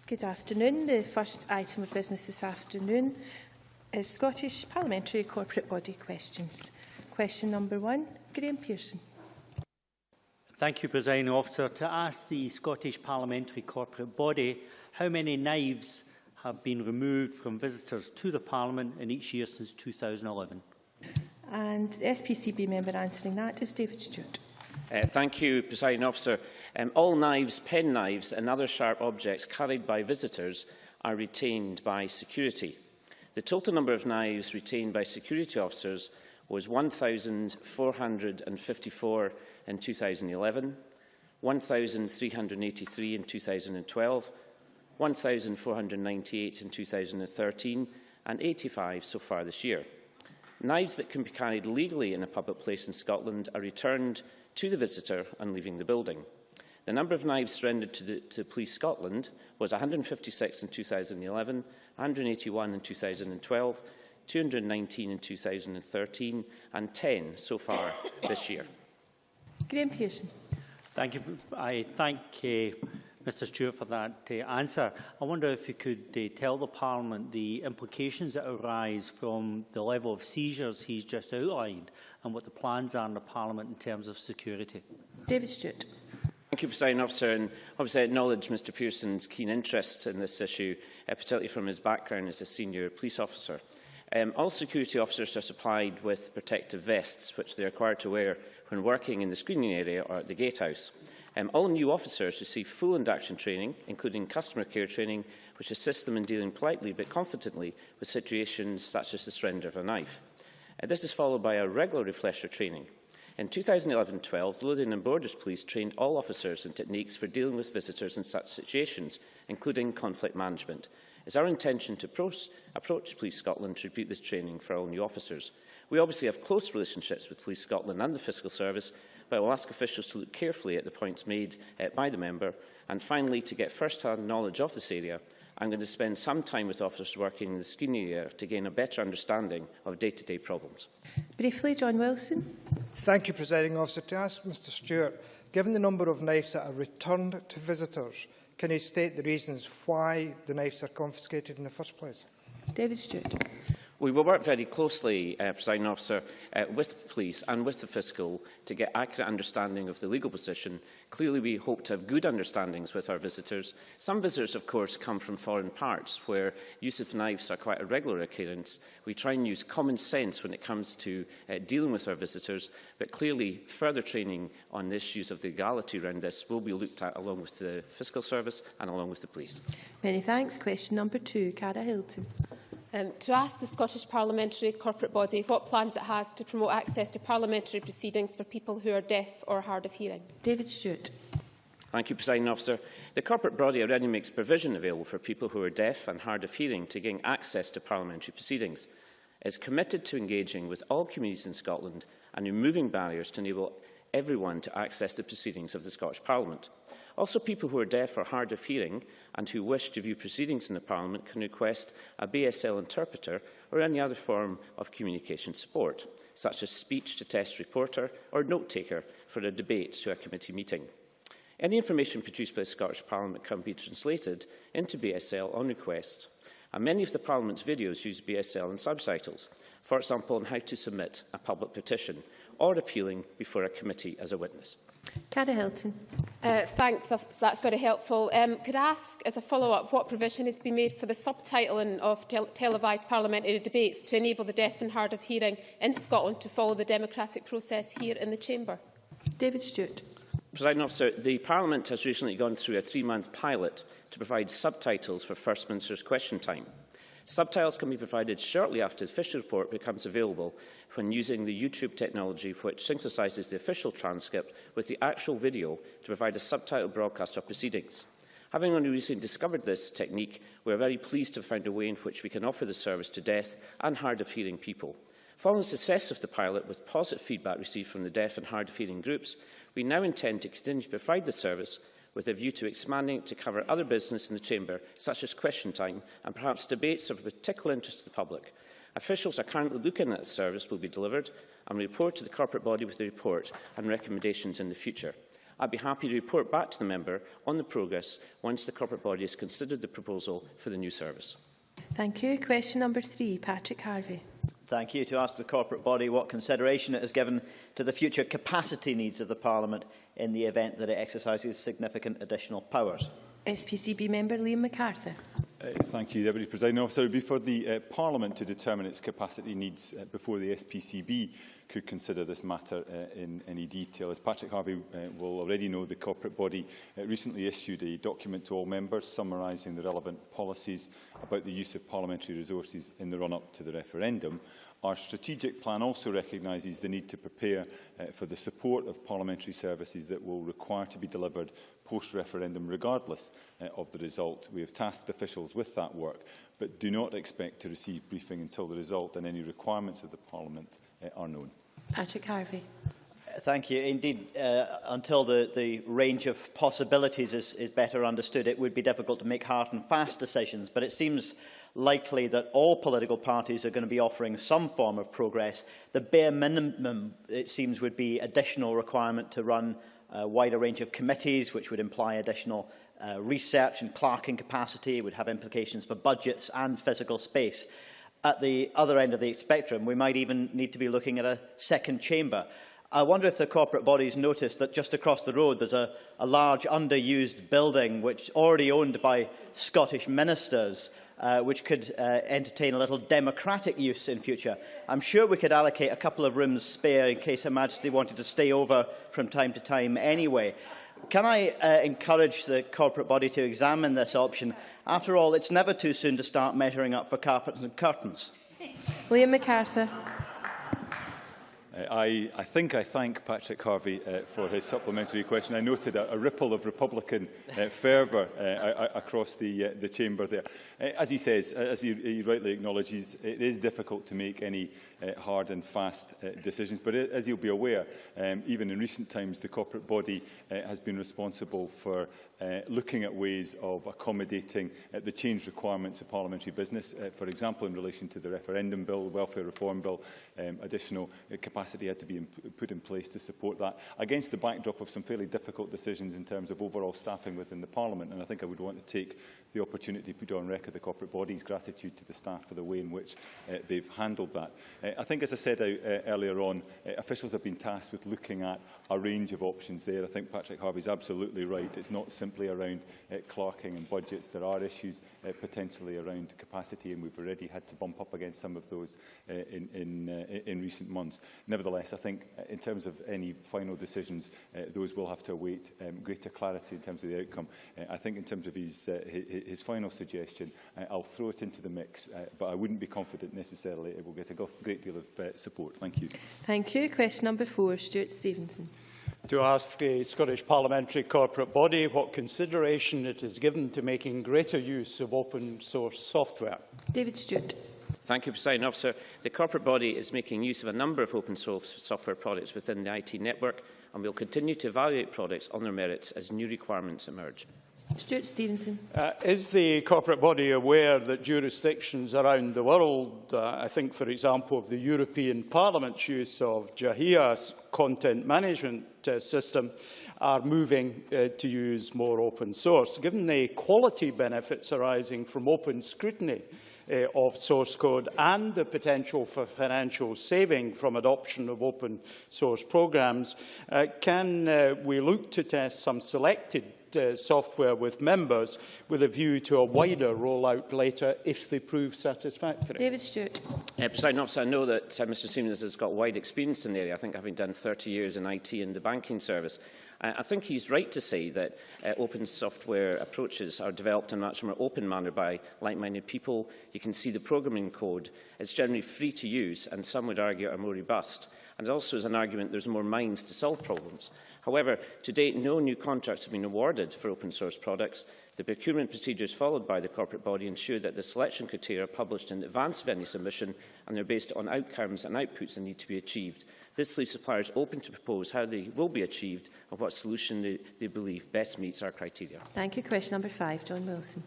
Good afternoon. The first item of business this afternoon is Scottish Parliamentary Corporate Body questions. Question number 1, Graham Pearson. Thank you, Presiding Officer. To ask the Scottish Parliamentary Corporate Body how many knives have been removed from visitors to the Parliament in each year since 2011. And the SPCB member answering that is David Stewart. Thank you, Presiding Officer. All knives, pen knives and other sharp objects carried by visitors are retained by security. The total number of knives retained by security officers was 1,454 in 2011, 1,383 in 2012, 1,498 in 2013 and 85 so far this year. Knives that can be carried legally in a public place in Scotland are returned to the visitor on leaving the building. The number of knives surrendered to Police Scotland was 156 in 2011, 181 in 2012, 219 in 2013 and 10 so far this year. Graham Pearson. Thank you. I thank Mr Stewart for that answer. I wonder if you could tell the Parliament the implications that arise from the level of seizures he's just outlined and what the plans are in the Parliament in terms of security. David Stewart. Thank you, Presiding Officer, and obviously I acknowledge Mr Pearson's keen interest in this issue, particularly from his background as a senior police officer. All security officers are supplied with protective vests, which they are required to wear when working in the screening area or at the gatehouse. All new officers receive full induction training, including customer care training, which assists them in dealing politely but confidently with situations such as the surrender of a knife. This is followed by a regular refresher training. In 2011-12, the Lothian and Borders Police trained all officers in techniques for dealing with visitors in such situations, including conflict management. It is our intention to approach Police Scotland to repeat this training for all new officers. We obviously have close relationships with Police Scotland and the Fiscal Service, but I will ask officials to look carefully at the points made by the member. And finally, to get first-hand knowledge of this area, I'm going to spend some time with officers working in the screening area to gain a better understanding of day-to-day problems. Briefly, John Wilson. Thank you, Presiding Officer. To ask Mr Stewart, given the number of knives that are returned to visitors, can he state the reasons why the knives are confiscated in the first place? David Stewart. We will work very closely, Presiding Officer, with police and with the Fiscal to get accurate understanding of the legal position. Clearly, we hope to have good understandings with our visitors. Some visitors, of course, come from foreign parts where use of knives are quite a regular occurrence. We try and use common sense when it comes to dealing with our visitors, but clearly further training on the issues of the legality around this will be looked at along with the Fiscal Service and along with the police. Many thanks. Question number 2, Cara Hilton. To ask the Scottish Parliamentary Corporate Body what plans it has to promote access to parliamentary proceedings for people who are deaf or hard of hearing. David Stewart. Thank you, Presiding Officer. The corporate body already makes provision available for people who are deaf and hard of hearing to gain access to parliamentary proceedings. It is committed to engaging with all communities in Scotland and removing barriers to enable everyone to access the proceedings of the Scottish Parliament. Also, people who are deaf or hard of hearing and who wish to view proceedings in the Parliament can request a BSL interpreter or any other form of communication support, such as speech-to-text reporter or note-taker for a debate to a committee meeting. Any information produced by the Scottish Parliament can be translated into BSL on request, and many of the Parliament's videos use BSL and subtitles, for example on how to submit a public petition or appealing before a committee as a witness. Cara Hilton. That's very helpful. Could I ask, as a follow-up, what provision has been made for the subtitling of televised parliamentary debates to enable the deaf and hard of hearing in Scotland to follow the democratic process here in the Chamber? David Stewart. Presiding Officer, the Parliament has recently gone through a 3-month pilot to provide subtitles for First Minister's question time. Subtitles can be provided shortly after the official report becomes available when using the YouTube technology, which synthesises the official transcript with the actual video to provide a subtitled broadcast of proceedings. Having only recently discovered this technique, we are very pleased to have found a way in which we can offer the service to deaf and hard of hearing people. Following the success of the pilot, with positive feedback received from the deaf and hard of hearing groups, we now intend to continue to provide the service with a view to expanding it to cover other business in the Chamber, such as question time and perhaps debates of particular interest to the public. Officials are currently looking at the service will be delivered and will report to the corporate body with the report and recommendations in the future. I'd be happy to report back to the member on the progress once the corporate body has considered the proposal for the new service. Thank you. Question number 3, Patrick Harvey. Thank you. To ask the corporate body what consideration it has given to the future capacity needs of the Parliament in the event that it exercises significant additional powers. SPCB member Liam MacArthur. Thank you, Deputy Presiding Officer. It would be for the Parliament to determine its capacity needs before the SPCB could consider this matter in any detail. As Patrick Harvey will already know, the corporate body recently issued a document to all members summarising the relevant policies about the use of parliamentary resources in the run-up to the referendum. Our strategic plan also recognises the need to prepare for the support of parliamentary services that will require to be delivered post-referendum regardless of the result. We have tasked officials with that work, but do not expect to receive briefing until the result and any requirements of the Parliament are known. Patrick Harvey. Thank you. Indeed, until the range of possibilities is better understood, it would be difficult to make hard and fast decisions, but it seems likely that all political parties are going to be offering some form of progress. The bare minimum, it seems, would be additional requirement to run a wider range of committees, which would imply additional research and clerking capacity. It would have implications for budgets and physical space. At the other end of the spectrum, we might even need to be looking at a second chamber. I wonder if the corporate bodies noticed that just across the road there's a large underused building which already owned by Scottish ministers, which could entertain a little democratic use in future. I'm sure we could allocate a couple of rooms spare in case Her Majesty wanted to stay over from time to time anyway. Can I encourage the corporate body to examine this option? After all, it's never too soon to start measuring up for carpets and curtains. Liam MacArthur. I think I thank Patrick Harvey for his supplementary question. I noted a ripple of Republican fervour across the chamber there. As he says, as he rightly acknowledges, it is difficult to make any hard and fast decisions. But as you'll be aware, even in recent times, the corporate body has been responsible for looking at ways of accommodating the changed requirements of parliamentary business. For example, in relation to the referendum bill, the welfare reform bill, additional capacity had to be put in place to support that, against the backdrop of some fairly difficult decisions in terms of overall staffing within the Parliament. And I think I would want to take the opportunity to put on record the corporate body's gratitude to the staff for the way in which they've handled that. I think, as I said earlier on, officials have been tasked with looking at a range of options there. I think Patrick Harvey's absolutely right. It's not simply around clerking and budgets. There are issues potentially around capacity, and we've already had to bump up against some of those in recent months. Nevertheless, I think in terms of any final decisions, those will have to await greater clarity in terms of the outcome. I think in terms of his final suggestion, I'll throw it into the mix, but I wouldn't be confident necessarily it will get a great deal of support. Thank you. Thank you. Question number 4, Stuart Stevenson. To ask the Scottish Parliamentary Corporate Body what consideration it is given to making greater use of open source software. David Stewart. Thank you, Presiding Officer. The corporate body is making use of a number of open source software products within the IT network, and will continue to evaluate products on their merits as new requirements emerge. Stuart Stevenson. Is the corporate body aware that jurisdictions around the world, I think, for example, of the European Parliament's use of JAHIA's content management system, are moving to use more open source? Given the quality benefits arising from open scrutiny of source code and the potential for financial saving from adoption of open source programmes, can we look to test some selected software with members with a view to a wider rollout later if they prove satisfactory? David Stewart. Presiding Officer, I know that Mr Siemens has got wide experience in the area, I think having done 30 years in IT and the banking service. I think he's right to say that open software approaches are developed in a much more open manner by like-minded people. You can see the programming code. It's generally free to use, and some would argue are more robust. And also is an argument there's more minds to solve problems. However, to date, no new contracts have been awarded for open source products. The procurement procedures followed by the corporate body ensure that the selection criteria are published in advance of any submission, and they're based on outcomes and outputs that need to be achieved. This leaves suppliers open to propose how they will be achieved and what solution they believe best meets our criteria. Thank you. Question number 5, John Wilson.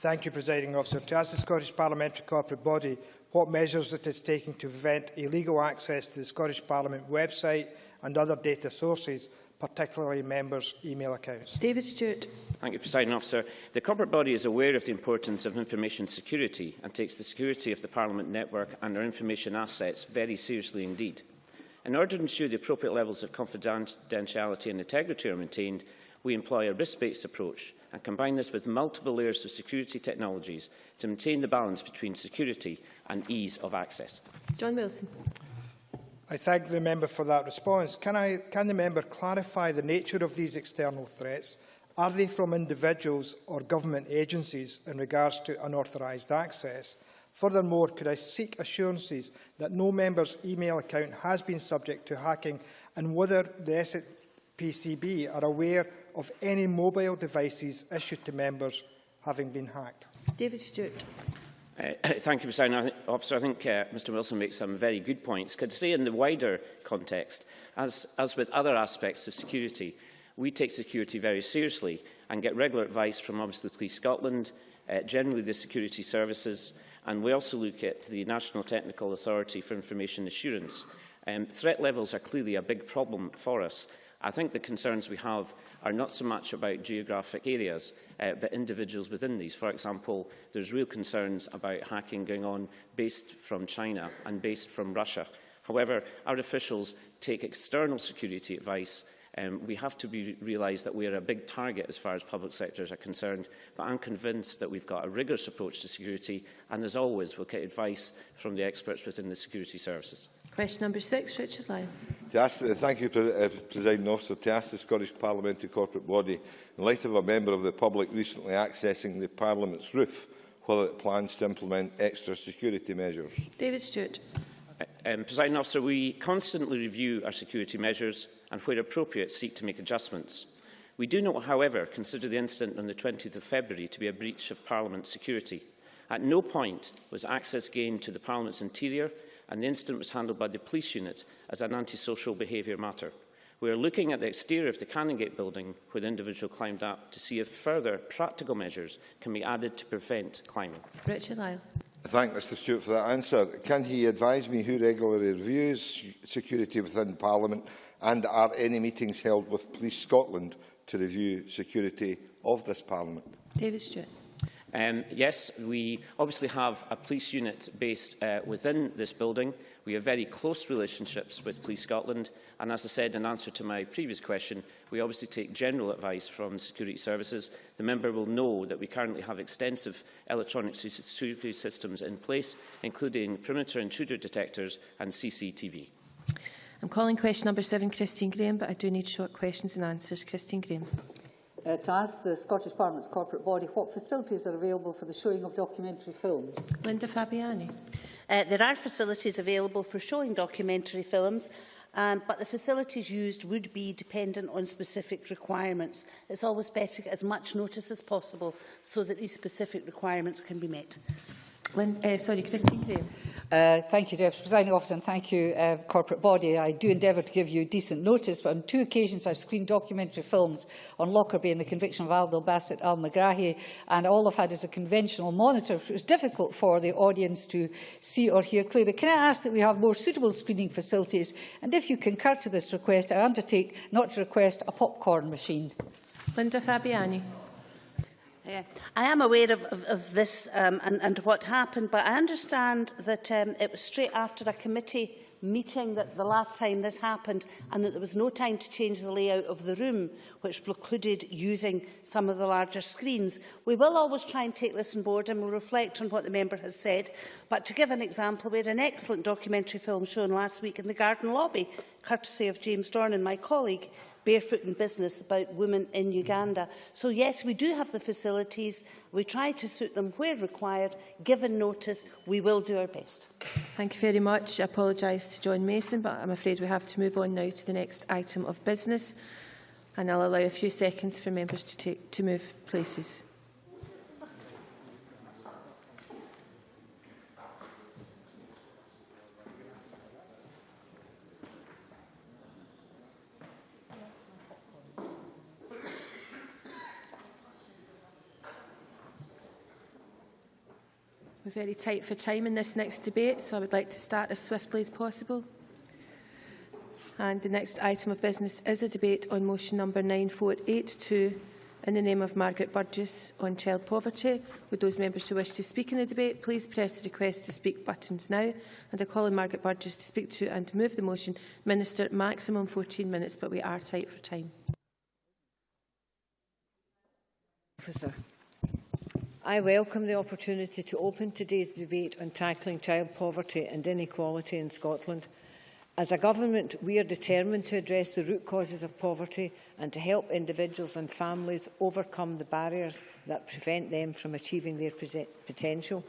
Thank you, Presiding Officer. To ask the Scottish Parliamentary Corporate Body what measures it is taking to prevent illegal access to the Scottish Parliament website and other data sources, particularly members' email accounts. David Stewart. Thank you, Presiding Officer. The corporate body is aware of the importance of information security and takes the security of the Parliament network and our information assets very seriously indeed. In order to ensure the appropriate levels of confidentiality and integrity are maintained, we employ a risk-based approach and combine this with multiple layers of security technologies to maintain the balance between security and ease of access. John Wilson. I thank the member for that response. Can the member clarify the nature of these external threats? Are they from individuals or government agencies in regards to unauthorised access? Furthermore, could I seek assurances that no member's email account has been subject to hacking and whether the SPCB are aware of any mobile devices issued to members having been hacked? David Stewart. Thank you, Presiding Officer. I think Mr Wilson makes some very good points. Could I say in the wider context, as with other aspects of security, we take security very seriously and get regular advice from obviously Police Scotland, generally the security services, and we also look at the National Technical Authority for Information Assurance. Threat levels are clearly a big problem for us. I think the concerns we have are not so much about geographic areas, but individuals within these. For example, there's real concerns about hacking going on based from China and based from Russia. However, our officials take external security advice. We have to realise that we are a big target as far as public sectors are concerned, but I'm convinced that we've got a rigorous approach to security, and as always, we'll get advice from the experts within the security services. Question number 6, Richard Lyon. Thank you, Presiding Officer. To ask the Scottish Parliamentary Corporate Body, in light of a member of the public recently accessing the Parliament's roof, whether it plans to implement extra security measures. David Stewart. Presiding Officer, we constantly review our security measures and, where appropriate, seek to make adjustments. We do not, however, consider the incident on the 20th of February to be a breach of Parliament's security. At no point was access gained to the Parliament's interior, and the incident was handled by the police unit as an antisocial behaviour matter. We are looking at the exterior of the Canongate building where the individual climbed up to see if further practical measures can be added to prevent climbing. Richard Lyle. I thank Mr Stewart for that answer. Can he advise me who regularly reviews security within Parliament, and are any meetings held with Police Scotland to review security of this Parliament? David Stewart. Yes, we obviously have a police unit based within this building. We have very close relationships with Police Scotland, and as I said in answer to my previous question, we obviously take general advice from security services. The member will know that we currently have extensive electronic security systems in place, including perimeter intruder detectors and CCTV. I'm calling question number 7, Christine Graham, but I do need short questions and answers. Christine Graham. To ask the Scottish Parliament's corporate body what facilities are available for the showing of documentary films. Linda Fabiani. There are facilities available for showing documentary films, but the facilities used would be dependent on specific requirements. It's always best to get as much notice as possible so that these specific requirements can be met. Christine Graham. Thank you, Deputy Presiding Officer, and thank you, corporate body. I do endeavour to give you decent notice, but on 2 occasions I've screened documentary films on Lockerbie and the conviction of Abdel Bassett al-Megrahi, and all I've had is a conventional monitor, which was difficult for the audience to see or hear clearly. Can I ask that we have more suitable screening facilities, and if you concur to this request, I undertake not to request a popcorn machine. Linda Fabiani. I am aware of this and what happened, but I understand that it was straight after a committee meeting that the last time this happened, and that there was no time to change the layout of the room, which precluded using some of the larger screens. We will always try and take this on board and will reflect on what the member has said. But to give an example, we had an excellent documentary film shown last week in the Garden Lobby, courtesy of James Dornan, my colleague, Barefoot in Business, about women in Uganda. So yes, we do have the facilities. We try to suit them where required. Given notice, we will do our best. Thank you very much. I apologise to John Mason, but I'm afraid we have to move on now to the next item of business, and I'll allow a few seconds for members to move places. We're very tight for time in this next debate, so I would like to start as swiftly as possible. And the next item of business is a debate on motion number 9482 in the name of Margaret Burgess on child poverty. Would those members who wish to speak in the debate please press the request to speak buttons now. And I call on Margaret Burgess to speak to and to move the motion. Minister, maximum 14 minutes, but we are tight for time. Officer. I welcome the opportunity to open today's debate on tackling child poverty and inequality in Scotland. As a government, we are determined to address the root causes of poverty and to help individuals and families overcome the barriers that prevent them from achieving their potential.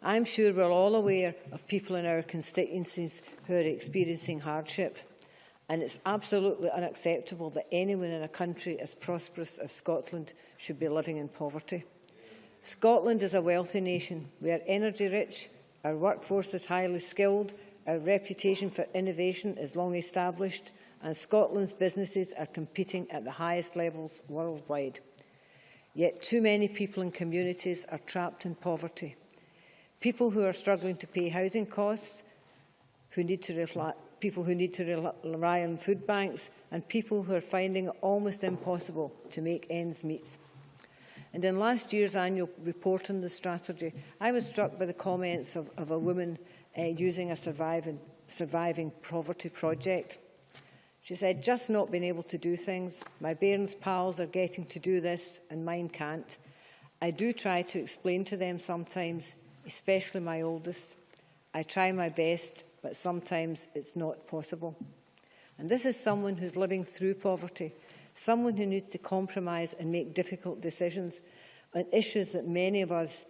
I am sure we are all aware of people in our constituencies who are experiencing hardship, and it's absolutely unacceptable that anyone in a country as prosperous as Scotland should be living in poverty. Scotland is a wealthy nation. We are energy rich, our workforce is highly skilled, our reputation for innovation is long established, and Scotland's businesses are competing at the highest levels worldwide. Yet too many people and communities are trapped in poverty. People who are struggling to pay housing costs, people who need to rely on food banks, and people who are finding it almost impossible to make ends meet. And in last year's annual report on the strategy, I was struck by the comments of a woman using a surviving poverty project. She said, "Just not being able to do things. My bairns' pals are getting to do this and mine can't. I do try to explain to them sometimes, especially my oldest. I try my best, but sometimes it's not possible." And this is someone who's living through poverty, someone who needs to compromise and make difficult decisions on issues that many of us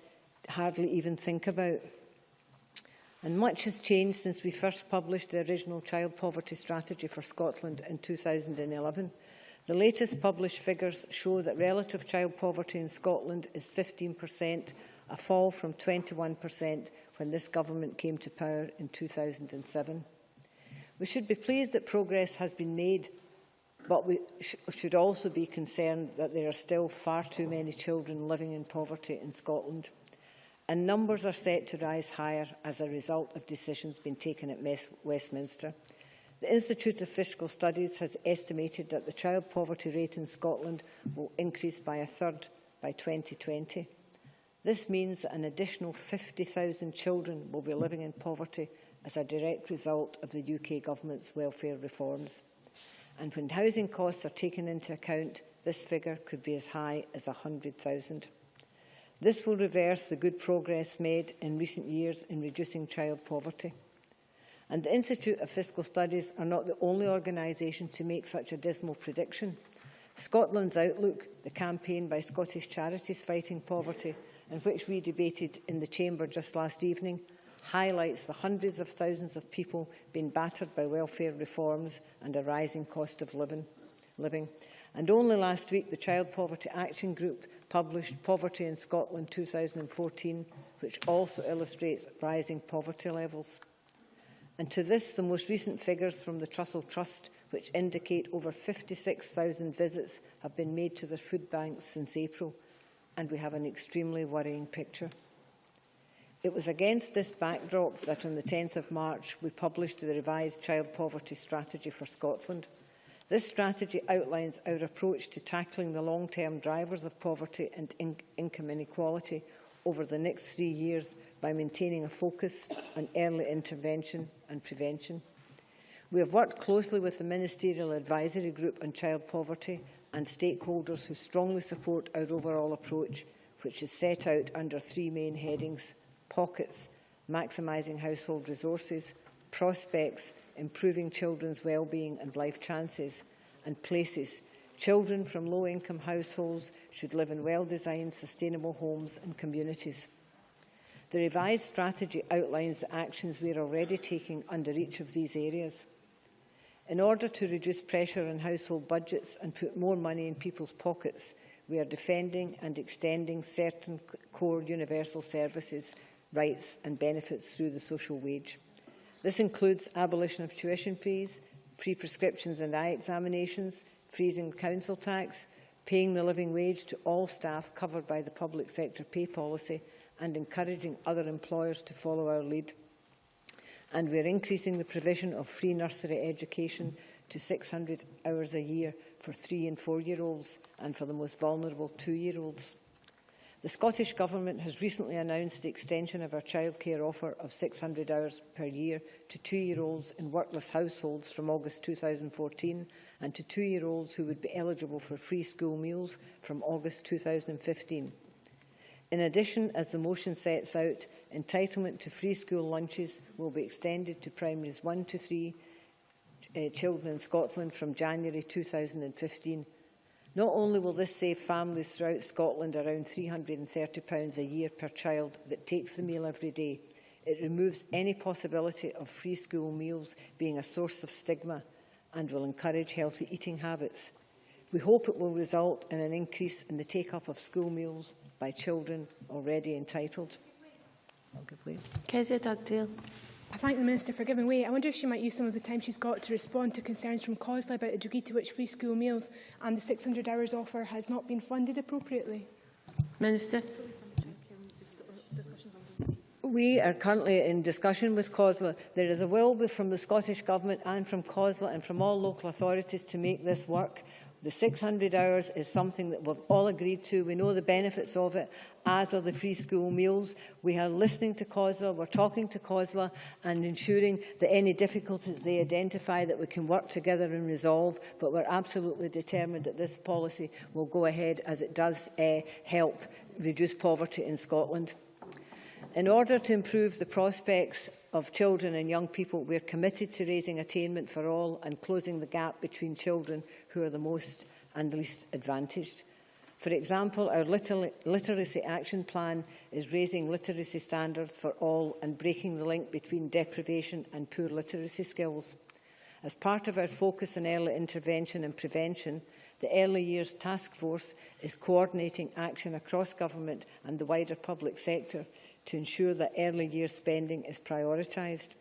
hardly even think about. And much has changed since we first published the original child poverty strategy for Scotland in 2011. The latest published figures show that relative child poverty in Scotland is 15%, a fall from 21% when this government came to power in 2007. We should be pleased that progress has been made, but we should also be concerned that there are still far too many children living in poverty in Scotland. And numbers are set to rise higher as a result of decisions being taken at Westminster. The Institute of Fiscal Studies has estimated that the child poverty rate in Scotland will increase by a third by 2020. This means that an additional 50,000 children will be living in poverty as a direct result of the UK Government's welfare reforms. And when housing costs are taken into account, this figure could be as high as 100,000. This will reverse the good progress made in recent years in reducing child poverty. And the Institute of Fiscal Studies are not the only organisation to make such a dismal prediction. Scotland's Outlook, the campaign by Scottish charities fighting poverty, in which we debated in the Chamber just last evening, highlights the hundreds of thousands of people being battered by welfare reforms and a rising cost of living. And only last week, the Child Poverty Action Group published Poverty in Scotland 2014, which also illustrates rising poverty levels. And to this, the most recent figures from the Trussell Trust, which indicate over 56,000 visits have been made to their food banks since April, and we have an extremely worrying picture. It was against this backdrop that on the 10th of March we published the revised Child Poverty Strategy for Scotland. This strategy outlines our approach to tackling the long-term drivers of poverty and income inequality over the next 3 years by maintaining a focus on early intervention and prevention. We have worked closely with the Ministerial Advisory Group on Child Poverty and stakeholders who strongly support our overall approach, which is set out under 3 main headings: pockets, maximising household resources; prospects, improving children's well-being and life chances; and places, children from low-income households should live in well-designed, sustainable homes and communities. The revised strategy outlines the actions we are already taking under each of these areas. In order to reduce pressure on household budgets and put more money in people's pockets, we are defending and extending certain core universal services, rights and benefits through the social wage. This includes abolition of tuition fees, free prescriptions and eye examinations, freezing council tax, paying the living wage to all staff covered by the public sector pay policy, and encouraging other employers to follow our lead. And we are increasing the provision of free nursery education to 600 hours a year for 3- and 4-year-olds and for the most vulnerable 2-year-olds. The Scottish Government has recently announced the extension of our childcare offer of 600 hours per year to 2-year-olds in workless households from August 2014 and to 2-year-olds who would be eligible for free school meals from August 2015. In addition, as the motion sets out, entitlement to free school lunches will be extended to primaries 1 to 3 children in Scotland from January 2015. Not only will this save families throughout Scotland around £330 a year per child that takes the meal every day, it removes any possibility of free school meals being a source of stigma and will encourage healthy eating habits. We hope it will result in an increase in the take-up of school meals by children already entitled. I'll give way. Kezia Dugdale. I thank the Minister for giving way. I wonder if she might use some of the time she's got to respond to concerns from COSLA about the degree to which free school meals and the 600 hours offer has not been funded appropriately. Minister. We are currently in discussion with COSLA. There is a will from the Scottish Government and from COSLA and from all local authorities to make this work. The 600 hours is something that we've all agreed to. We know the benefits of it, as are the free school meals. We are listening to COSLA, we're talking to COSLA and ensuring that any difficulties they identify that we can work together and resolve, but we're absolutely determined that this policy will go ahead as it does help reduce poverty in Scotland. In order to improve the prospects of children and young people, we are committed to raising attainment for all and closing the gap between children who are the most and least advantaged. For example, our literacy action plan is raising literacy standards for all and breaking the link between deprivation and poor literacy skills. As part of our focus on early intervention and prevention, the Early Years Task Force is coordinating action across government and the wider public sector to ensure that early years spending is prioritised.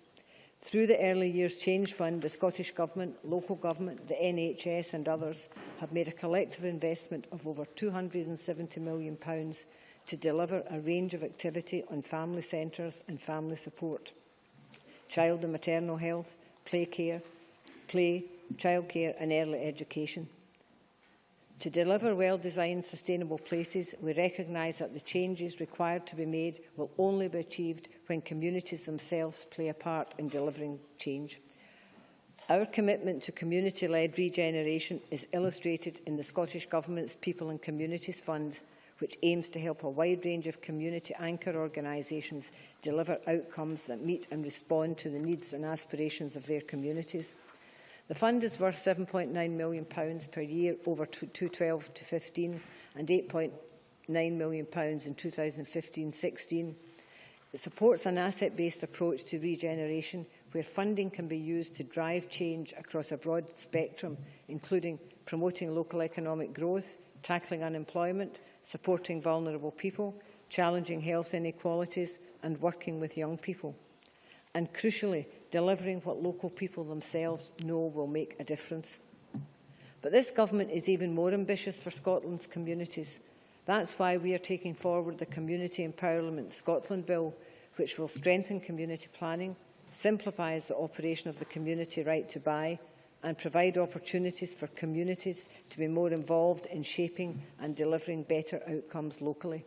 Through the Early Years Change Fund, the Scottish Government, local government, the NHS and others have made a collective investment of over £270 million to deliver a range of activity on family centres and family support, child and maternal health, childcare and early education. To deliver well-designed, sustainable places, we recognise that the changes required to be made will only be achieved when communities themselves play a part in delivering change. Our commitment to community-led regeneration is illustrated in the Scottish Government's People and Communities Fund, which aims to help a wide range of community anchor organisations deliver outcomes that meet and respond to the needs and aspirations of their communities. The fund is worth £7.9 million per year over 2012 to 15 and £8.9 million in 2015-16. It supports an asset-based approach to regeneration where funding can be used to drive change across a broad spectrum, including promoting local economic growth, tackling unemployment, supporting vulnerable people, challenging health inequalities and working with young people. And crucially, delivering what local people themselves know will make a difference. But this government is even more ambitious for Scotland's communities. That's why we are taking forward the Community Empowerment Scotland Bill, which will strengthen community planning, simplifies the operation of the community right to buy, and provide opportunities for communities to be more involved in shaping and delivering better outcomes locally.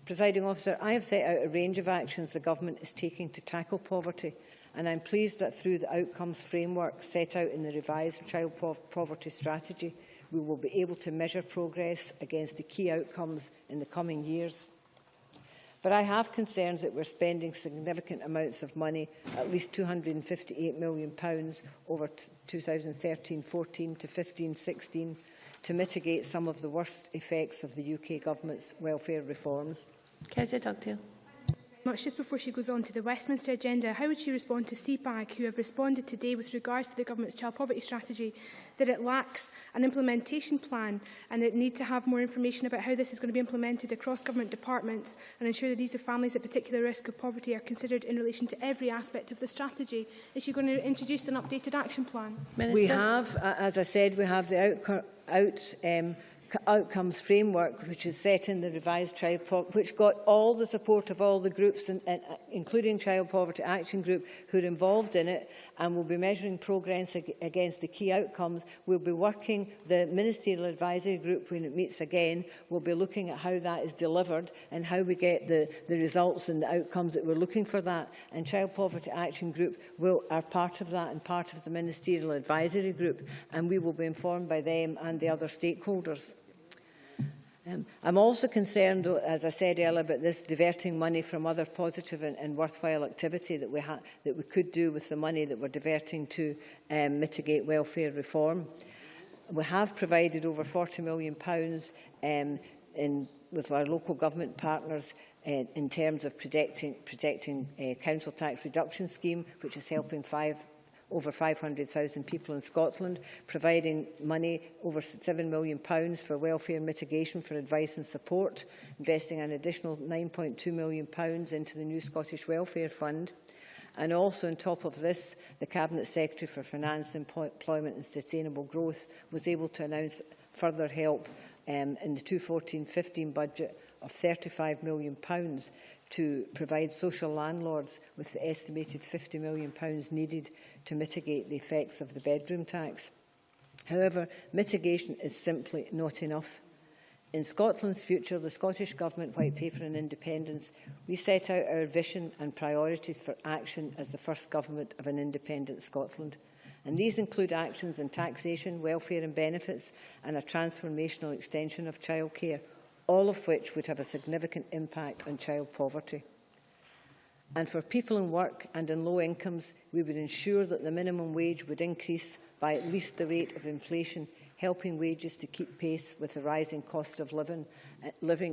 Presiding Officer, I have set out a range of actions the Government is taking to tackle poverty, and I am pleased that through the outcomes framework set out in the revised child poverty strategy, we will be able to measure progress against the key outcomes in the coming years. But I have concerns that we are spending significant amounts of money, at least £258 million over 2013-14 to 15-16, to mitigate some of the worst effects of the UK Government's welfare reforms. Kezia Dugdale. Just before she goes on to the Westminster agenda, how would she respond to CPAG, who have responded today with regards to the Government's child poverty strategy that it lacks an implementation plan and it needs to have more information about how this is going to be implemented across government departments and ensure that these are families at particular risk of poverty are considered in relation to every aspect of the strategy? Is she going to introduce an updated action plan? Minister? We have, as I said, we have the outcomes framework, which is set in the revised which got all the support of all the groups, including Child Poverty Action Group, who are involved in it, and will be measuring progress against the key outcomes. We'll be working, the Ministerial Advisory Group, when it meets again, will be looking at how that is delivered and how we get the results and the outcomes that we're looking for that. And Child Poverty Action Group are part of that and part of the Ministerial Advisory Group, and we will be informed by them and the other stakeholders. I'm also concerned, though, as I said earlier, about this diverting money from other positive and worthwhile activity that we could do with the money that we're diverting to mitigate welfare reform. We have provided over £40 million with our local government partners in terms of protecting council tax reduction scheme, which is helping over 500,000 people in Scotland, providing money, over £7 million for welfare mitigation for advice and support, investing an additional £9.2 million into the new Scottish Welfare Fund. And also on top of this, the Cabinet Secretary for Finance, Employment and Sustainable Growth was able to announce further help in the 2014-15 budget of £35 million to provide social landlords with the estimated £50 million needed to mitigate the effects of the bedroom tax. However, mitigation is simply not enough. In Scotland's future, the Scottish Government White Paper on Independence, we set out our vision and priorities for action as the first government of an independent Scotland. And these include actions in taxation, welfare and benefits, and a transformational extension of childcare, all of which would have a significant impact on child poverty. And for people in work and in low incomes, we would ensure that the minimum wage would increase by at least the rate of inflation, helping wages to keep pace with the rising cost of living.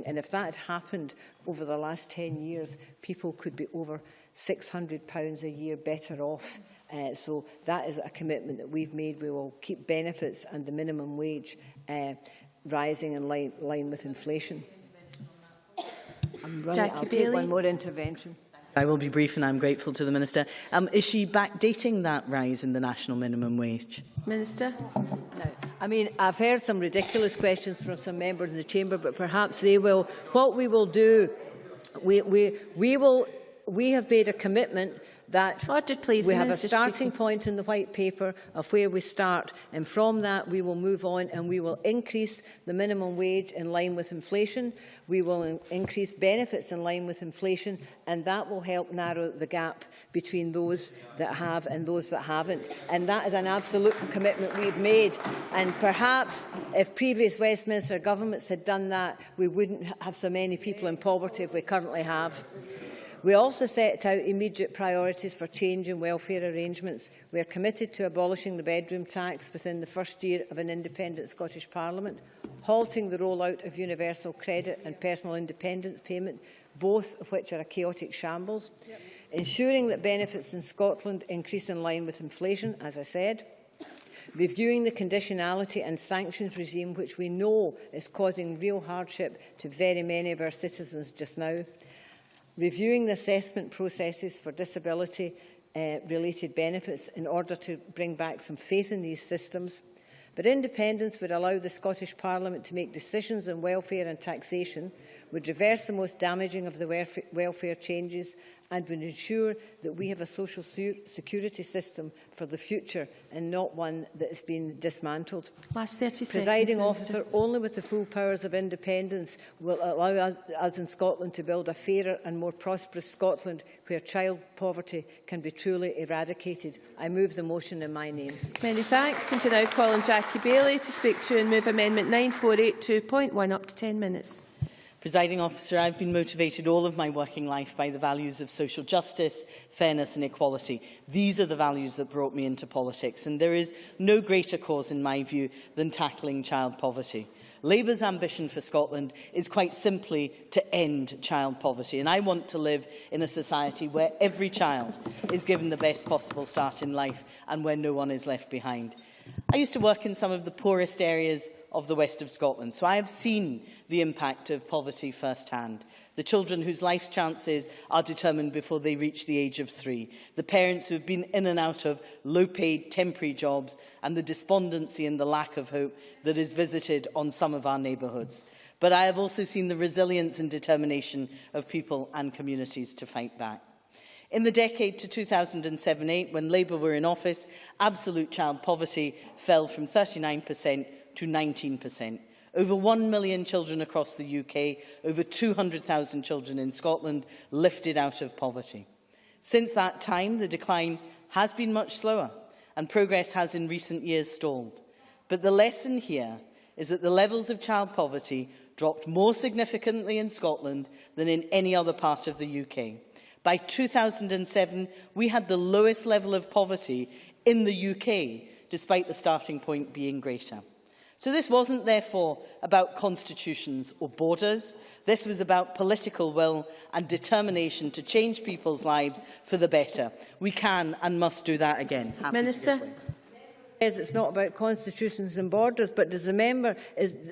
And if that had happened over the last 10 years, people could be over £600 a year better off. So that is a commitment that we've made. We will keep benefits and the minimum wage rising in line with inflation. I'll take one more intervention. I will be brief, and I'm grateful to the Minister. Is she backdating that rise in the national minimum wage? Minister. No. I mean, I've heard some ridiculous questions from some members in the chamber, but perhaps they will. What we will do, we have made a commitment that we have a starting point in the white paper of where we start, and from that we will move on and we will increase the minimum wage in line with inflation. We will increase benefits in line with inflation, and that will help narrow the gap between those that have and those that haven't. And that is an absolute commitment we've made. And perhaps if previous Westminster governments had done that, we wouldn't have so many people in poverty as we currently have. We also set out immediate priorities for change in welfare arrangements. We are committed to abolishing the bedroom tax within the first year of an independent Scottish Parliament, halting the rollout of universal credit and personal independence payment, both of which are a chaotic shambles, ensuring that benefits in Scotland increase in line with inflation, as I said, reviewing the conditionality and sanctions regime, which we know is causing real hardship to very many of our citizens just now, reviewing the assessment processes for disability-related benefits in order to bring back some faith in these systems. But independence would allow the Scottish Parliament to make decisions on welfare and taxation, would reverse the most damaging of the welfare changes, and would ensure that we have a social security system for the future and not one that has been dismantled. Last 30 seconds. Presiding officer, only with the full powers of independence will allow us in Scotland to build a fairer and more prosperous Scotland where child poverty can be truly eradicated. I move the motion in my name. Many thanks. And to now call on Jackie Bailey to speak to and move Amendment 9482.1 up to 10 minutes. Presiding officer, I've been motivated all of my working life by the values of social justice, fairness and equality. These are the values that brought me into politics, and there is no greater cause, in my view, than tackling child poverty. Labour's ambition for Scotland is quite simply to end child poverty, and I want to live in a society where every child is given the best possible start in life and where no one is left behind. I used to work in some of the poorest areas of the west of Scotland, so I have seen the impact of poverty firsthand. The children whose life chances are determined before they reach the age of 3, the parents who have been in and out of low-paid temporary jobs, and the despondency and the lack of hope that is visited on some of our neighbourhoods. But I have also seen the resilience and determination of people and communities to fight back. In the decade to 2007-8, when Labour were in office, absolute child poverty fell from 39% to 19%. Over 1 million children across the UK, over 200,000 children in Scotland lifted out of poverty. Since that time, the decline has been much slower, and progress has in recent years stalled. But the lesson here is that the levels of child poverty dropped more significantly in Scotland than in any other part of the UK. By 2007, we had the lowest level of poverty in the UK, despite the starting point being greater. So this wasn't, therefore, about constitutions or borders. This was about political will and determination to change people's lives for the better. We can and must do that again. Minister. It's not about constitutions and borders, but does the member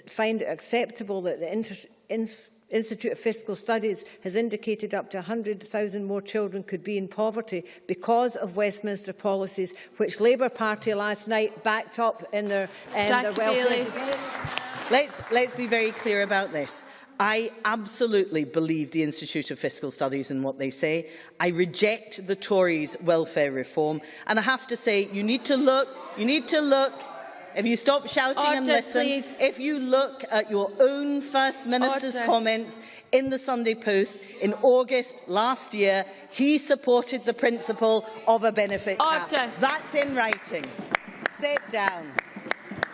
find it acceptable that the Institute of Fiscal Studies has indicated up to 100,000 more children could be in poverty because of Westminster policies, which Labour Party last night backed up in their welfare debate? Let's be very clear about this. I absolutely believe the Institute of Fiscal Studies and what they say. I reject the Tories' welfare reform. And I have to say, you need to look. If you stop shouting and listen, please. If you look at your own First Minister's comments in the Sunday Post in August last year, he supported the principle of a benefit cap. That's in writing. Sit down.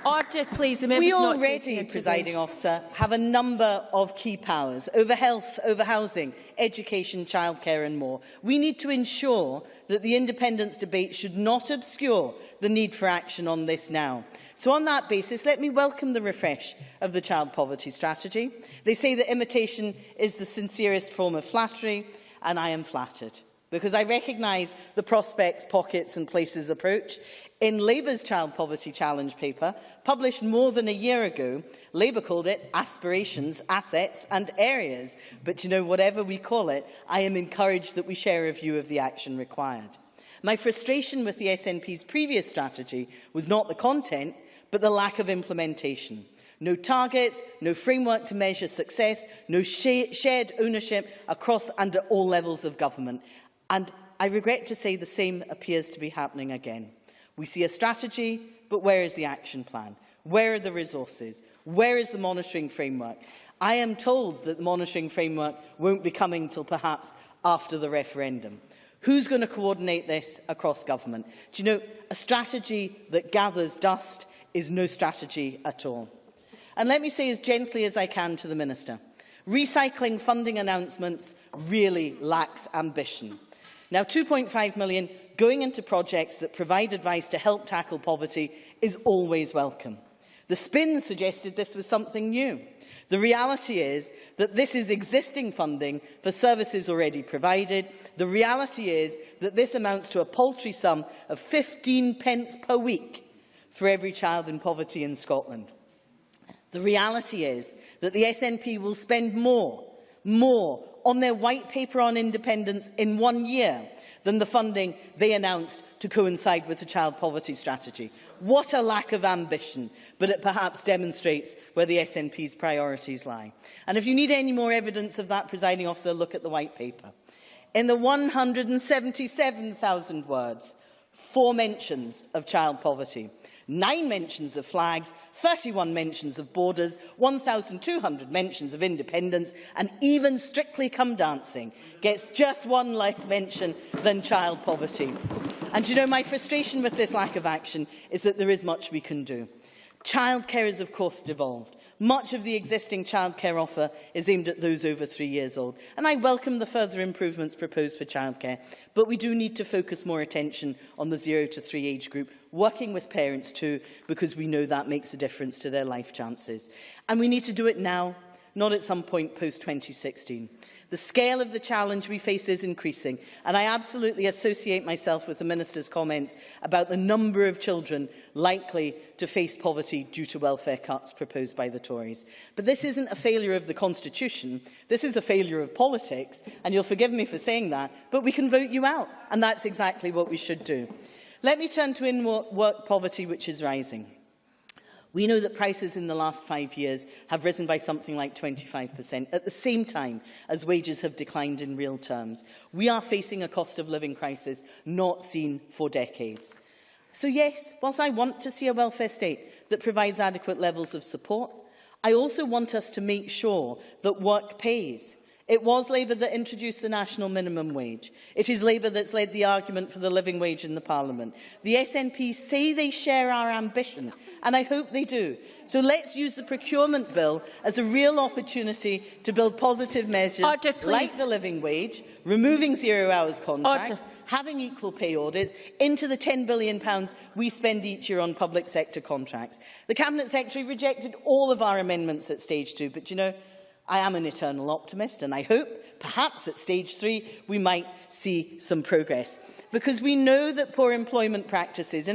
Order, please. The we already, Presiding Officer, have a number of key powers over health, over housing, education, childcare and more. We need to ensure that the independence debate should not obscure the need for action on this now. So on that basis, let me welcome the refresh of the child poverty strategy. They say that imitation is the sincerest form of flattery, and I am flattered, because I recognise the prospects, pockets and places approach. In Labour's Child Poverty Challenge paper, published more than a year ago, Labour called it aspirations, assets and areas. But you know, whatever we call it, I am encouraged that we share a view of the action required. My frustration with the SNP's previous strategy was not the content, but the lack of implementation. No targets, no framework to measure success, no shared ownership across and at all levels of government. And I regret to say the same appears to be happening again. We see a strategy, but where is the action plan? Where are the resources? Where is the monitoring framework? I am told that the monitoring framework won't be coming till perhaps after the referendum. Who's going to coordinate this across government? Do you know, a strategy that gathers dust is no strategy at all. And let me say as gently as I can to the Minister, recycling funding announcements really lacks ambition. Now, 2.5 million going into projects that provide advice to help tackle poverty is always welcome. The spin suggested this was something new. The reality is that this is existing funding for services already provided. The reality is that this amounts to a paltry sum of 15 pence per week for every child in poverty in Scotland. The reality is that the SNP will spend more on their white paper on independence in 1 year than the funding they announced to coincide with the child poverty strategy. What a lack of ambition, but it perhaps demonstrates where the SNP's priorities lie. And if you need any more evidence of that, Presiding Officer, look at the white paper. In the 177,000 words, 4 mentions of child poverty, 9 mentions of flags, 31 mentions of borders, 1,200 mentions of independence, and even Strictly Come Dancing gets just 1 less mention than child poverty. And you know, my frustration with this lack of action is that there is much we can do. Childcare is, of course, devolved. Much of the existing childcare offer is aimed at those over 3 years old, and I welcome the further improvements proposed for childcare, but we do need to focus more attention on the 0 to 3 age group, working with parents too, because we know that makes a difference to their life chances. And we need to do it now, not at some point post-2016. The scale of the challenge we face is increasing, and I absolutely associate myself with the Minister's comments about the number of children likely to face poverty due to welfare cuts proposed by the Tories. But this isn't a failure of the Constitution, this is a failure of politics, and you'll forgive me for saying that, but we can vote you out, and that's exactly what we should do. Let me turn to in-work poverty, which is rising. We know that prices in the last 5 years have risen by something like 25%, at the same time as wages have declined in real terms. We are facing a cost of living crisis not seen for decades. So yes, whilst I want to see a welfare state that provides adequate levels of support, I also want us to make sure that work pays. It was Labour that introduced the national minimum wage. It is Labour that's led the argument for the living wage in the Parliament. The SNP say they share our ambition, and I hope they do. So let's use the procurement bill as a real opportunity to build positive measures like the living wage, removing zero-hours contracts, having equal pay audits, into the £10 billion we spend each year on public sector contracts. The Cabinet Secretary rejected all of our amendments at stage 2, but you know, I am an eternal optimist, and I hope, perhaps at stage 3, we might see some progress. Because we know that poor employment practices, we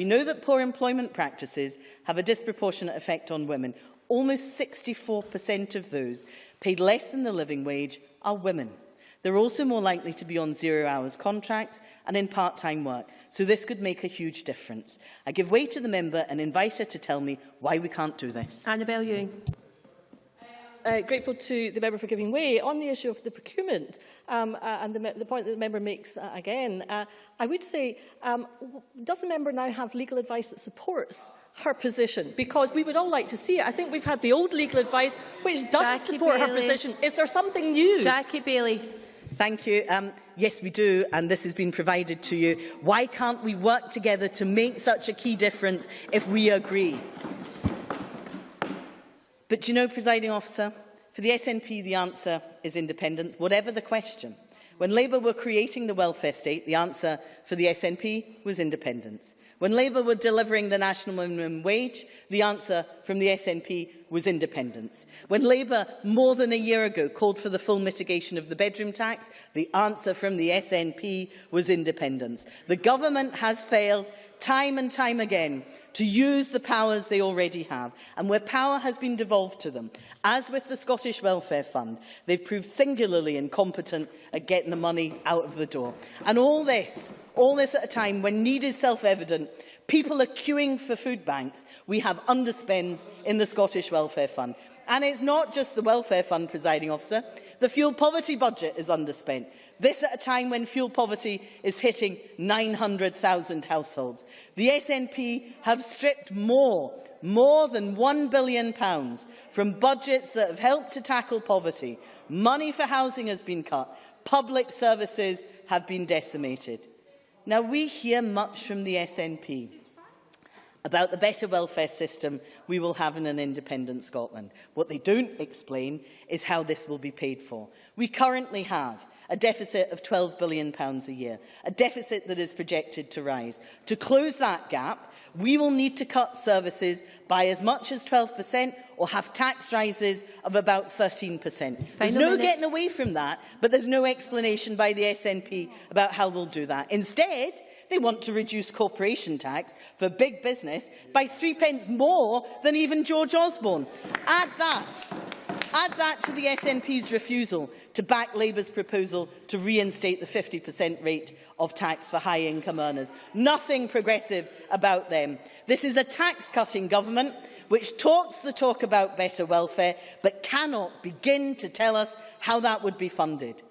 know that poor employment practices have a disproportionate effect on women. Almost 64% of those paid less than the living wage are women. They're also more likely to be on zero-hours contracts and in part-time work, so this could make a huge difference. I give way to the member and invite her to tell me why we can't do this. Annabel Ewing. Grateful to the member for giving way. On the issue of the procurement and the point that the member makes again, I would say, does the member now have legal advice that supports her position? Because we would all like to see it. I think we've had the old legal advice which doesn't support her position. Is there something new? Jackie Bailey. Thank you. Yes, we do, and this has been provided to you. Why can't we work together to make such a key difference if we agree? But you know, Presiding Officer, for the SNP the answer is independence, whatever the question. When Labour were creating the welfare state, the answer for the SNP was independence. When Labour were delivering the national minimum wage, the answer from the SNP was independence. When Labour, more than a year ago, called for the full mitigation of the bedroom tax, the answer from the SNP was independence. The government has failed time and time again to use the powers they already have, and where power has been devolved to them, as with the Scottish Welfare Fund, they've proved singularly incompetent at getting the money out of the door. And all this at a time when need is self-evident. People are queuing for food banks. We have underspends in the Scottish Welfare Fund. And it's not just the Welfare Fund, Presiding Officer. The fuel poverty budget is underspent. This at a time when fuel poverty is hitting 900,000 households. The SNP have stripped more than £1 billion from budgets that have helped to tackle poverty. Money for housing has been cut. Public services have been decimated. Now, we hear much from the SNP about the better welfare system we will have in an independent Scotland. What they don't explain is how this will be paid for. We currently have a deficit of £12 billion a year, a deficit that is projected to rise. To close that gap, we will need to cut services by as much as 12% or have tax rises of about 13%. There's no getting away from that, but there's no explanation by the SNP about how they'll do that. Instead, they want to reduce corporation tax for big business by 3 pence more than even George Osborne. Add that to the SNP's refusal to back Labour's proposal to reinstate the 50% rate of tax for high-income earners. Nothing progressive about them. This is a tax-cutting government which talks the talk about better welfare, but cannot begin to tell us how that would be funded.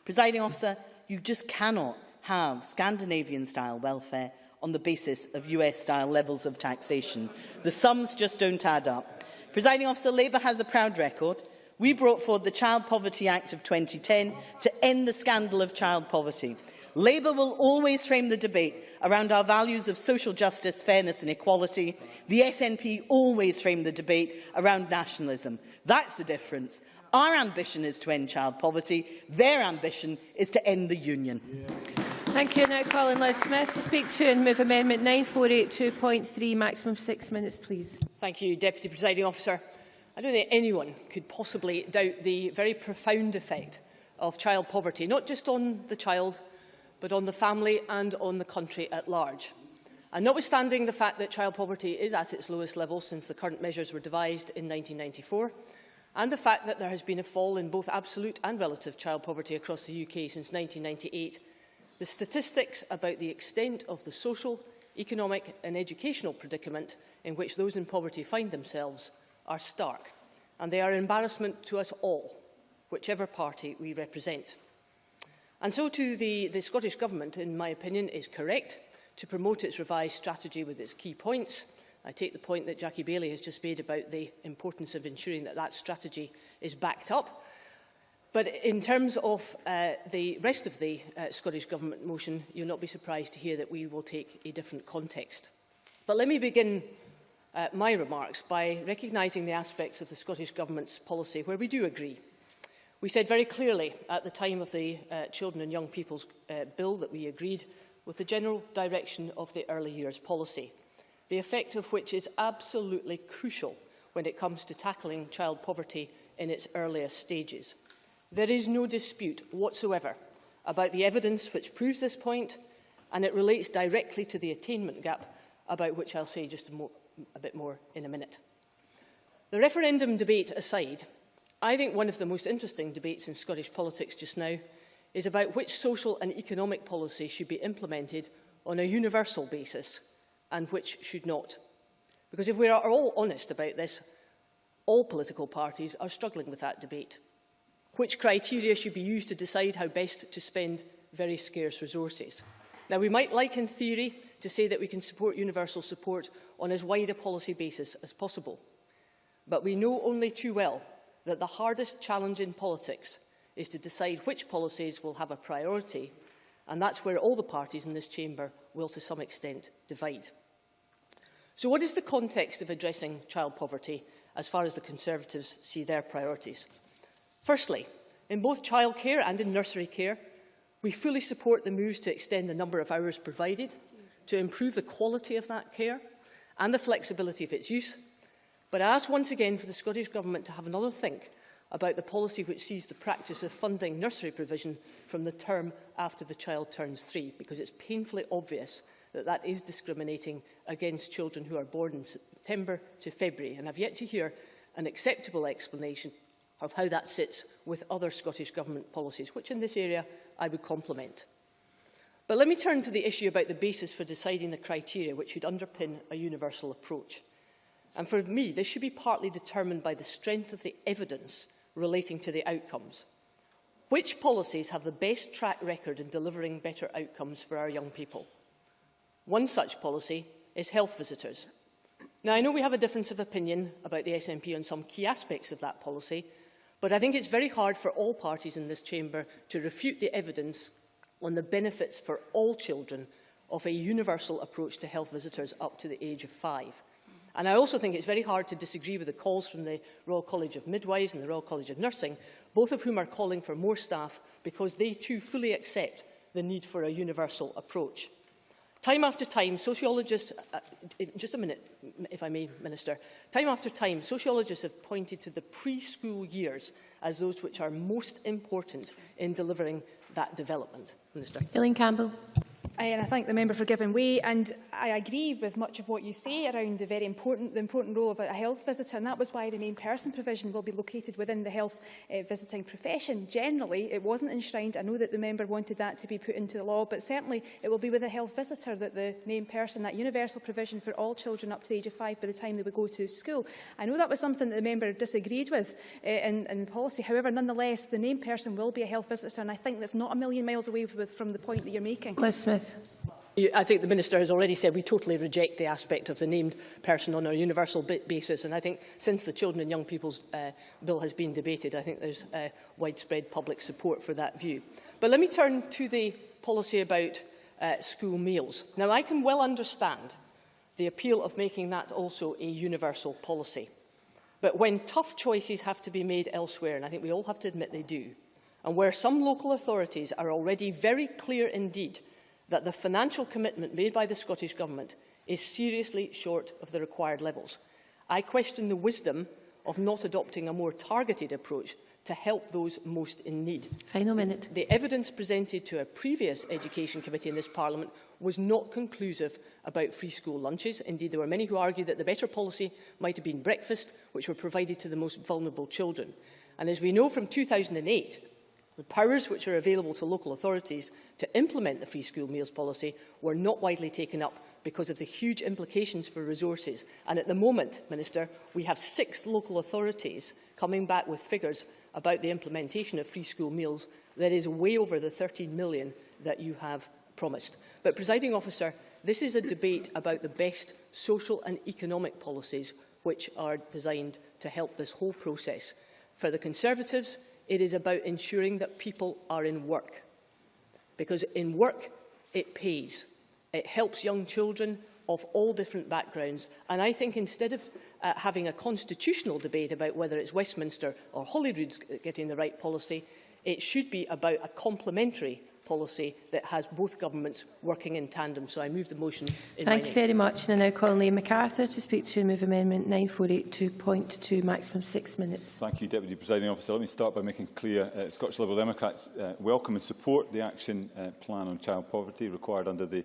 Presiding Officer, you just cannot have Scandinavian-style welfare on the basis of US-style levels of taxation. The sums just don't add up. Presiding Officer, Labour has a proud record. We brought forward the Child Poverty Act of 2010 to end the scandal of child poverty. Labour will always frame the debate around our values of social justice, fairness and equality. The SNP always frame the debate around nationalism. That's the difference. Our ambition is to end child poverty. Their ambition is to end the union. Thank you. Now calling Liz Smith to speak to and move Amendment 9482.3. Maximum 6 minutes, please. Thank you, Deputy Presiding Officer. I don't think anyone could possibly doubt the very profound effect of child poverty, not just on the child, but on the family and on the country at large. And notwithstanding the fact that child poverty is at its lowest level since the current measures were devised in 1994, and the fact that there has been a fall in both absolute and relative child poverty across the UK since 1998, the statistics about the extent of the social, economic and educational predicament in which those in poverty find themselves are stark, and they are an embarrassment to us all, whichever party we represent. And so too the Scottish Government, in my opinion, is correct to promote its revised strategy with its key points. I take the point that Jackie Bailey has just made about the importance of ensuring that that strategy is backed up. But in terms of the rest of the Scottish Government motion, you'll not be surprised to hear that we will take a different context. But let me begin my remarks by recognising the aspects of the Scottish Government's policy where we do agree. We said very clearly at the time of the Children and Young People's Bill that we agreed with the general direction of the early years policy, the effect of which is absolutely crucial when it comes to tackling child poverty in its earliest stages. There is no dispute whatsoever about the evidence which proves this point, and it relates directly to the attainment gap, about which I'll say just a bit more in a minute. The referendum debate aside, I think one of the most interesting debates in Scottish politics just now is about which social and economic policy should be implemented on a universal basis and which should not. Because if we are all honest about this, all political parties are struggling with that debate. Which criteria should be used to decide how best to spend very scarce resources? Now, we might like in theory to say that we can support universal support on as wide a policy basis as possible. But we know only too well that the hardest challenge in politics is to decide which policies will have a priority, and that's where all the parties in this chamber will to some extent divide. So what is the context of addressing child poverty as far as the Conservatives see their priorities? Firstly, in both childcare and in nursery care, we fully support the moves to extend the number of hours provided, to improve the quality of that care and the flexibility of its use. But I ask once again for the Scottish Government to have another think about the policy which sees the practice of funding nursery provision from the term after the child turns 3, because it's painfully obvious that that is discriminating against children who are born in September to February. And I've yet to hear an acceptable explanation of how that sits with other Scottish Government policies, which in this area I would compliment. But let me turn to the issue about the basis for deciding the criteria which should underpin a universal approach. And for me, this should be partly determined by the strength of the evidence relating to the outcomes. Which policies have the best track record in delivering better outcomes for our young people? One such policy is health visitors. Now, I know we have a difference of opinion about the SNP on some key aspects of that policy, but I think it's very hard for all parties in this chamber to refute the evidence on the benefits for all children of a universal approach to health visitors up to the age of 5. And I also think it's very hard to disagree with the calls from the Royal College of Midwives and the Royal College of Nursing, both of whom are calling for more staff because they too fully accept the need for a universal approach. Time after time, sociologists, just a minute, if I may, Minister. Time after time, sociologists have pointed to the preschool years as those which are most important in delivering that development. Minister. Eileen Campbell. And I thank the member for giving way, and I agree with much of what you say around the important role of a health visitor, and that was why the named person provision will be located within the health visiting profession. Generally, it wasn't enshrined. I know that the member wanted that to be put into the law, but certainly it will be with a health visitor that the named person, that universal provision for all children up to the age of 5 by the time they would go to school. I know that was something that the member disagreed with in the policy. However, nonetheless, the named person will be a health visitor, and I think that's not a million miles away from the point that you're making. Liz Smith. I think the Minister has already said we totally reject the aspect of the named person on a universal basis, and I think since the Children and Young People's Bill has been debated, I think there's widespread public support for that view. But let me turn to the policy about school meals. Now, I can well understand the appeal of making that also a universal policy. But when tough choices have to be made elsewhere, and I think we all have to admit they do, and where some local authorities are already very clear indeed that the financial commitment made by the Scottish Government is seriously short of the required levels, I question the wisdom of not adopting a more targeted approach to help those most in need. Final minute. The evidence presented to a previous Education Committee in this Parliament was not conclusive about free school lunches. Indeed, there were many who argued that the better policy might have been breakfast, which were provided to the most vulnerable children. And as we know from 2008, the powers which are available to local authorities to implement the free school meals policy were not widely taken up because of the huge implications for resources. And at the moment, Minister, we have 6 local authorities coming back with figures about the implementation of free school meals that is way over the 13 million that you have promised. But, Presiding Officer, this is a debate about the best social and economic policies which are designed to help this whole process. For the Conservatives, it is about ensuring that people are in work, because in work it pays. It helps young children of all different backgrounds. And I think instead of having a constitutional debate about whether it's Westminster or Holyrood's getting the right policy, it should be about a complementary policy that has both governments working in tandem. So I move the motion in my name. Thank you very much. And I now call Liam MacArthur to speak to and move Amendment 9482.2, maximum 6 minutes. Thank you, Deputy Presiding Officer. Let me start by making clear Scottish Liberal Democrats welcome and support the action plan on child poverty required under the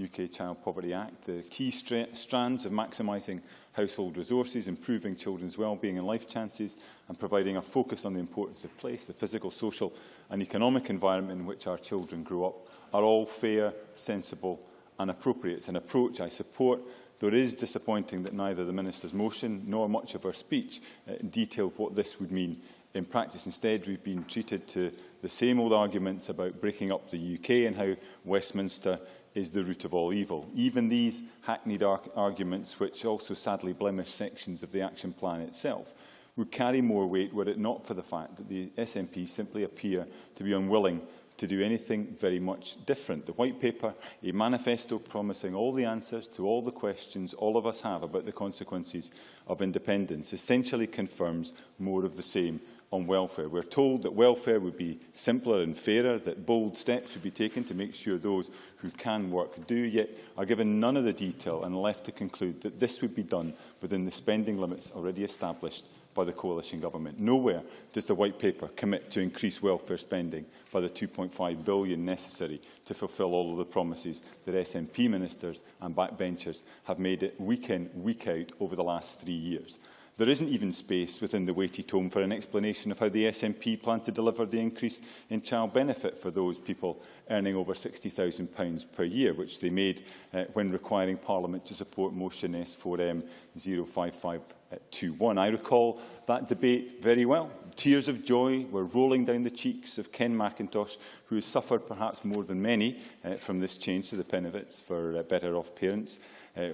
UK Child Poverty Act. The key strands of maximising household resources, improving children's well-being and life chances, and providing a focus on the importance of place, the physical, social and economic environment in which our children grow up, are all fair, sensible and appropriate. It's an approach I support, though it is disappointing that neither the Minister's motion nor much of her speech detailed what this would mean in practice. Instead, we've been treated to the same old arguments about breaking up the UK and how Westminster is the root of all evil. Even these hackneyed arguments, which also sadly blemish sections of the action plan itself, would carry more weight were it not for the fact that the SNP simply appear to be unwilling to do anything very much different. The White Paper, a manifesto promising all the answers to all the questions all of us have about the consequences of independence, essentially confirms more of the same on welfare. We're told that welfare would be simpler and fairer, that bold steps would be taken to make sure those who can work do, yet are given none of the detail and left to conclude that this would be done within the spending limits already established by the coalition government. Nowhere does the White Paper commit to increase welfare spending by the £2.5 billion necessary to fulfil all of the promises that SNP ministers and backbenchers have made it week in, week out over the last 3 years. There isn't even space within the weighty tome for an explanation of how the SNP plan to deliver the increase in child benefit for those people earning over £60,000 per year, which they made when requiring Parliament to support motion S4M 05521. I recall that debate very well. Tears of joy were rolling down the cheeks of Ken McIntosh, who has suffered perhaps more than many from this change to the benefits for better-off parents.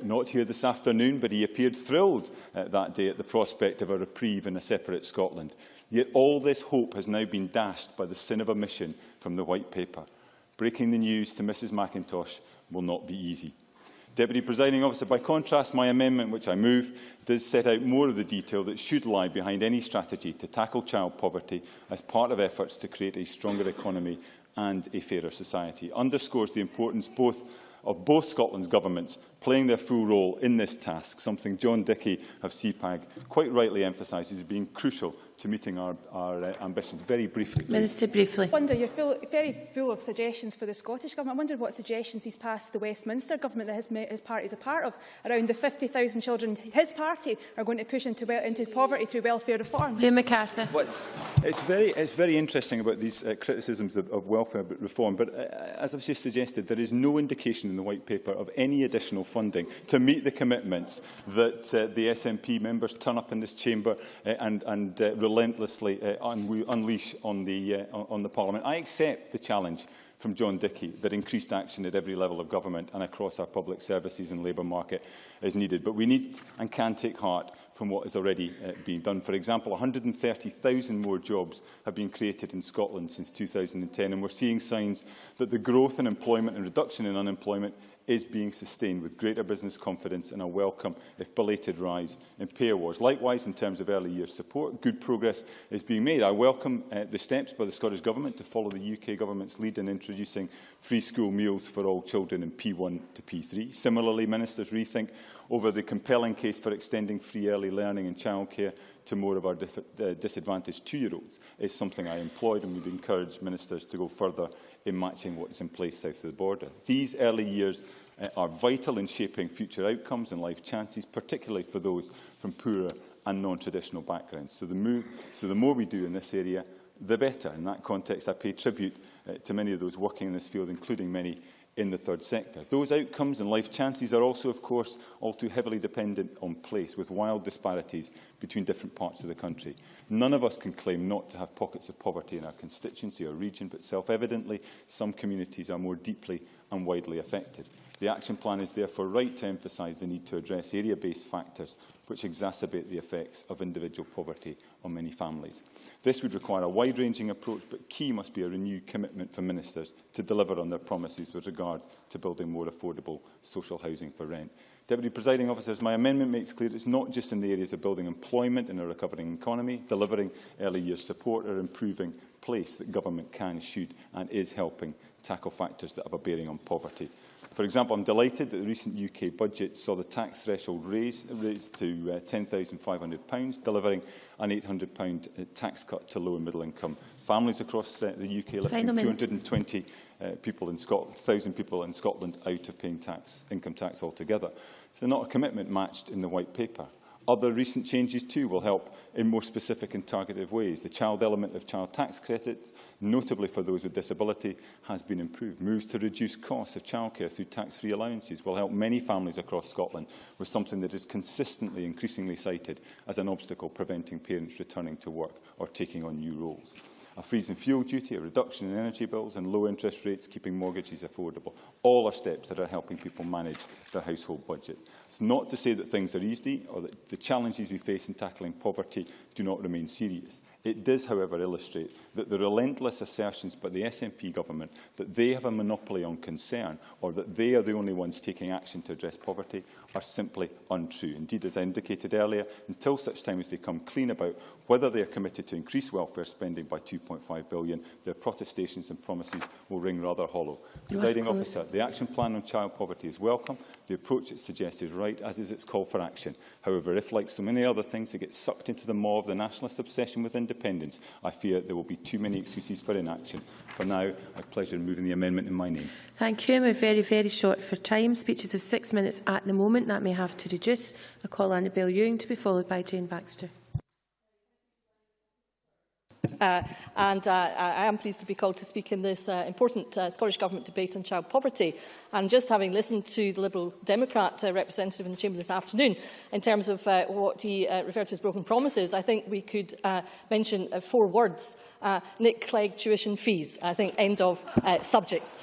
Not here this afternoon, but he appeared thrilled that day at the prospect of a reprieve in a separate Scotland. Yet all this hope has now been dashed by the sin of omission from the White Paper. Breaking the news to Mrs McIntosh will not be easy. Deputy Presiding Officer, by contrast, my amendment, which I move, does set out more of the detail that should lie behind any strategy to tackle child poverty as part of efforts to create a stronger economy and a fairer society. Underscores the importance of both Scotland's governments playing their full role in this task, something John Dickey of CPAG quite rightly emphasises as being crucial to meeting our ambitions. Very briefly, please. Minister, briefly. I wonder, you're very full of suggestions for the Scottish Government. I wonder what suggestions he's passed the Westminster Government that his party is a part of around the 50,000 children his party are going to push into poverty through welfare reform. Liam MacArthur. Well, it's very interesting about these criticisms of welfare reform, but as I've just suggested, there is no indication in the White Paper of any additional funding to meet the commitments that the SNP members turn up in this chamber and relentlessly unleash on the Parliament. I accept the challenge from John Dickey that increased action at every level of government and across our public services and labour market is needed. But we need and can take heart from what has already been done. For example, 130,000 more jobs have been created in Scotland since 2010, and we're seeing signs that the growth in employment and reduction in unemployment is being sustained with greater business confidence and a welcome, if belated, rise in pay awards. Likewise, in terms of early years support, good progress is being made. I welcome the steps by the Scottish Government to follow the UK Government's lead in introducing free school meals for all children in P1 to P3. Similarly, ministers rethink over the compelling case for extending free early learning and childcare to more of our disadvantaged 2-year-olds is something I employed, and we'd encourage ministers to go further in matching what is in place south of the border. These early years are vital in shaping future outcomes and life chances, particularly for those from poorer and non-traditional backgrounds. So the more we do in this area, the better. In that context, I pay tribute to many of those working in this field, including many in the third sector. Those outcomes and life chances are also, of course, all too heavily dependent on place, with wild disparities between different parts of the country. None of us can claim not to have pockets of poverty in our constituency or region, but self-evidently, some communities are more deeply and widely affected. The action plan is therefore right to emphasise the need to address area-based factors which exacerbate the effects of individual poverty on many families. This would require a wide-ranging approach, but key must be a renewed commitment for ministers to deliver on their promises with regard to building more affordable social housing for rent. Deputy Presiding Officers, my amendment makes clear it's not just in the areas of building employment in a recovering economy, delivering early years support or improving place that government can, should and is helping tackle factors that have a bearing on poverty. For example, I'm delighted that the recent UK budget saw the tax threshold raised to £10,500, delivering an £800 tax cut to low and middle income families across the UK, lifting 220 1,000 people in Scotland out of paying income tax altogether. So not a commitment matched in the White Paper. Other recent changes too will help in more specific and targeted ways. The child element of child tax credits, notably for those with disability, has been improved. Moves to reduce costs of childcare through tax-free allowances will help many families across Scotland with something that is consistently increasingly cited as an obstacle preventing parents returning to work or taking on new roles. A freeze in fuel duty, a reduction in energy bills and low interest rates keeping mortgages affordable. All are steps that are helping people manage their household budget. It's not to say that things are easy or that the challenges we face in tackling poverty do not remain serious. It does, however, illustrate that the relentless assertions by the SNP government that they have a monopoly on concern or that they are the only ones taking action to address poverty are simply untrue. Indeed, as I indicated earlier, until such time as they come clean about whether they are committed to increase welfare spending by £2.5 billion, their protestations and promises will ring rather hollow. Presiding Officer, the action plan on child poverty is welcome. The approach it suggests is right, as is its call for action. However, if, like so many other things, it gets sucked into the maw of the nationalist obsession with independence, I fear there will be too many excuses for inaction. For now, I have pleasure in moving the amendment in my name. Thank you. We're very, very short for time. Speeches of 6 minutes at the moment. That may have to reduce. I call Annabel Ewing to be followed by Jane Baxter. I am pleased to be called to speak in this important Scottish Government debate on child poverty. And just having listened to the Liberal Democrat representative in the Chamber this afternoon, in terms of what he referred to as broken promises, I think we could mention 4 words. Nick Clegg tuition fees. I think end of subject.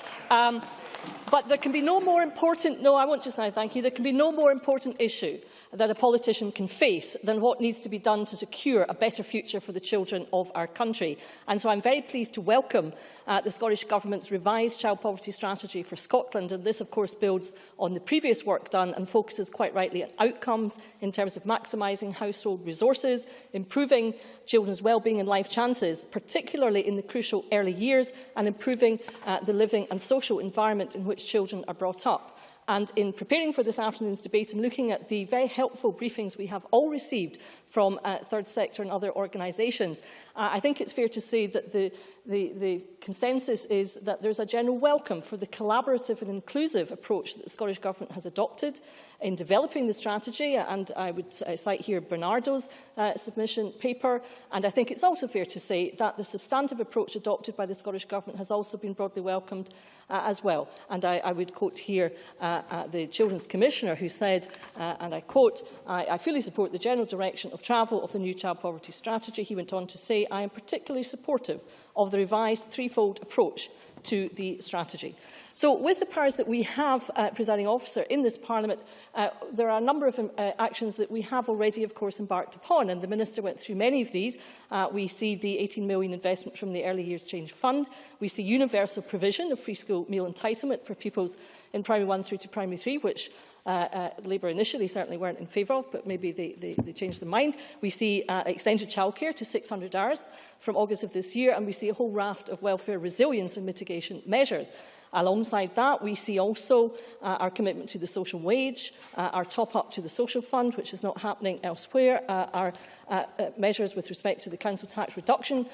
But there can be no more important, no, I won't just now, thank you, there can be no more important issue that a politician can face than what needs to be done to secure a better future for the children of our country. And so I'm very pleased to welcome the Scottish Government's revised child poverty strategy for Scotland. And this, of course, builds on the previous work done and focuses quite rightly on outcomes in terms of maximising household resources, improving children's well-being and life chances, particularly in the crucial early years, and improving the living and social environment in which children are brought up. And in preparing for this afternoon's debate and looking at the very helpful briefings we have all received from third sector and other organisations, I think it's fair to say that the consensus is that there's a general welcome for the collaborative and inclusive approach that the Scottish Government has adopted in developing the strategy, and I would cite here Bernardo's submission paper. And I think it's also fair to say that the substantive approach adopted by the Scottish Government has also been broadly welcomed as well. And I would quote here the Children's Commissioner, who said, and I quote, I fully support the general direction of travel of the new child poverty strategy. He went on to say, I am particularly supportive of the revised threefold approach to the strategy. So with the powers that we have, Presiding Officer, in this Parliament, there are a number of actions that we have already, of course, embarked upon, and the Minister went through many of these. We see the £18 million investment from the Early Years Change Fund. We see universal provision of free school meal entitlement for pupils in Primary 1 through to Primary 3, which Labour initially certainly weren't in favour of, but maybe they changed their mind. We see extended childcare to 600 hours from August of this year, and we see a whole raft of welfare resilience and mitigation measures. Alongside that, we see also our commitment to the social wage, our top-up to the social fund, which is not happening elsewhere, our measures with respect to the council tax reduction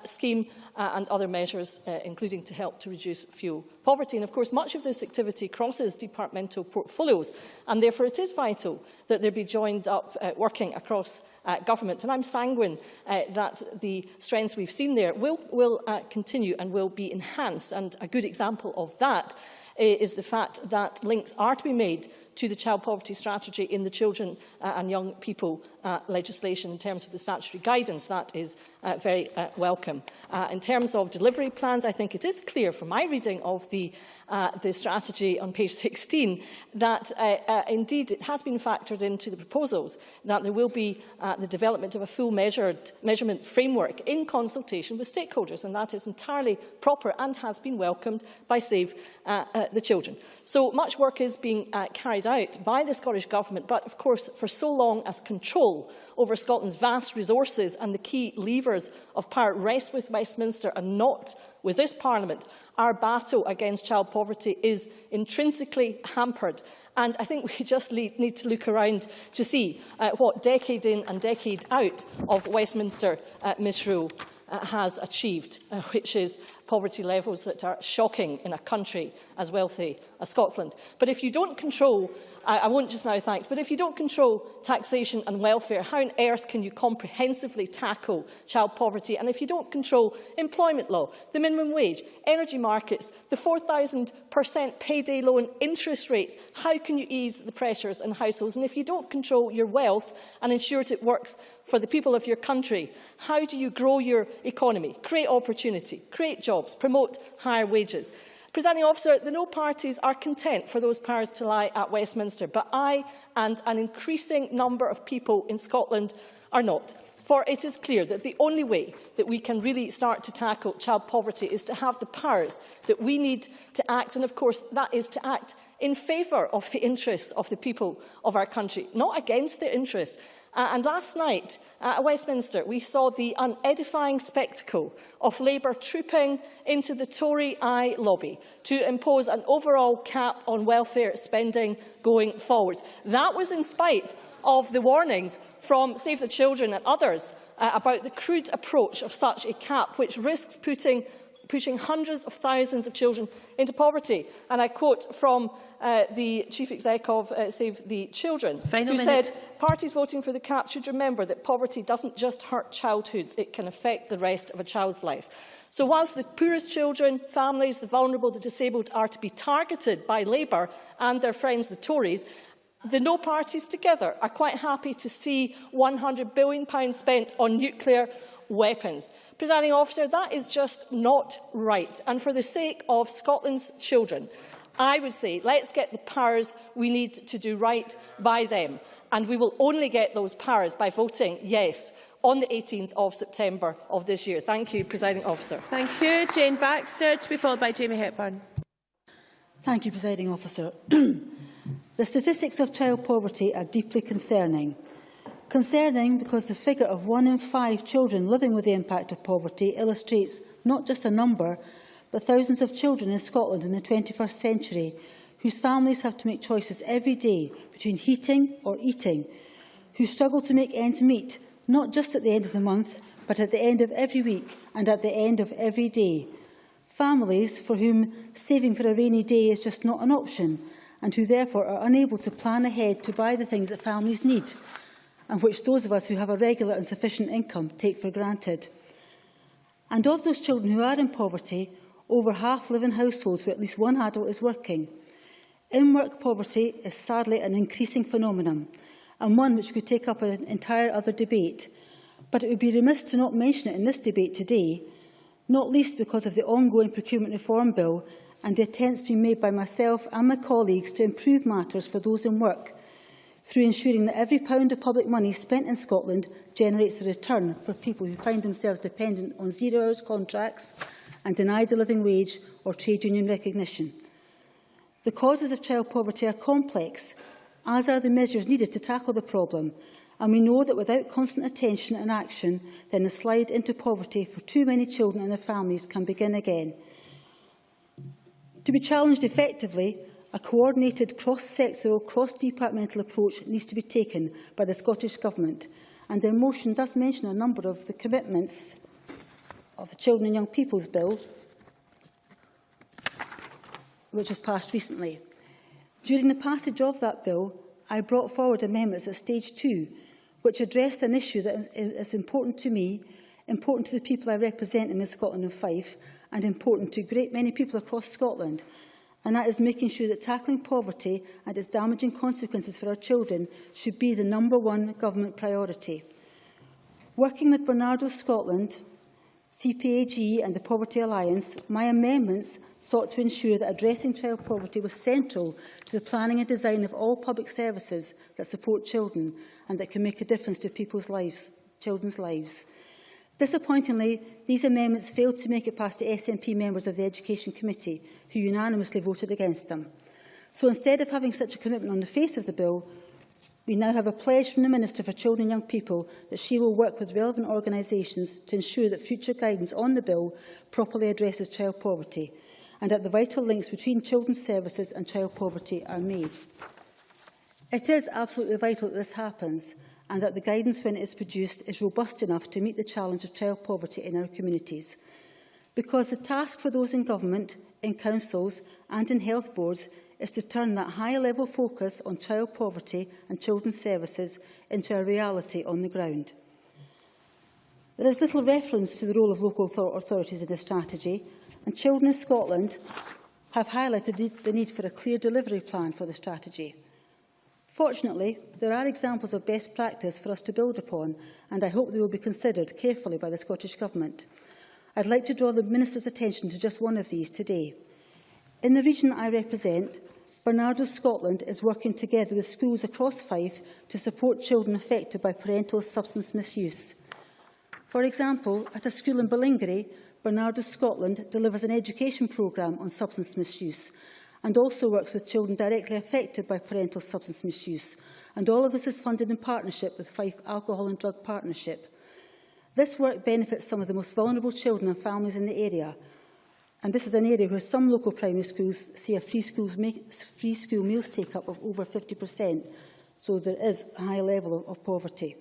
scheme, and other measures, including to help to reduce fuel poverty. And of course, much of this activity crosses departmental portfolios, and therefore it is vital that there be joined up working across government. And I'm sanguine that the strengths we've seen there will continue and will be enhanced. And a good example of that is the fact that links are to be made to the child poverty strategy in the children and young people legislation in terms of the statutory guidance. That is very welcome. In terms of delivery plans, I think it is clear from my reading of the strategy on page 16 that indeed it has been factored into the proposals that there will be the development of a full measurement framework in consultation with stakeholders, and that is entirely proper and has been welcomed by Save the Children. So much work is being carried out by the Scottish Government, but of course for so long as control over Scotland's vast resources and the key levers of power rest with Westminster and not with this Parliament, our battle against child poverty is intrinsically hampered. And I think we just need to look around to see what decade in and decade out of Westminster misrule has achieved, which is poverty levels that are shocking in a country as wealthy as Scotland. But if you don't control, I won't just now, thanks, but if you don't control taxation and welfare, how on earth can you comprehensively tackle child poverty? And if you don't control employment law, the minimum wage, energy markets, the 4,000% payday loan interest rates, how can you ease the pressures on households? And if you don't control your wealth and ensure that it works for the people of your country, how do you grow your economy, create opportunity, create jobs, promote higher wages? Presiding Officer, the no parties are content for those powers to lie at Westminster, but I and an increasing number of people in Scotland are not. For it is clear that the only way that we can really start to tackle child poverty is to have the powers that we need to act, and of course that is to act in favour of the interests of the people of our country, not against their interests. And last night at Westminster, we saw the unedifying spectacle of Labour trooping into the Tory Eye lobby to impose an overall cap on welfare spending going forward. That was in spite of the warnings from Save the Children and others about the crude approach of such a cap, which risks pushing hundreds of thousands of children into poverty. And I quote from the Chief Exec of Save the Children, who said, "Parties voting for the cap should remember that poverty doesn't just hurt childhoods, it can affect the rest of a child's life." So whilst the poorest children, families, the vulnerable, the disabled are to be targeted by Labour and their friends, the Tories, the no parties together are quite happy to see £100 billion spent on nuclear weapons. Presiding Officer, that is just not right. And for the sake of Scotland's children, I would say let's get the powers we need to do right by them. And we will only get those powers by voting yes on the 18th of September of this year. Thank you, Presiding Officer. Thank you. Jane Baxter, to be followed by Jamie Hepburn. Thank you, Presiding Officer. The statistics of child poverty are deeply concerning. Concerning because the figure of 1 in 5 children living with the impact of poverty illustrates not just a number, but thousands of children in Scotland in the 21st century whose families have to make choices every day between heating or eating, who struggle to make ends meet, not just at the end of the month, but at the end of every week and at the end of every day. Families for whom saving for a rainy day is just not an option, and who therefore are unable to plan ahead to buy the things that families need, and which those of us who have a regular and sufficient income take for granted. And of those children who are in poverty, over half live in households where at least one adult is working. In-work poverty is sadly an increasing phenomenon, and one which could take up an entire other debate. But it would be remiss to not mention it in this debate today. not least because of the ongoing procurement reform bill and the attempts being made by myself and my colleagues to improve matters for those in work, through ensuring that every pound of public money spent in Scotland generates a return for people who find themselves dependent on zero-hours contracts and denied the living wage or trade union recognition. The causes of child poverty are complex, as are the measures needed to tackle the problem, and we know that without constant attention and action, then the slide into poverty for too many children and their families can begin again. To be challenged effectively, a coordinated, cross-sectoral, cross-departmental approach needs to be taken by the Scottish Government, and their motion does mention a number of the commitments of the Children and Young People's Bill, which was passed recently. During the passage of that bill, I brought forward amendments at stage 2, which addressed an issue that is important to me, important to the people I represent in Scotland and Fife, and important to a great many people across Scotland, and that is making sure that tackling poverty and its damaging consequences for our children should be the #1 government priority. Working with Barnardo Scotland, CPAG and the Poverty Alliance, my amendments sought to ensure that addressing child poverty was central to the planning and design of all public services that support children and that can make a difference to children's lives. Disappointingly, these amendments failed to make it past the SNP members of the Education Committee, who unanimously voted against them. So instead of having such a commitment on the face of the bill, we now have a pledge from the Minister for Children and Young People that she will work with relevant organisations to ensure that future guidance on the bill properly addresses child poverty and that the vital links between children's services and child poverty are made. It is absolutely vital that this happens and that the guidance, when it is produced, is robust enough to meet the challenge of child poverty in our communities. Because the task for those in government, in councils and in health boards is to turn that high-level focus on child poverty and children's services into a reality on the ground. There is little reference to the role of local authorities in this strategy, and Children in Scotland have highlighted the need for a clear delivery plan for the strategy. Fortunately, there are examples of best practice for us to build upon, and I hope they will be considered carefully by the Scottish Government. I'd like to draw the Minister's attention to just one of these today. In the region I represent, Barnardo Scotland is working together with schools across Fife to support children affected by parental substance misuse. For example, at a school in Ballingery, Barnardo Scotland delivers an education programme on substance misuse and also works with children directly affected by parental substance misuse. And all of this is funded in partnership with Fife Alcohol and Drug Partnership. This work benefits some of the most vulnerable children and families in the area. And this is an area where some local primary schools see a free school meals take-up of over 50%. So there is a high level of poverty.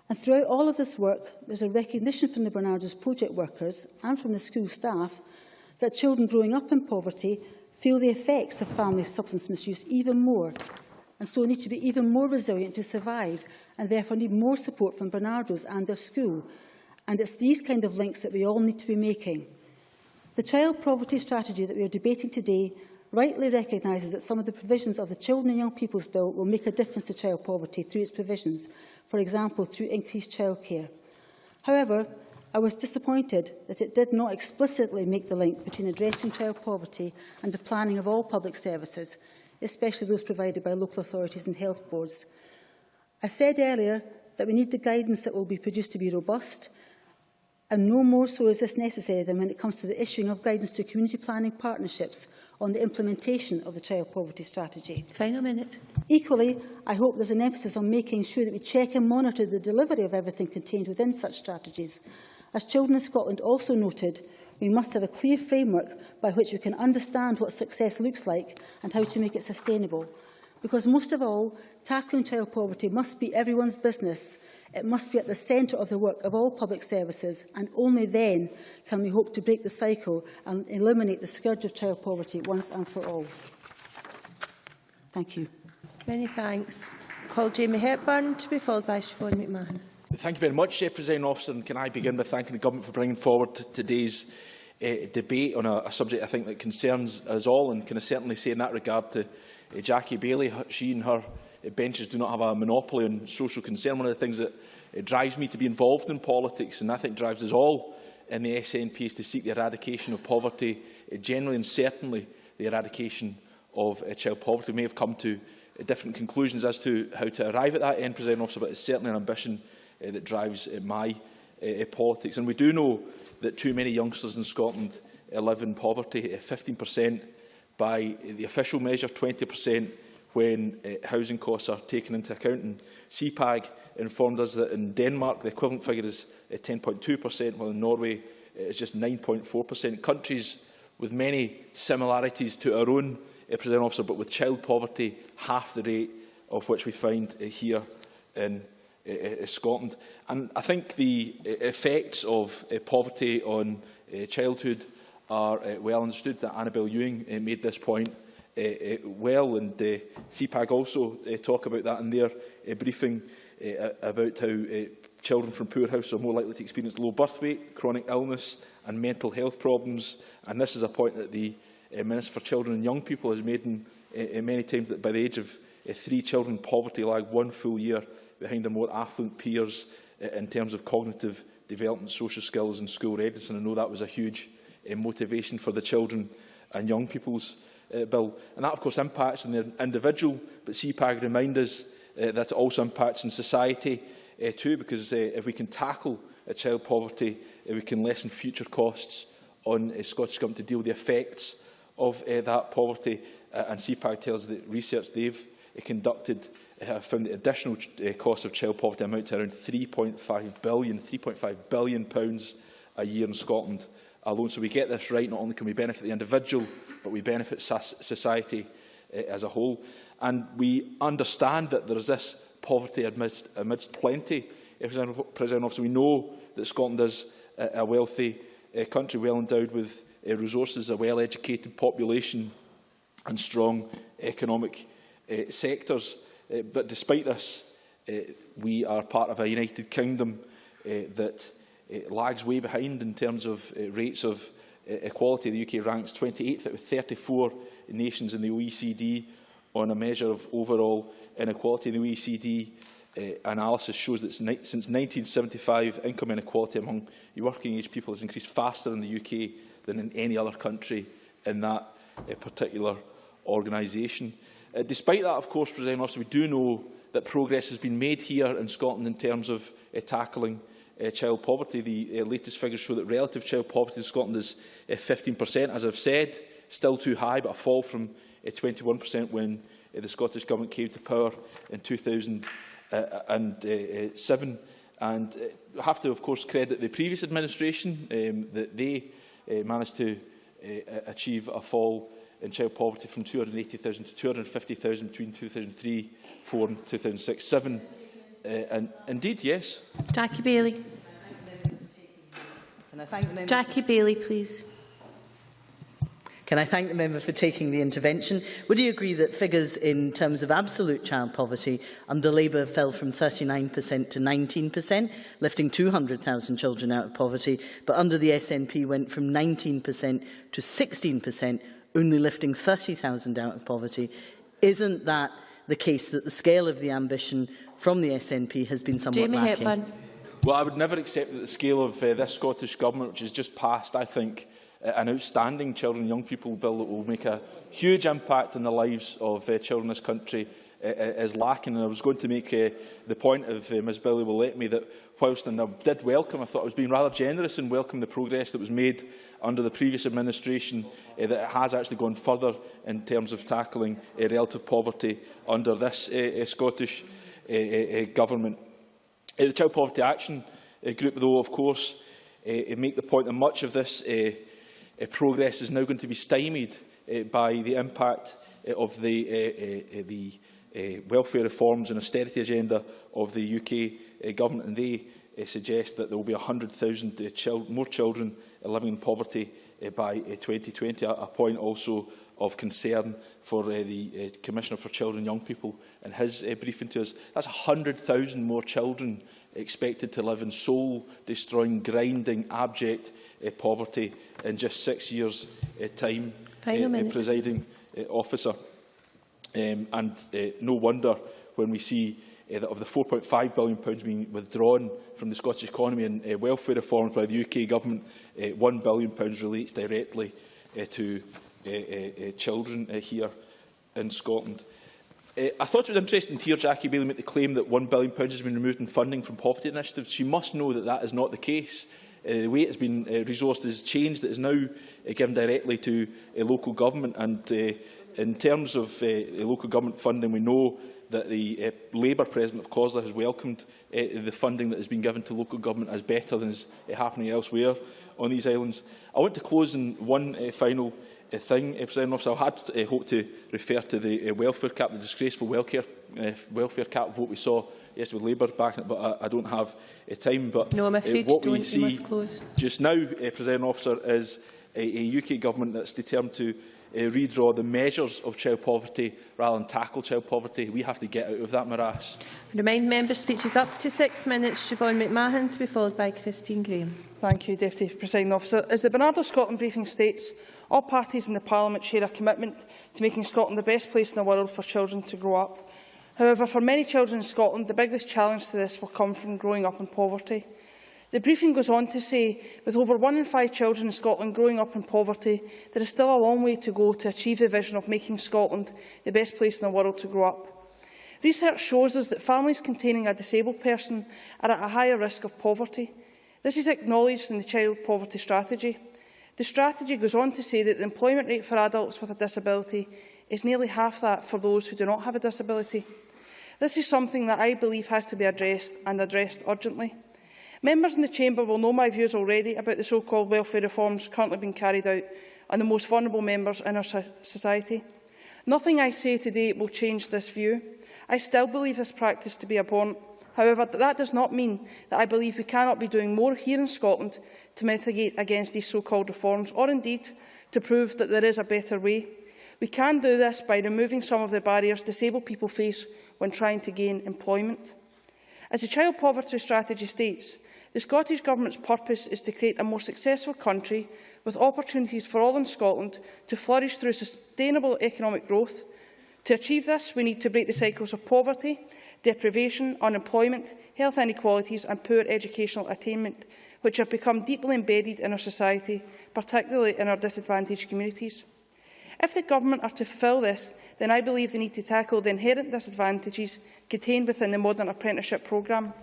And throughout all of this work, there's a recognition from the Barnardo's project workers and from the school staff that children growing up in poverty feel the effects of family substance misuse even more, and so need to be even more resilient to survive, and therefore need more support from Barnardo's and their school. And it's these kind of links that we all need to be making. The child poverty strategy that we are debating today rightly recognises that some of the provisions of the Children and Young People's Bill will make a difference to child poverty through its provisions, for example, through increased childcare. However, I was disappointed that it did not explicitly make the link between addressing child poverty and the planning of all public services, especially those provided by local authorities and health boards. I said earlier that we need the guidance that will be produced to be robust, and no more so is this necessary than when it comes to the issuing of guidance to community planning partnerships on the implementation of the child poverty strategy. Final minute. Equally, I hope there's an emphasis on making sure that we check and monitor the delivery of everything contained within such strategies. As Children in Scotland also noted, we must have a clear framework by which we can understand what success looks like and how to make it sustainable. Because most of all, tackling child poverty must be everyone's business. It must be at the centre of the work of all public services, and only then can we hope to break the cycle and eliminate the scourge of child poverty once and for all. Thank you. Many thanks. Call Jamie Hepburn to be followed by Siobhan McMahon. Thank you very much, Presiding Officer, and can I begin by thanking the Government for bringing forward today's debate on a subject I think that concerns us all, and can I certainly say in that regard to Jackie Bailey, she and her benches do not have a monopoly on social concern. One of the things that drives me to be involved in politics, and I think drives us all in the SNP is to seek the eradication of poverty generally, and certainly the eradication of child poverty. We may have come to different conclusions as to how to arrive at that end, Presiding Officer, but it's certainly an ambition that drives my politics. And we do know that too many youngsters in Scotland live in poverty, 15% by the official measure, 20% when housing costs are taken into account. And CPAG informed us that in Denmark the equivalent figure is 10.2%, while in Norway it's just 9.4%. Countries with many similarities to our own, Presiding Officer, but with child poverty half the rate of which we find here in Scotland. And I think the effects of poverty on childhood are well understood. That Annabel Ewing made this point well, and CPAG also talk about that in their briefing about how children from poor houses are more likely to experience low birth weight, chronic illness and mental health problems. And this is a point that the Minister for Children and Young People has made many times, that by the age of 3, children in poverty lag 1 full year behind their more affluent peers in terms of cognitive development, social skills and school readiness. And I know that was a huge motivation for the Children and Young People's Bill. And that, of course, impacts on the individual, but CPAG remind us that it also impacts in society too, because if we can tackle child poverty, we can lessen future costs on Scottish Government to deal with the effects of that poverty. And CPAG tells us that research they've conducted have found the additional cost of child poverty amount to around £3.5 billion a year in Scotland alone. So we get this right, not only can we benefit the individual, but we benefit society as a whole. And we understand that there is this poverty amidst plenty. Presiding Officer, we know that Scotland is a wealthy country, well endowed with resources, a well-educated population and strong economic sectors. But despite this, we are part of a United Kingdom that lags way behind in terms of rates of equality. The UK ranks 28th out of 34 nations in the OECD on a measure of overall inequality. The OECD analysis shows that since 1975, income inequality among working-age people has increased faster in the UK than in any other country in that particular organisation. Despite that, of course, Presiding Officer, we do know that progress has been made here in Scotland in terms of tackling child poverty. The latest figures show that relative child poverty in Scotland is 15%. As I've said, still too high, but a fall from 21% when the Scottish Government came to power in 2007. And I have to, of course, credit the previous administration that they managed to achieve a fall in child poverty from 280,000 to 250,000 between 2003, 2004 and 2006-07. And indeed, yes. Jackie Bailey. Can I thank the member? Jackie Bailey, please. Can I thank the member for taking the intervention? Would you agree that figures in terms of absolute child poverty under Labour fell from 39% to 19%, lifting 200,000 children out of poverty, but under the SNP went from 19% to 16%, only lifting 30,000 out of poverty? Isn't that the case that the scale of the ambition from the SNP has been somewhat lacking? Hepburn. Well, I would never accept that the scale of this Scottish Government, which has just passed, I think, an outstanding children and young people bill that will make a huge impact on the lives of children in this country, is lacking. And I was going to make the point, if Ms Billy will let me, that whilst I did welcome, I thought I was being rather generous in welcoming the progress that was made under the previous administration, that it has actually gone further in terms of tackling relative poverty under this Scottish Government. The Child Poverty Action Group, though, of course, make the point that much of this progress is now going to be stymied by the impact of the welfare reforms and austerity agenda of the UK Government, and they suggest that there will be 100,000 more children living in poverty by 2020, a point also of concern for the Commissioner for Children and Young People in his briefing to us. That's 100,000 more children expected to live in soul-destroying, grinding, abject poverty in just 6 years' time, Presiding Officer. And no wonder when we see of the £4.5 billion being withdrawn from the Scottish economy and welfare reforms by the UK Government, £1 billion relates directly to children here in Scotland. I thought it was interesting to hear Jackie Baillie make the claim that £1 billion has been removed in funding from poverty initiatives. She must know that that is not the case. The way it has been resourced has changed. It is now given directly to local government. And in terms of local government funding, we know that the Labour President of COSLA has welcomed the funding that has been given to local government as better than is happening elsewhere on these islands. I want to close on one final thing, President Officer. I had hoped to refer to the welfare cap, the disgraceful welfare cap vote we saw yesterday with Labour backing it, but I don't have time. But no, I'm afraid what you we don't. see You must close. Just now, President Officer, is a UK government that's determined to redraw the measures of child poverty rather than tackle child poverty. We have to get out of that morass. I remind members speeches up to 6 minutes. Siobhan McMahon to be followed by Christine Graham. Thank you, Deputy Presiding Officer. As the Bernard of Scotland briefing states, all parties in the Parliament share a commitment to making Scotland the best place in the world for children to grow up. However, for many children in Scotland, the biggest challenge to this will come from growing up in poverty. The briefing goes on to say, with over 1 in 5 children in Scotland growing up in poverty, there is still a long way to go to achieve the vision of making Scotland the best place in the world to grow up. Research shows us that families containing a disabled person are at a higher risk of poverty. This is acknowledged in the Child Poverty Strategy. The strategy goes on to say that the employment rate for adults with a disability is nearly half that for those who do not have a disability. This is something that I believe has to be addressed, and addressed urgently. Members in the Chamber will know my views already about the so-called welfare reforms currently being carried out on the most vulnerable members in our society. Nothing I say today will change this view. I still believe this practice to be abhorrent. However, that does not mean that I believe we cannot be doing more here in Scotland to mitigate against these so-called reforms, or indeed to prove that there is a better way. We can do this by removing some of the barriers disabled people face when trying to gain employment. As the Child Poverty Strategy states, the Scottish Government's purpose is to create a more successful country with opportunities for all in Scotland to flourish through sustainable economic growth. To achieve this, we need to break the cycles of poverty, deprivation, unemployment, health inequalities and poor educational attainment, which have become deeply embedded in our society, particularly in our disadvantaged communities. If the Government are to fulfil this, then I believe they need to tackle the inherent disadvantages contained within the Modern Apprenticeship programme.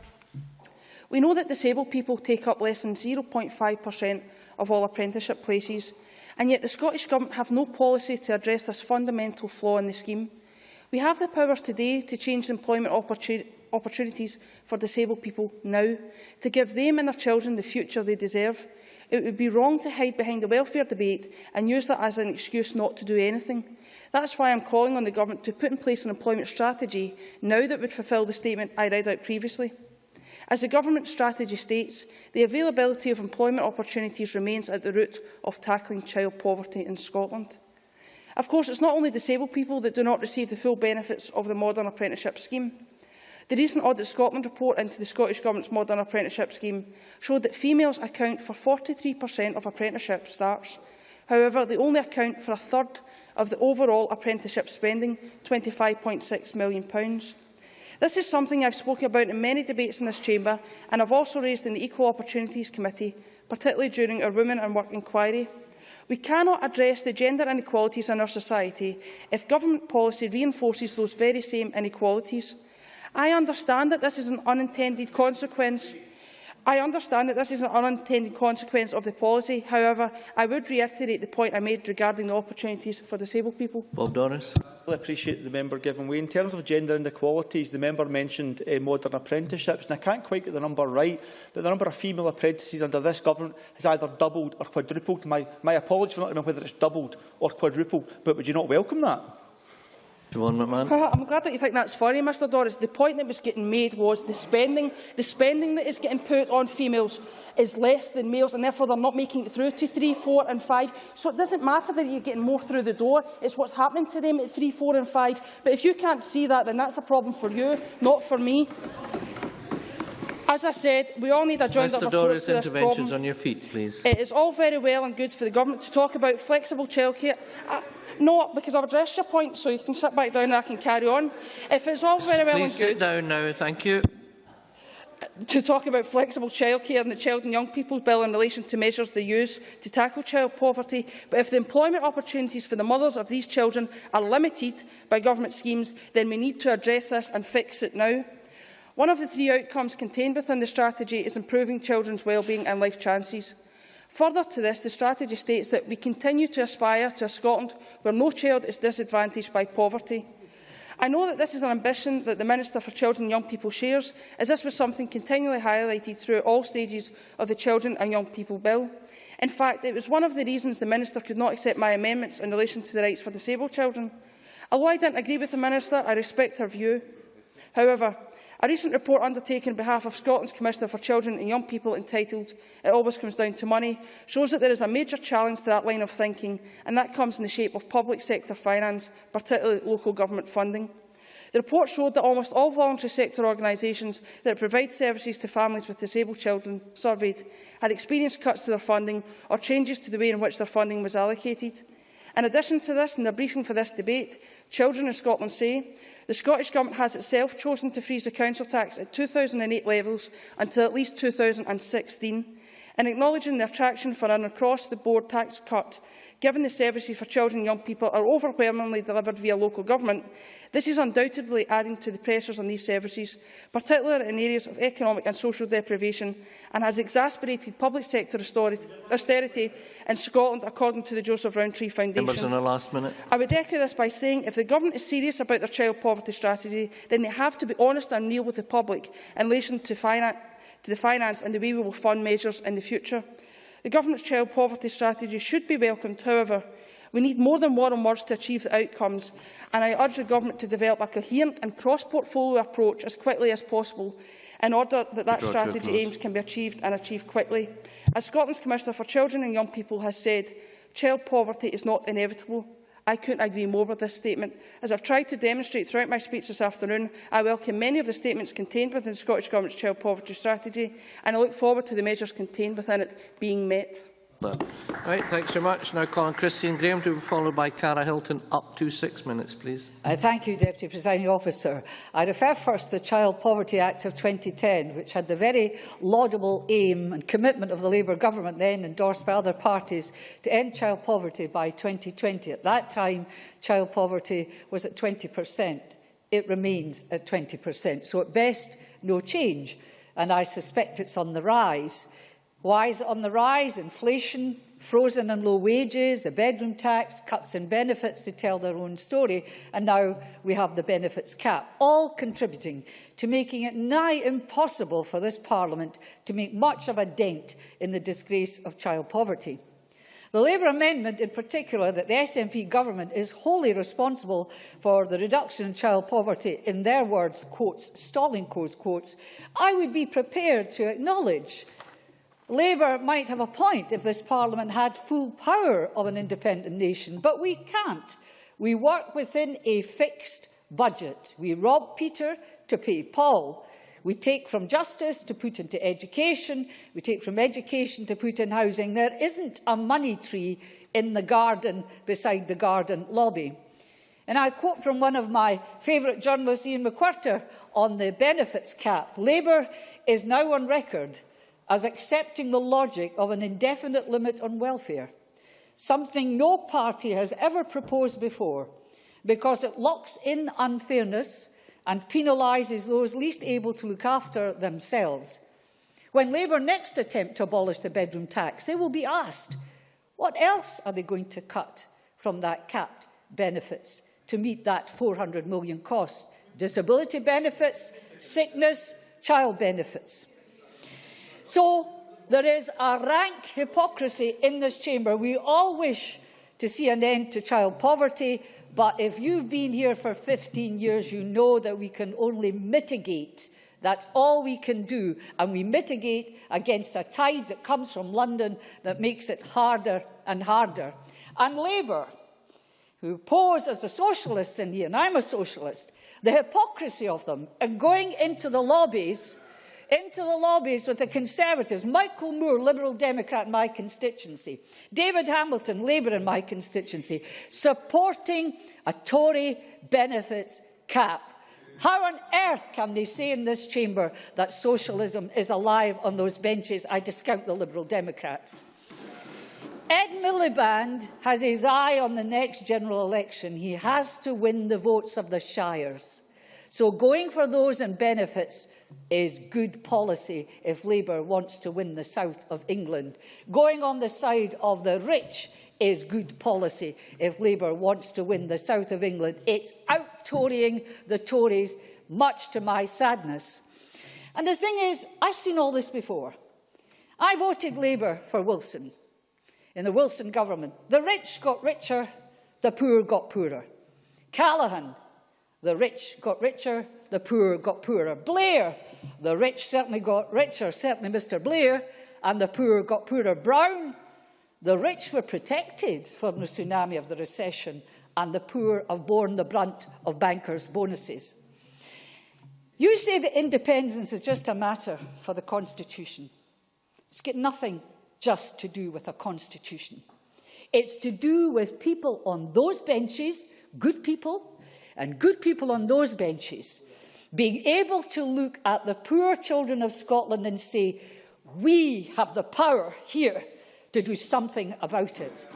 We know that disabled people take up less than 0.5% of all apprenticeship places, and yet the Scottish Government have no policy to address this fundamental flaw in the scheme. We have the powers today to change employment opportunities for disabled people now, to give them and their children the future they deserve. It would be wrong to hide behind the welfare debate and use that as an excuse not to do anything. That is why I am calling on the Government to put in place an employment strategy now that would fulfil the statement I read out previously. As the Government strategy states, the availability of employment opportunities remains at the root of tackling child poverty in Scotland. Of course, it is not only disabled people that do not receive the full benefits of the Modern Apprenticeship Scheme. The recent Audit Scotland report into the Scottish Government's Modern Apprenticeship Scheme showed that females account for 43% of apprenticeship starts. However, they only account for a third of the overall apprenticeship spending, £25.6 million. This is something I have spoken about in many debates in this chamber, and have also raised in the Equal Opportunities Committee, particularly during our Women and Work inquiry. We cannot address the gender inequalities in our society if government policy reinforces those very same inequalities. I understand that this is an unintended consequence. of the policy. However, I would reiterate the point I made regarding the opportunities for disabled people. Bob Doris. I appreciate the member giving way. In terms of gender inequalities, the member mentioned modern apprenticeships, and I can't quite get the number right, but the number of female apprentices under this government has either doubled or quadrupled. My apologies for not knowing whether it's doubled or quadrupled, but would you not welcome that? I'm glad that you think that's funny, Mr Doris. The point that was getting made was the spending that is getting put on females is less than males, and therefore they're not making it through to 3, 4 and 5. So it doesn't matter that you're getting more through the door, it's what's happening to them at 3, 4 and 5. But if you can't see that, then that's a problem for you, not for me. As I said, we all need a joined-up approach to this problem. On your feet, please. It is all very well and good for the government to talk about flexible childcare. No, because I've addressed your point, so you can sit back down and I can carry on. If it's all very well and good... Please sit down now, thank you. To talk about flexible childcare and the Child and Young People's Bill in relation to measures they use to tackle child poverty, but if the employment opportunities for the mothers of these children are limited by government schemes, then we need to address this and fix it now. One of the 3 outcomes contained within the strategy is improving children's wellbeing and life chances. Further to this, the strategy states that we continue to aspire to a Scotland where no child is disadvantaged by poverty. I know that this is an ambition that the Minister for Children and Young People shares, as this was something continually highlighted through all stages of the Children and Young People Bill. In fact, it was one of the reasons the Minister could not accept my amendments in relation to the rights for disabled children. Although I didn't agree with the Minister, I respect her view. However, a recent report undertaken on behalf of Scotland's Commissioner for Children and Young People entitled "It Always Comes Down to Money" shows that there is a major challenge to that line of thinking, and that comes in the shape of public sector finance, particularly local government funding. The report showed that almost all voluntary sector organisations that provide services to families with disabled children surveyed had experienced cuts to their funding or changes to the way in which their funding was allocated. In addition to this, in their briefing for this debate, Children in Scotland say the Scottish Government has itself chosen to freeze the council tax at 2008 levels until at least 2016. In acknowledging the attraction for an across-the-board tax cut, given the services for children and young people are overwhelmingly delivered via local government, this is undoubtedly adding to the pressures on these services, particularly in areas of economic and social deprivation, and has exacerbated public sector austerity in Scotland, according to the Joseph Rowntree Foundation. Members in the last minute. I would echo this by saying if the Government is serious about their child poverty strategy, then they have to be honest and real with the public in relation to the finance and the way we will fund measures in the future. The Government's child poverty strategy should be welcomed. However, we need more than war and words to achieve the outcomes, and I urge the Government to develop a coherent and cross-portfolio approach as quickly as possible in order that that strategy aims can be achieved and achieved quickly. As Scotland's Commissioner for Children and Young People has said, child poverty is not inevitable. I couldn't agree more with this statement. As I've tried to demonstrate throughout my speech this afternoon, I welcome many of the statements contained within the Scottish Government's child poverty strategy, and I look forward to the measures contained within it being met. Right, thanks very much. Now calling Christine Graham to be followed by Cara Hilton. Up to 6 minutes, please. Thank you, Deputy Presiding Officer. I refer first to the Child Poverty Act of 2010, which had the very laudable aim and commitment of the Labour Government, then endorsed by other parties, to end child poverty by 2020. At that time, child poverty was at 20%. It remains at 20%. So at best, no change. And I suspect it's on the rise. Why is it on the rise? Inflation, frozen and low wages, the bedroom tax, cuts in benefits, they tell their own story, and now we have the benefits cap, all contributing to making it nigh impossible for this Parliament to make much of a dent in the disgrace of child poverty. The Labour amendment in particular that the SNP government is wholly responsible for the reduction in child poverty, in their words, quotes, stalling quotes, I would be prepared to acknowledge Labour might have a point if this Parliament had full power of an independent nation, but we can't. We work within a fixed budget. We rob Peter to pay Paul. We take from justice to put into education. We take from education to put in housing. There isn't a money tree in the garden beside the garden lobby. And I quote from one of my favourite journalists, Ian McWhirter, on the benefits cap. Labour is now on record as accepting the logic of an indefinite limit on welfare, something no party has ever proposed before, because it locks in unfairness and penalises those least able to look after themselves. When Labour next attempt to abolish the bedroom tax, they will be asked, what else are they going to cut from that capped benefits to meet that 400 million cost? Disability benefits, sickness, child benefits. So there is a rank hypocrisy in this chamber. We all wish to see an end to child poverty, but if you've been here for 15 years, you know that we can only mitigate. That's all we can do, and we mitigate against a tide that comes from London that makes it harder and harder. And Labour, who pose as the socialists in here, and I'm a socialist, the hypocrisy of them, and going into the lobbies into the lobbies with the Conservatives, Michael Moore, Liberal Democrat in my constituency, David Hamilton, Labour in my constituency, supporting a Tory benefits cap. How on earth can they say in this chamber that socialism is alive on those benches? I discount the Liberal Democrats. Ed Miliband has his eye on the next general election. He has to win the votes of the shires. So going for those in benefits is good policy if Labour wants to win the south of England. Going on the side of the rich is good policy if Labour wants to win the south of England. It's out-Torying the Tories, much to my sadness. And the thing is, I've seen all this before. I voted Labour for Wilson in the Wilson government. The rich got richer, the poor got poorer. Callaghan, the rich got richer, the poor got poorer. Blair, the rich certainly got richer, certainly Mr Blair, and the poor got poorer. Brown, the rich were protected from the tsunami of the recession, and the poor have borne the brunt of bankers' bonuses. You say that independence is just a matter for the Constitution. It's got nothing just to do with a Constitution. It's to do with people on those benches, good people, and good people on those benches, being able to look at the poor children of Scotland and say, we have the power here to do something about it.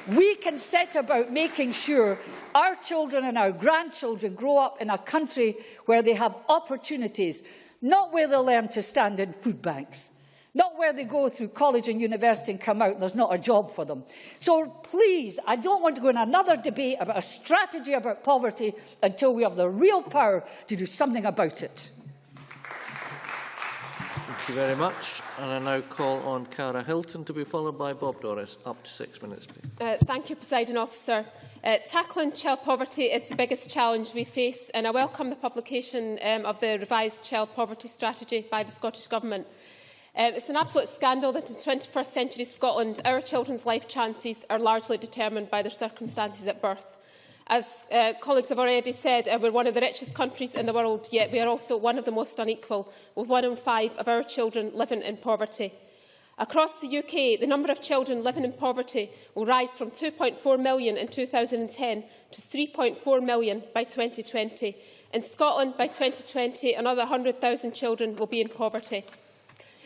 We can set about making sure our children and our grandchildren grow up in a country where they have opportunities, not where they learn to stand in food banks, not where they go through college and university and come out and there's not a job for them. So please, I don't want to go in another debate about a strategy about poverty until we have the real power to do something about it. Thank you very much. And I now call on Cara Hilton to be followed by Bob Doris. Up to 6 minutes, please. Thank you, Presiding Officer. Tackling child poverty is the biggest challenge we face, and I welcome the publication of the revised child poverty strategy by the Scottish Government. It's an absolute scandal that in 21st century Scotland, our children's life chances are largely determined by their circumstances at birth. As colleagues have already said, we're one of the richest countries in the world, yet we are also one of the most unequal, with 1 in 5 of our children living in poverty. Across the UK, the number of children living in poverty will rise from 2.4 million in 2010 to 3.4 million by 2020. In Scotland, by 2020, another 100,000 children will be in poverty.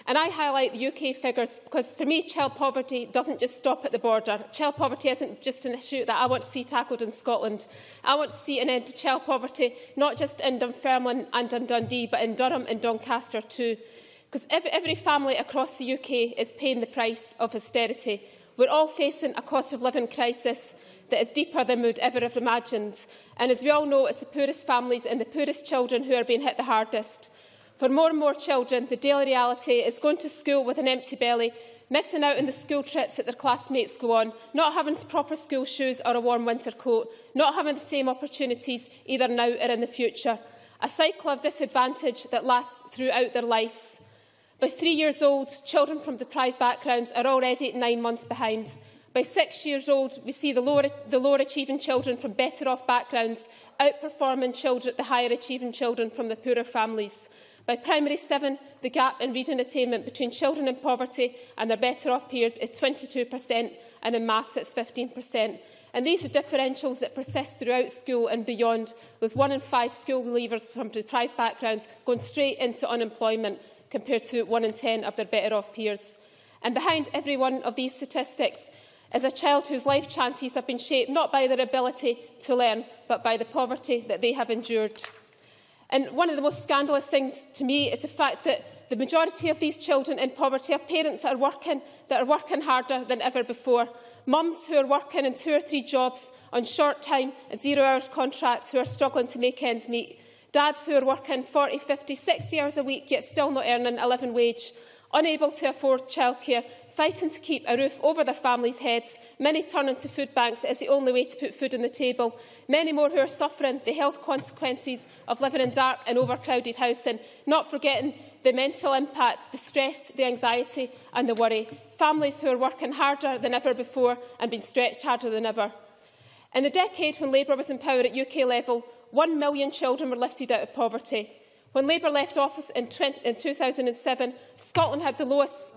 And I highlight the UK figures because, for me, child poverty doesn't just stop at the border. Child poverty isn't just an issue that I want to see tackled in Scotland. I want to see an end to child poverty, not just in Dunfermline and in Dundee, but in Durham and Doncaster too. Because every family across the UK is paying the price of austerity. We're all facing a cost of living crisis that is deeper than we would ever have imagined. And as we all know, it's the poorest families and the poorest children who are being hit the hardest. For more and more children, the daily reality is going to school with an empty belly, missing out on the school trips that their classmates go on, not having proper school shoes or a warm winter coat, not having the same opportunities either now or in the future. A cycle of disadvantage that lasts throughout their lives. By 3 years old, children from deprived backgrounds are already 9 months behind. By 6 years old, we see the lower achieving children from better off backgrounds outperforming the higher achieving children from the poorer families. By primary 7, the gap in reading attainment between children in poverty and their better off peers is 22%, and in maths it's 15%. And these are differentials that persist throughout school and beyond, with 1 in 5 school leavers from deprived backgrounds going straight into unemployment compared to 1 in 10 of their better off peers. And behind every one of these statistics is a child whose life chances have been shaped not by their ability to learn, but by the poverty that they have endured. And one of the most scandalous things to me is the fact that the majority of these children in poverty have parents that are working harder than ever before. Mums who are working in 2 or 3 jobs on short time and 0 hours contracts who are struggling to make ends meet. Dads who are working 40, 50, 60 hours a week yet still not earning a living wage. Unable to afford childcare, fighting to keep a roof over their families' heads, many turning to food banks as the only way to put food on the table, many more who are suffering the health consequences of living in dark and overcrowded housing, not forgetting the mental impact, the stress, the anxiety and the worry, families who are working harder than ever before and being stretched harder than ever. In the decade when Labour was in power at UK level, 1 million children were lifted out of poverty. When Labour left office in 2007, Scotland had the lowest...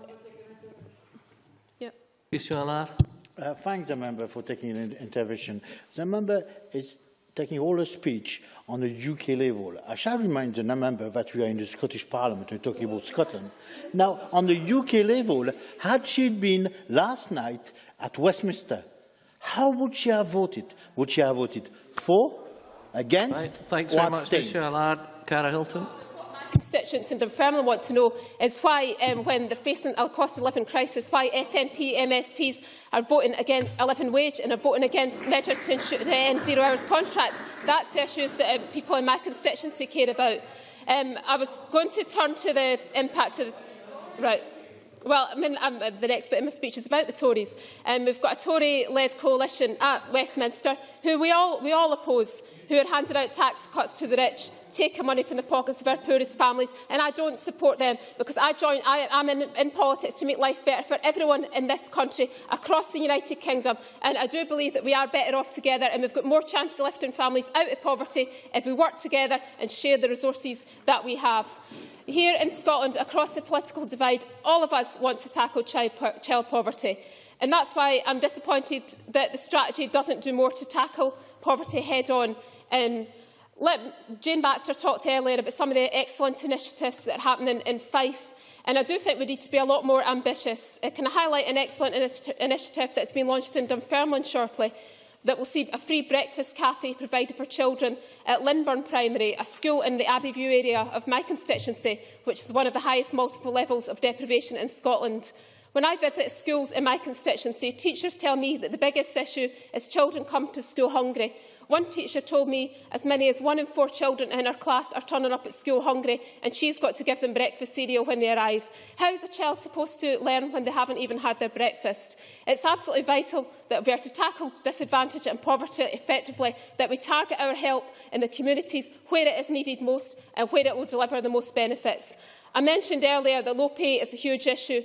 Thanks, the member, for taking an intervention. The member is taking all a speech on the UK level. I shall remind the member that we are in the Scottish Parliament, we're talking about Scotland. Now, on the UK level, had she been last night at Westminster, how would she have voted? Would she have voted for, against, right. Thanks or very much, abstain? Mr. Allard. Cara Hilton. Constituents in Dunfermline want to know is why, when they're facing a cost of living crisis, why SNP MSPs are voting against a living wage and are voting against measures to end zero-hours contracts. That's the issues that people in my constituency care about. I was going to turn to the impact of... Right. Well, the next bit of my speech is about the Tories. We've got a Tory-led coalition at Westminster who we all oppose, who are handing out tax cuts to the rich, taking money from the pockets of our poorest families, and I don't support them because I'm in politics to make life better for everyone in this country, across the United Kingdom, and I do believe that we are better off together and we've got more chance of lifting families out of poverty if we work together and share the resources that we have. Here in Scotland, across the political divide, all of us want to tackle child poverty. And that's why I'm disappointed that the strategy doesn't do more to tackle poverty head-on. Jane Baxter talked earlier about some of the excellent initiatives that are happening in Fife. And I do think we need to be a lot more ambitious. Can I highlight an excellent initiative that's been launched in Dunfermline shortly, that will see a free breakfast cafe provided for children at Linburn Primary, a school in the Abbeyview area of my constituency, which is one of the highest multiple levels of deprivation in Scotland. When I visit schools in my constituency, teachers tell me that the biggest issue is children come to school hungry. One teacher told me as many as 1 in 4 children in her class are turning up at school hungry, and she's got to give them breakfast cereal when they arrive. How is a child supposed to learn when they haven't even had their breakfast? It's absolutely vital that we are to tackle disadvantage and poverty effectively, that we target our help in the communities where it is needed most and where it will deliver the most benefits. I mentioned earlier that low pay is a huge issue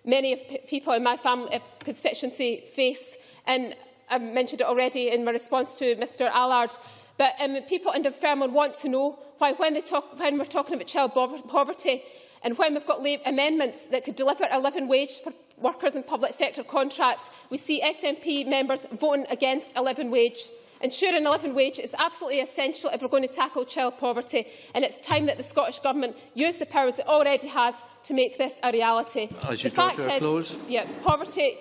many of people in my family constituency face, and I mentioned it already in my response to Mr Allard, but people in Dunfermline want to know why, when we're talking about child poverty and when we've got amendments that could deliver a living wage for workers in public sector contracts, we see SNP members voting against a living wage. Ensuring a living wage is absolutely essential if we're going to tackle child poverty, and it's time that the Scottish Government use the powers it already has to make this a reality. The fact is,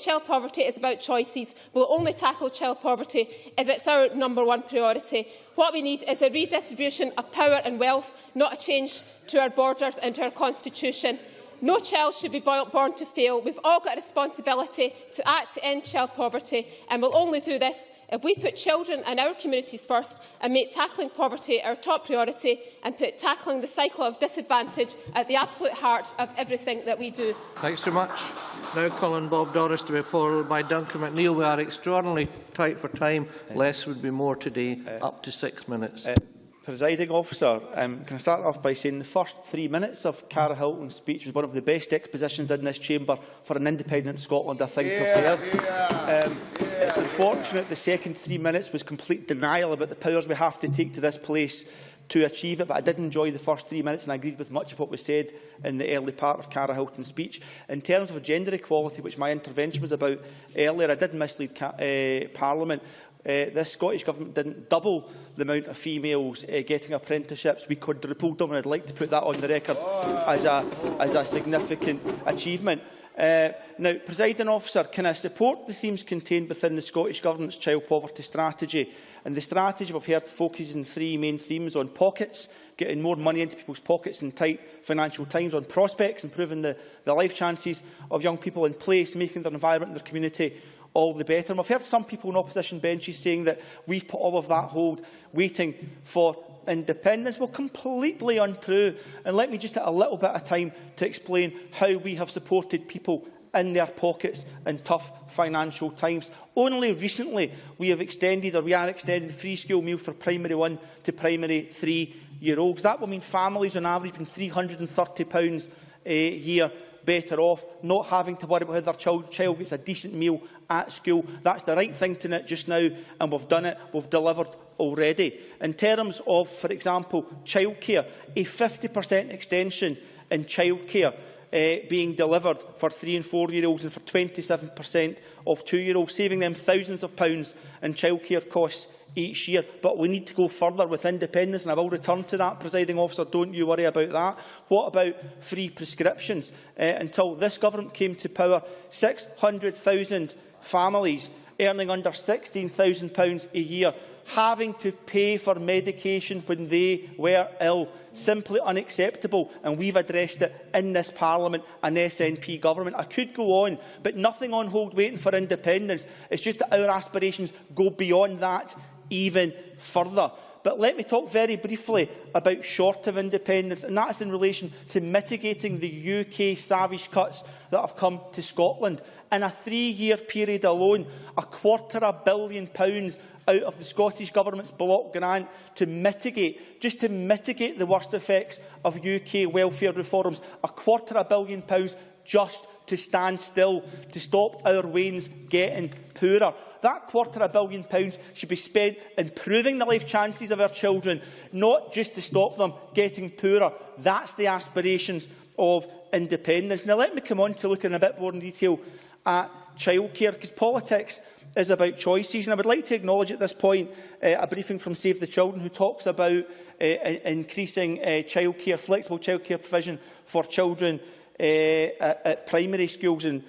child poverty is about choices. We'll only tackle child poverty if it's our #1 priority. What we need is a redistribution of power and wealth, not a change to our borders and to our constitution. No child should be born to fail. We've all got a responsibility to act to end child poverty, and we'll only do this if we put children and our communities first and make tackling poverty our top priority and put tackling the cycle of disadvantage at the absolute heart of everything that we do. Thanks so much. Now calling Bob Doris to be followed by Duncan McNeill. We are extraordinarily tight for time. Less would be more today, up to 6 minutes. Presiding officer, can I start off by saying the first 3 minutes of Cara Hilton's speech was one of the best expositions in this chamber for an independent Scotland I think I've heard. It's unfortunate the second 3 minutes was complete denial about the powers we have to take to this place to achieve it, but I did enjoy the first 3 minutes and I agreed with much of what was said in the early part of Cara Hilton's speech. In terms of gender equality, which my intervention was about earlier, I did mislead Parliament. This Scottish Government didn't double the amount of females getting apprenticeships. We quadrupled them, and I'd like to put that on the record as a significant achievement. Now, Presiding Officer, can I support the themes contained within the Scottish Government's child poverty strategy? And the strategy, we've heard, focuses on 3 main themes: on pockets, getting more money into people's pockets in tight financial times; on prospects, improving the life chances of young people; in place, making their environment and their community all the better. And I've heard some people on opposition benches saying that we've put all of that hold waiting for independence. Well, completely untrue. And let me just take a little bit of time to explain how we have supported people in their pockets in tough financial times. Only recently we are extending free school meals for primary 1 to primary 3-year-olds. That will mean families on average being £330 a year better off, not having to worry about whether their child gets a decent meal at school. That's the right thing to do just now, and we've done it. We've delivered already. In terms of, for example, childcare, a 50% extension in childcare being delivered for 3- and 4-year-olds and for 27% of 2-year-olds, saving them thousands of pounds in childcare costs each year. But we need to go further with independence, and I will return to that, Presiding Officer. Don't you worry about that. What about free prescriptions? Until this government came to power, 600,000 families earning under £16,000 a year having to pay for medication when they were ill. Simply unacceptable, and we've addressed it in this Parliament, an SNP government. I could go on, but nothing on hold waiting for independence. It's just that our aspirations go beyond that even further. But let me talk very briefly about short of independence, and that's in relation to mitigating the UK savage cuts that have come to Scotland. In a 3-year period alone, £250 million out of the Scottish Government's block grant to mitigate the worst effects of UK welfare reforms. £250 million just to stand still, to stop our wains getting poorer. That £250 million should be spent improving the life chances of our children, not just to stop them getting poorer. That's the aspirations of independence. Now let me come on to look in a bit more in detail at childcare, because politics is about choices. And I would like to acknowledge at this point a briefing from Save the Children, who talks about increasing flexible childcare provision for children at primary schools in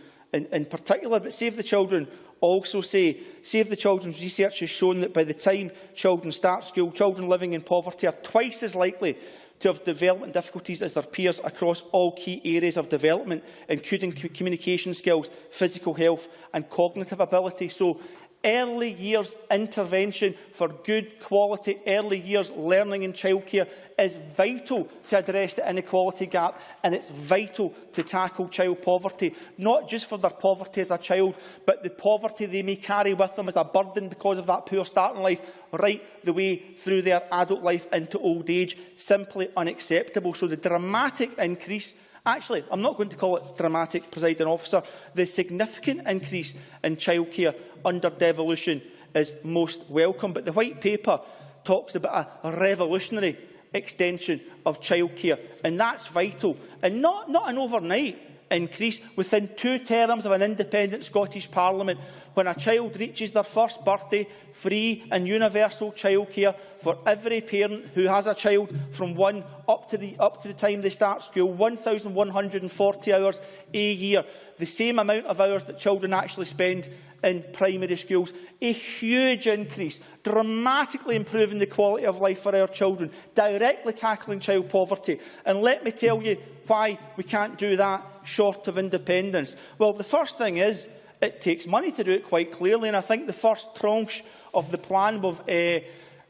particular. But Save the Children also say, Save the Children's research has shown that by the time children start school, children living in poverty are twice as likely to have development difficulties as their peers across all key areas of development, including communication skills, physical health and cognitive ability. So early years intervention for good quality early years learning in childcare is vital to address the inequality gap, and it's vital to tackle child poverty, not just for their poverty as a child, but the poverty they may carry with them as a burden because of that poor start in life, right the way through their adult life into old age. Simply unacceptable. So the dramatic increase, actually, I'm not going to call it dramatic, Presiding Officer, the significant increase in childcare under devolution is most welcome. But the White Paper talks about a revolutionary extension of childcare, and that's vital. And not an overnight increase. Within 2 terms of an independent Scottish Parliament, when a child reaches their first birthday, free and universal childcare for every parent who has a child from 1 up to the time they start school, 1,140 hours a year, the same amount of hours that children actually spend in primary schools. A huge increase, dramatically improving the quality of life for our children, directly tackling child poverty. And let me tell you why we can't do that short of independence. Well, the first thing is, it takes money to do it, quite clearly, and I think the first tranche of the plan was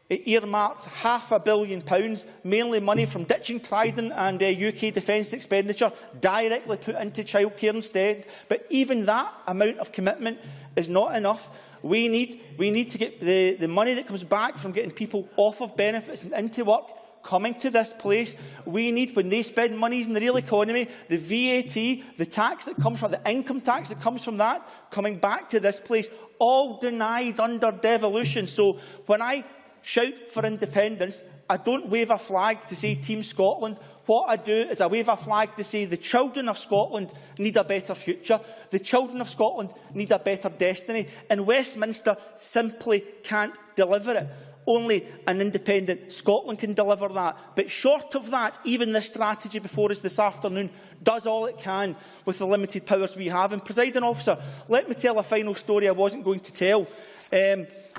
earmarked £500 million, mainly money from ditching Trident and UK defence expenditure, directly put into childcare instead. But even that amount of commitment is not enough. We need to get the money that comes back from getting people off of benefits and into work coming to this place. We need, when they spend monies in the real economy, the VAT, the tax that comes from the income tax that comes from that, coming back to this place, all denied under devolution. So when I shout for independence, I don't wave a flag to say Team Scotland. What I do is I wave a flag to say the children of Scotland need a better future. The children of Scotland need a better destiny. And Westminster simply can't deliver it. Only an independent Scotland can deliver that. But short of that, even this strategy before us this afternoon does all it can with the limited powers we have. And, Presiding Officer, let me tell a final story I wasn't going to tell.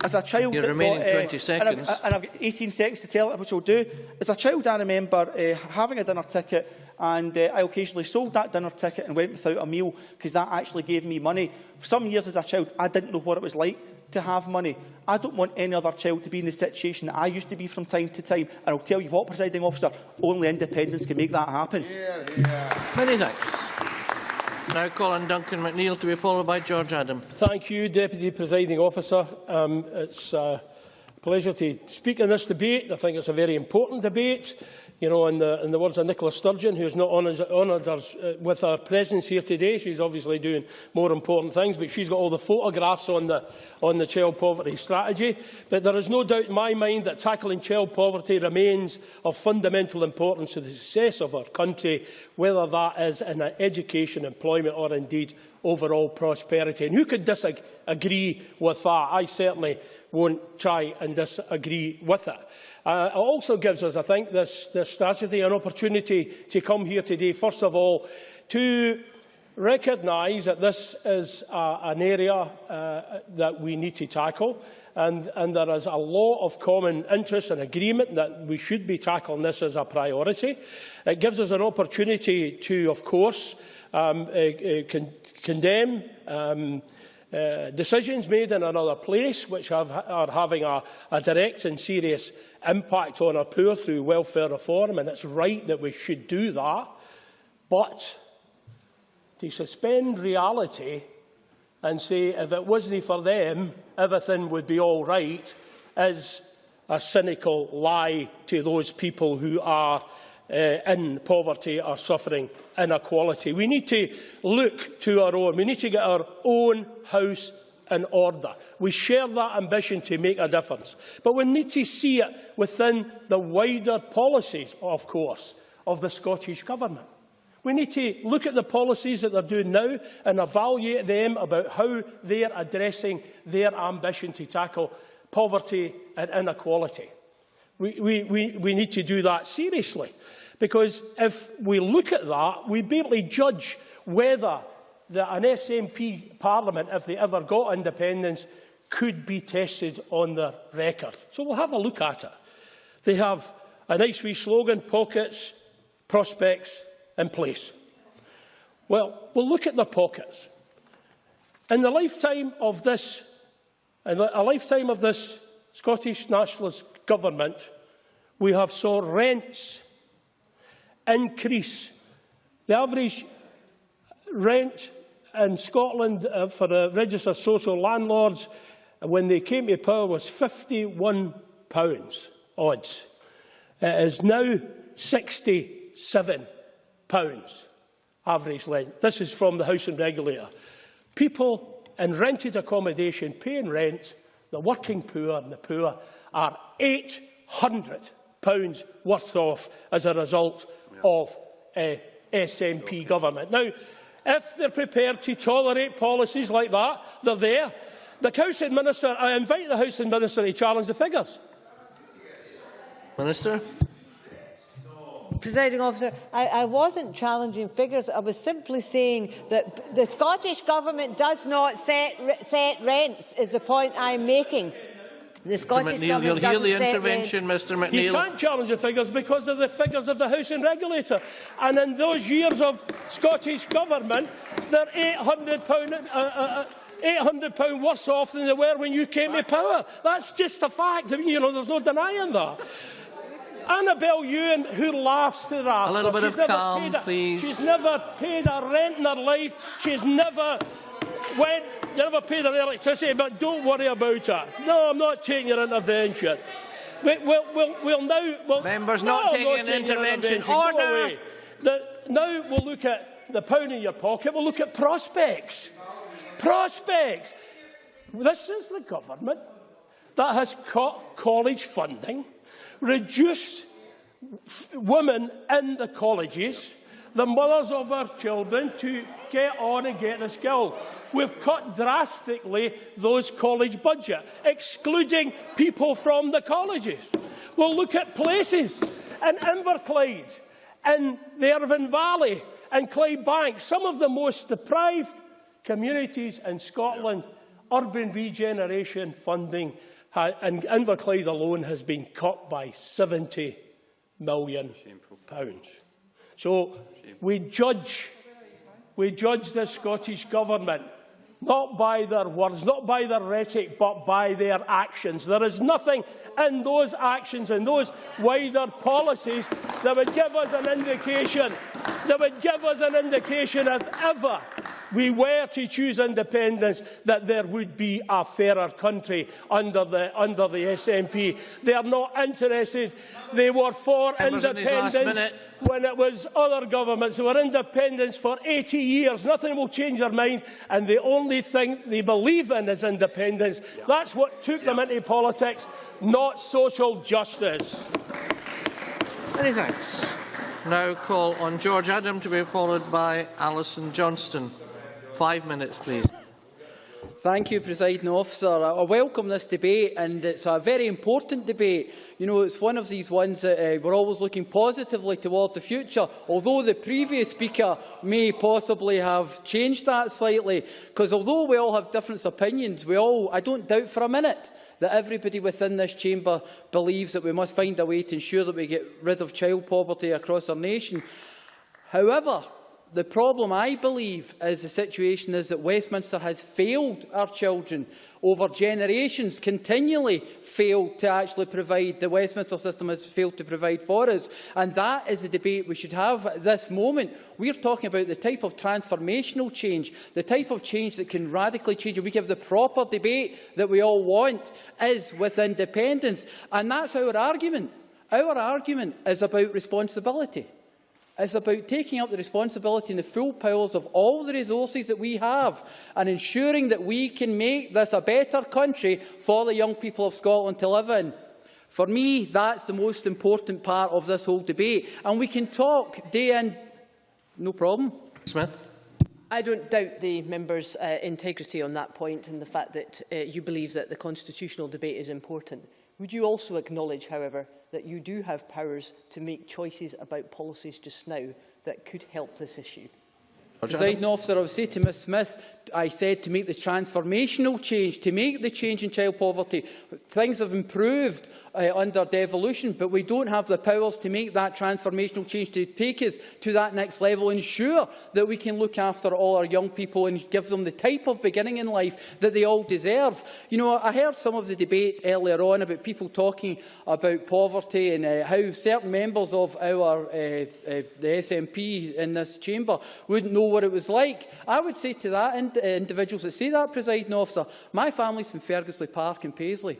As a child, you're remaining 20 seconds. And I've got 18 seconds to tell it, which I'll do. As a child, I remember having a dinner ticket, and I occasionally sold that dinner ticket and went without a meal because that actually gave me money. For some years as a child, I didn't know what it was like to have money. I don't want any other child to be in the situation that I used to be from time to time. And I'll tell you what, Presiding Officer, only independence can make that happen. Many thanks. Now Colin Duncan McNeill, to be followed by George Adam. Thank you, Deputy Presiding Officer. It's pleasure to speak in this debate. I think it's a very important debate. You know, in the words of Nicola Sturgeon, who is not honoured us with her presence here today, she's obviously doing more important things, but she's got all the photographs on the child poverty strategy. But there is no doubt in my mind that tackling child poverty remains of fundamental importance to the success of our country, whether that is in education, employment or indeed overall prosperity. And who could disagree with that? I certainly won't try and disagree with it. It also gives us, I think, this strategy an opportunity to come here today, first of all, to recognise that this is an area that we need to tackle, and there is a lot of common interest and agreement that we should be tackling this as a priority. It gives us an opportunity to, of course, condemn decisions made in another place which are having a direct and serious impact on our poor through welfare reform, and it's right that we should do that. But to suspend reality and say if it wasn't for them, everything would be all right, is a cynical lie to those people who are in poverty or suffering inequality. We need to look to our own. We need to get our own house in order. We share that ambition to make a difference. But we need to see it within the wider policies, of course, of the Scottish Government. We need to look at the policies that they're doing now and evaluate them about how they are addressing their ambition to tackle poverty and inequality. We need to do that seriously, because if we look at that, we'd be able to judge whether an SNP Parliament, if they ever got independence, could be tested on their record. So we'll have a look at it. They have a nice wee slogan: pockets, prospects in place. Well, we'll look at the pockets. In the lifetime of this, Scottish Nationalist Government, we have saw rents increase. The average rent in Scotland for the registered social landlords when they came to power was £51 odds. It is now £67 average rent. This is from the Housing Regulator. People in rented accommodation paying rent, the working poor and the poor, are £800 worth off as a result of SNP government. Now, if they're prepared to tolerate policies like that, they're there. The Housing Minister, I invite the Housing Minister to challenge the figures. Minister. Presiding Officer, I wasn't challenging figures. I was simply saying that the Scottish Government does not set rents, is the point I'm making. The Scottish Government doesn't hear the set intervention, rents. Mr McNeill. You can't challenge the figures because of the figures of the Housing Regulator. And in those years of Scottish Government, they're £800 worse off than they were when you came to power. That's just a fact. I mean, you know, there's no denying that. Annabel Ewan, who laughs to that. A little bit of calm, please. She's never paid a rent in her life. She's never paid her electricity, but don't worry about it. No, I'm not taking your intervention. We'll now... Members not taking an intervention. Order! Now we'll look at the pound in your pocket. We'll look at prospects. Prospects. This is the government that has cut college funding, reduced women in the colleges, the mothers of our children, to get on and get the skill. We've cut drastically those college budgets, excluding people from the colleges. We'll look at places in Inverclyde, in the Irvine Valley, and Clydebank, some of the most deprived communities in Scotland. Urban regeneration funding in Inverclyde alone has been cut by £70 million. So we judge the Scottish Government not by their words, not by their rhetoric, but by their actions. There is nothing in those actions and those wider policies that would give us an indication, if ever we were to choose independence, that there would be a fairer country under the SNP. They are not interested. They were for independence when it was other governments. They were independence for 80 years. Nothing will change their mind, and the only thing they believe in is independence. That's what took them into politics, not social justice. Many thanks. Now call on George Adam to be followed by Alison Johnston. 5 minutes, please. Thank you, Presiding Officer. I welcome this debate, and it's a very important debate. You know, it's one of these ones that we're always looking positively towards the future, although the previous speaker may possibly have changed that slightly, because although we all have different opinions, I don't doubt for a minute that everybody within this chamber believes that we must find a way to ensure that we get rid of child poverty across our nation. However, the problem, I believe, is the situation is that Westminster has failed our children over generations, continually failed to actually provide, the Westminster system has failed to provide for us. And that is the debate we should have at this moment. We are talking about the type of transformational change, the type of change that can radically change, and we give the proper debate that we all want, is with independence. And that's our argument. Our argument is about responsibility. It's about taking up the responsibility and the full powers of all the resources that we have and ensuring that we can make this a better country for the young people of Scotland to live in. For me, that's the most important part of this whole debate. And we can talk day in. No problem. Smith. I don't doubt the member's integrity on that point and the fact that you believe that the constitutional debate is important. Would you also acknowledge, however, that you do have powers to make choices about policies just now that could help this issue? Presiding Officer, I would say to Ms Smith, I said to make the transformational change, to make the change in child poverty. Things have improved under devolution, but we don't have the powers to make that transformational change to take us to that next level, ensure that we can look after all our young people and give them the type of beginning in life that they all deserve. You know, I heard some of the debate earlier on about people talking about poverty and how certain members of the SNP in this chamber wouldn't know what it was like. I would say to that individuals that say that, Presiding Officer, my family's from Fergusley Park in Paisley.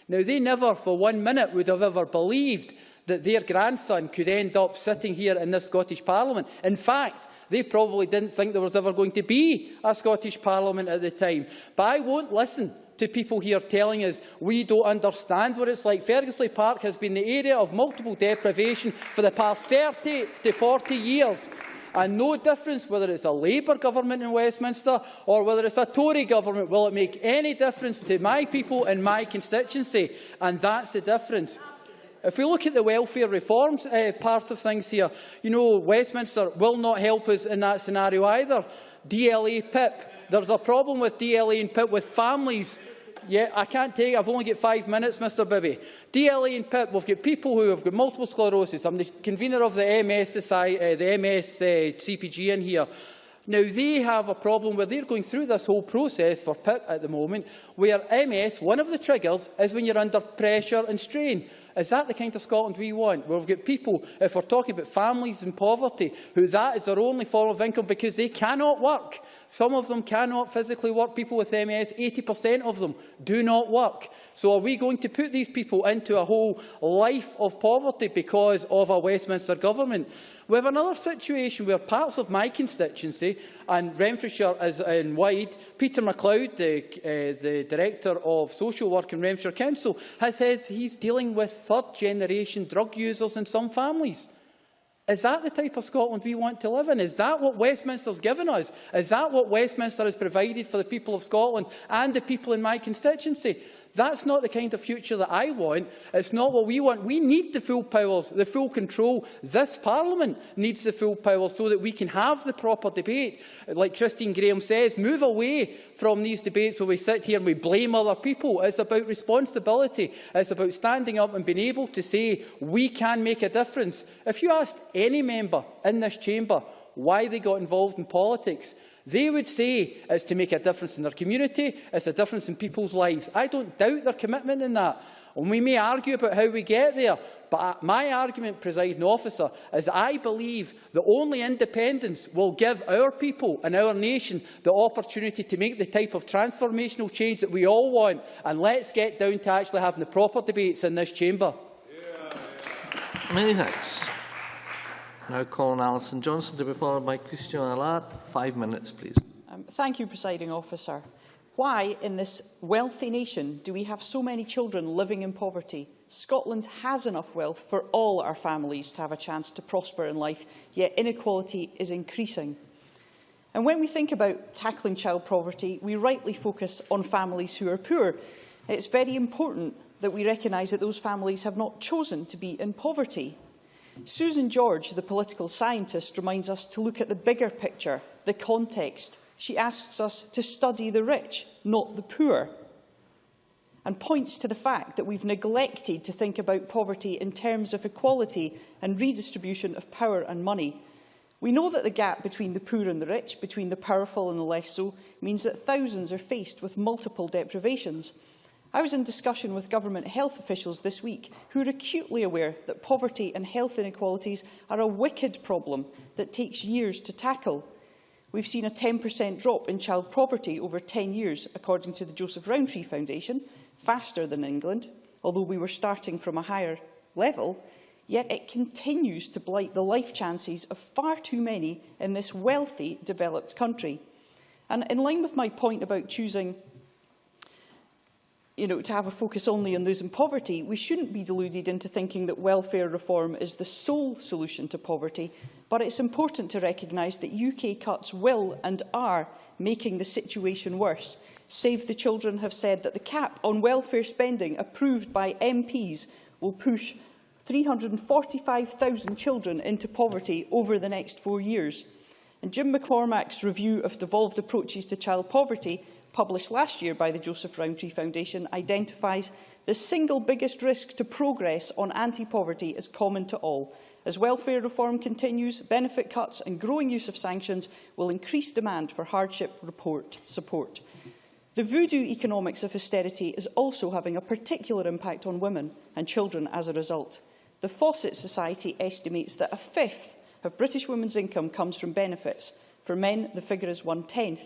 Now, they never for 1 minute would have ever believed that their grandson could end up sitting here in this Scottish Parliament. In fact, they probably didn't think there was ever going to be a Scottish Parliament at the time. But I won't listen to people here telling us we don't understand what it's like. Fergusley Park has been the area of multiple deprivation for the past 30 to 40 years. And no difference whether it's a Labour government in Westminster or whether it's a Tory government will it make any difference to my people and my constituency. And that's the difference. If we look at the welfare reforms part of things here, you know, Westminster will not help us in that scenario either. DLA PIP. There's a problem with DLA and PIP with families. Yeah, I can't take it. I've only got 5 minutes, Mr Bibby. DLA and PIP, we've got people who have got multiple sclerosis. I'm the convener of the MS Society, the MS CPG in here. Now, they have a problem where they're going through this whole process for PIP at the moment, where MS, one of the triggers, is when you're under pressure and strain. Is that the kind of Scotland we want? Where we've got people, if we're talking about families in poverty, who that is their only form of income because they cannot work. Some of them cannot physically work. People with MS, 80% of them do not work. So are we going to put these people into a whole life of poverty because of a Westminster government? We have another situation where parts of my constituency, and Renfrewshire is in wide, Peter MacLeod, the Director of Social Work in Renfrewshire Council, has said he's dealing with third-generation drug users in some families. Is that the type of Scotland we want to live in? Is that what Westminster's given us? Is that what Westminster has provided for the people of Scotland and the people in my constituency? That's not the kind of future that I want. It's not what we want. We need the full powers, the full control. This Parliament needs the full powers so that we can have the proper debate. Like Christine Graham says, move away from these debates where we sit here and we blame other people. It's about responsibility. It's about standing up and being able to say we can make a difference. If you asked any member in this chamber why they got involved in politics, they would say it's to make a difference in their community, it's a difference in people's lives. I don't doubt their commitment in that. And we may argue about how we get there, but my argument, presiding officer, is that I believe that only independence will give our people and our nation the opportunity to make the type of transformational change that we all want. And let's get down to actually having the proper debates in this chamber. Many thanks. Now calling Alison Johnson to be followed by Christian Allard. 5 minutes, please. Thank you, presiding officer. Why, in this wealthy nation, do we have so many children living in poverty? Scotland has enough wealth for all our families to have a chance to prosper in life, yet inequality is increasing. And when we think about tackling child poverty, we rightly focus on families who are poor. It's very important that we recognise that those families have not chosen to be in poverty. Susan George, the political scientist, reminds us to look at the bigger picture, the context. She asks us to study the rich, not the poor, and points to the fact that we've neglected to think about poverty in terms of equality and redistribution of power and money. We know that the gap between the poor and the rich, between the powerful and the less so, means that thousands are faced with multiple deprivations. I was in discussion with government health officials this week who are acutely aware that poverty and health inequalities are a wicked problem that takes years to tackle. We've seen a 10% drop in child poverty over 10 years, according to the Joseph Rowntree Foundation, faster than England, although we were starting from a higher level, yet it continues to blight the life chances of far too many in this wealthy, developed country. And in line with my point about choosing to have a focus only on those in poverty, we shouldn't be deluded into thinking that welfare reform is the sole solution to poverty, but it's important to recognise that UK cuts will and are making the situation worse. Save the Children have said that the cap on welfare spending approved by MPs will push 345,000 children into poverty over the next 4 years. And Jim McCormack's review of devolved approaches to child poverty, published last year by the Joseph Rowntree Foundation, identifies the single biggest risk to progress on anti-poverty is common to all. As welfare reform continues, benefit cuts and growing use of sanctions will increase demand for hardship support. The voodoo economics of austerity is also having a particular impact on women and children as a result. The Fawcett Society estimates that a fifth of British women's income comes from benefits. For men, the figure is 1/10.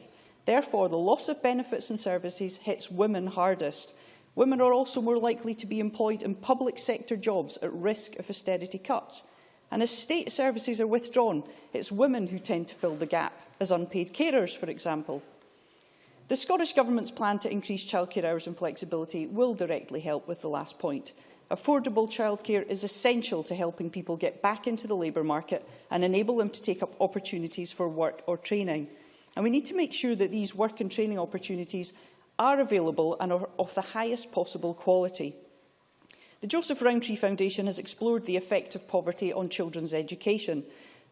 Therefore, the loss of benefits and services hits women hardest. Women are also more likely to be employed in public sector jobs at risk of austerity cuts. And as state services are withdrawn, it's women who tend to fill the gap, as unpaid carers, for example. The Scottish Government's plan to increase childcare hours and flexibility will directly help with the last point. Affordable childcare is essential to helping people get back into the labour market and enable them to take up opportunities for work or training. And we need to make sure that these work and training opportunities are available and are of the highest possible quality. The Joseph Rowntree Foundation has explored the effect of poverty on children's education.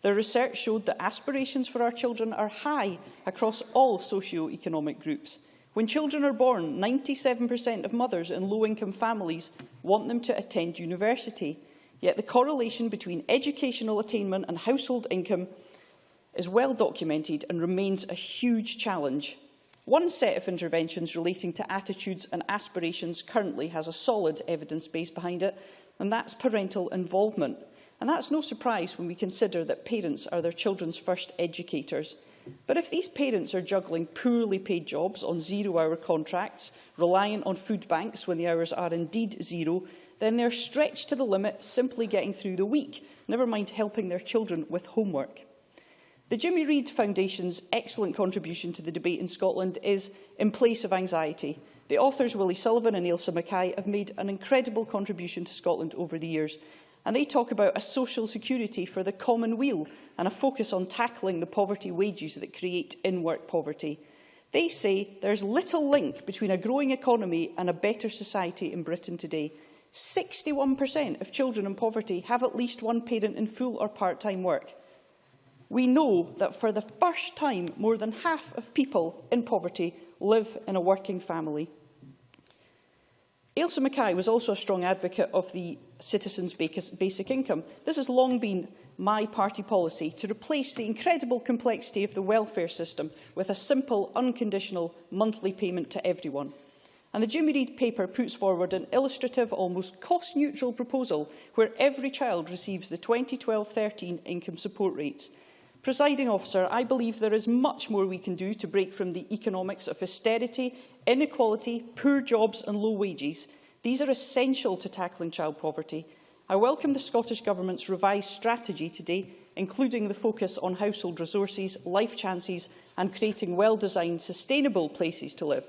Their research showed that aspirations for our children are high across all socio-economic groups. When children are born, 97% of mothers in low-income families want them to attend university. Yet the correlation between educational attainment and household income is well documented and remains a huge challenge. One set of interventions relating to attitudes and aspirations currently has a solid evidence base behind it, and that's parental involvement. And that's no surprise when we consider that parents are their children's first educators. But if these parents are juggling poorly paid jobs on zero-hour contracts, reliant on food banks when the hours are indeed zero, then they're stretched to the limit simply getting through the week, never mind helping their children with homework. The Jimmy Reid Foundation's excellent contribution to the debate in Scotland is In Place of Anxiety. The authors Willie Sullivan and Ailsa Mackay have made an incredible contribution to Scotland over the years, and they talk about a social security for the common weal and a focus on tackling the poverty wages that create in-work poverty. They say there's little link between a growing economy and a better society in Britain today. 61% of children in poverty have at least one parent in full or part-time work. We know that for the first time, more than half of people in poverty live in a working family. Ailsa Mackay was also a strong advocate of the citizens' basic income. This has long been my party policy, to replace the incredible complexity of the welfare system with a simple, unconditional monthly payment to everyone. And the Jimmy Reid paper puts forward an illustrative, almost cost-neutral proposal where every child receives the 2012-13 income support rates. Presiding Officer, I believe there is much more we can do to break from the economics of austerity, inequality, poor jobs and low wages. These are essential to tackling child poverty. I welcome the Scottish Government's revised strategy today, including the focus on household resources, life chances and creating well-designed, sustainable places to live.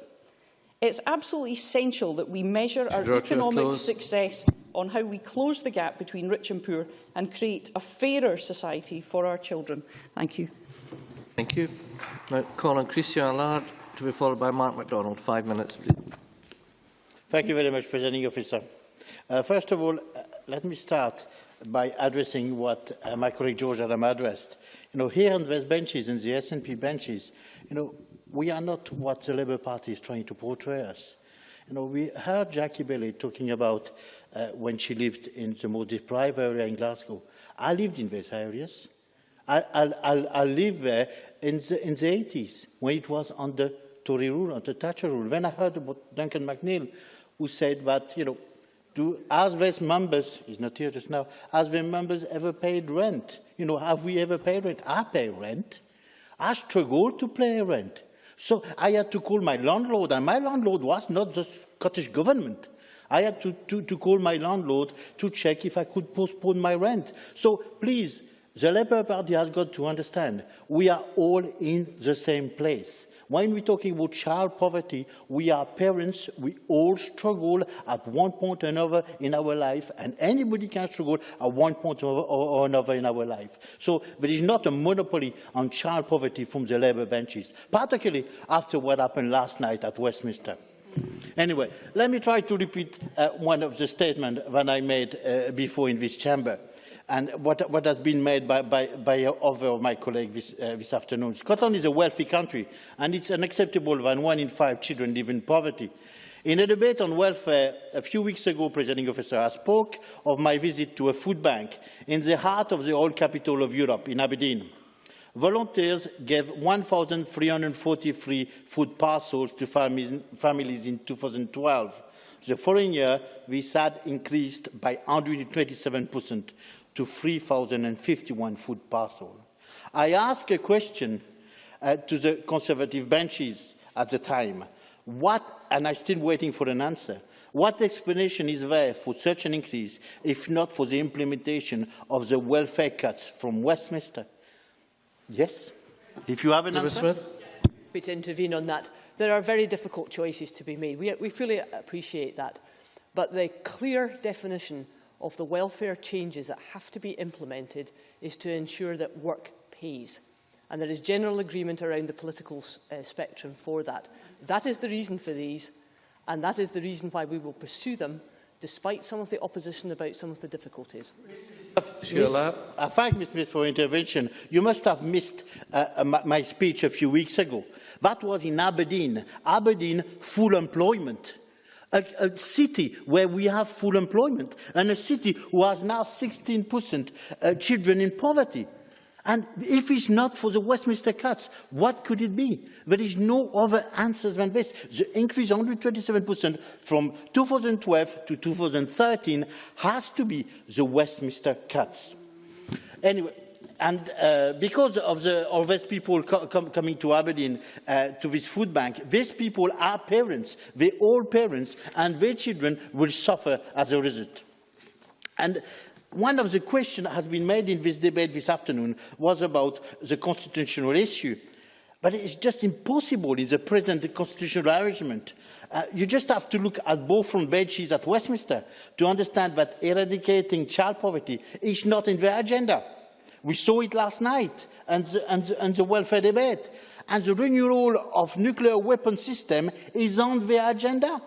It's absolutely essential that we measure our economic success on how we close the gap between rich and poor and create a fairer society for our children. Thank you. Thank you. Now, Colin Christian Allard, to be followed by Mark MacDonald. 5 minutes, please. Thank you very much, Presiding Officer. First of all, let me start by addressing what my colleague George Adam addressed. Here on those benches, in the SNP benches, we are not what the Labour Party is trying to portray us. We heard Jackie Bailey talking about when she lived in the most deprived area in Glasgow. I lived in these areas. I lived there in the 80s, when it was under Tory rule, under Thatcher rule. When I heard about Duncan McNeill, who said that, as these members, he's not here just now, has the members ever paid rent? Have we ever paid rent? I pay rent. I struggled to pay rent. So I had to call my landlord, and my landlord was not the Scottish Government. I had to call my landlord to check if I could postpone my rent. So please, the Labour Party has got to understand, we are all in the same place. When we're talking about child poverty, we are parents, we all struggle at one point or another in our life, and anybody can struggle at one point or another in our life. So there is not a monopoly on child poverty from the Labour benches, particularly after what happened last night at Westminster. Anyway, let me try to repeat one of the statements that I made before in this chamber, and what has been made by other of my colleagues this afternoon. Scotland is a wealthy country, and it's unacceptable that 1 in 5 children live in poverty. In a debate on welfare a few weeks ago, Presiding Officer, I spoke of my visit to a food bank in the heart of the old capital of Europe, in Aberdeen. Volunteers gave 1,343 food parcels to families in 2012. The following year, this had increased by 127% to 3,051 food parcels. I asked a question to the Conservative benches at the time. And I'm still waiting for an answer. What explanation is there for such an increase, if not for the implementation of the welfare cuts from Westminster? Yes? If you have an answer. Smith? To intervene on that. There are very difficult choices to be made. We fully appreciate that. But the clear definition of the welfare changes that have to be implemented is to ensure that work pays. And there is general agreement around the political spectrum for that. That is the reason for these, and that is the reason why we will pursue them, despite some of the opposition about some of the difficulties. I thank Ms. Smith for intervention. You must have missed my speech a few weeks ago. That was in Aberdeen. Aberdeen, full employment. A city where we have full employment, and a city who has now 16% children in poverty. And if it's not for the Westminster cuts, what could it be? There is no other answer than this. The increase 127% from 2012 to 2013 has to be the Westminster cuts. Anyway, and because of these people coming to Aberdeen to this food bank, these people are parents, they're all parents, and their children will suffer as a result. And one of the questions that has been made in this debate this afternoon was about the constitutional issue. But it's just impossible in the present constitutional arrangement. You just have to look at both front benches at Westminster to understand that eradicating child poverty is not in their agenda. We saw it last night and the welfare debate. And the renewal of nuclear weapon system is on their agenda.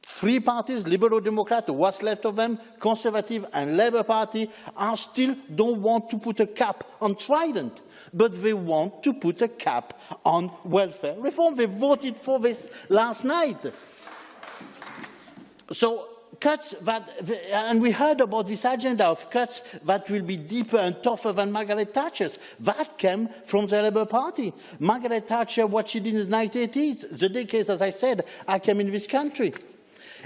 Three parties, Liberal Democrat, what's left of them, Conservative and Labour Party, still don't want to put a cap on Trident, but they want to put a cap on welfare reform. They voted for this last night. So cuts that, and we heard about this agenda of cuts that will be deeper and tougher than Margaret Thatcher's. That came from the Labour Party. Margaret Thatcher, what she did in the 1980s, the decades, as I said, I came in this country.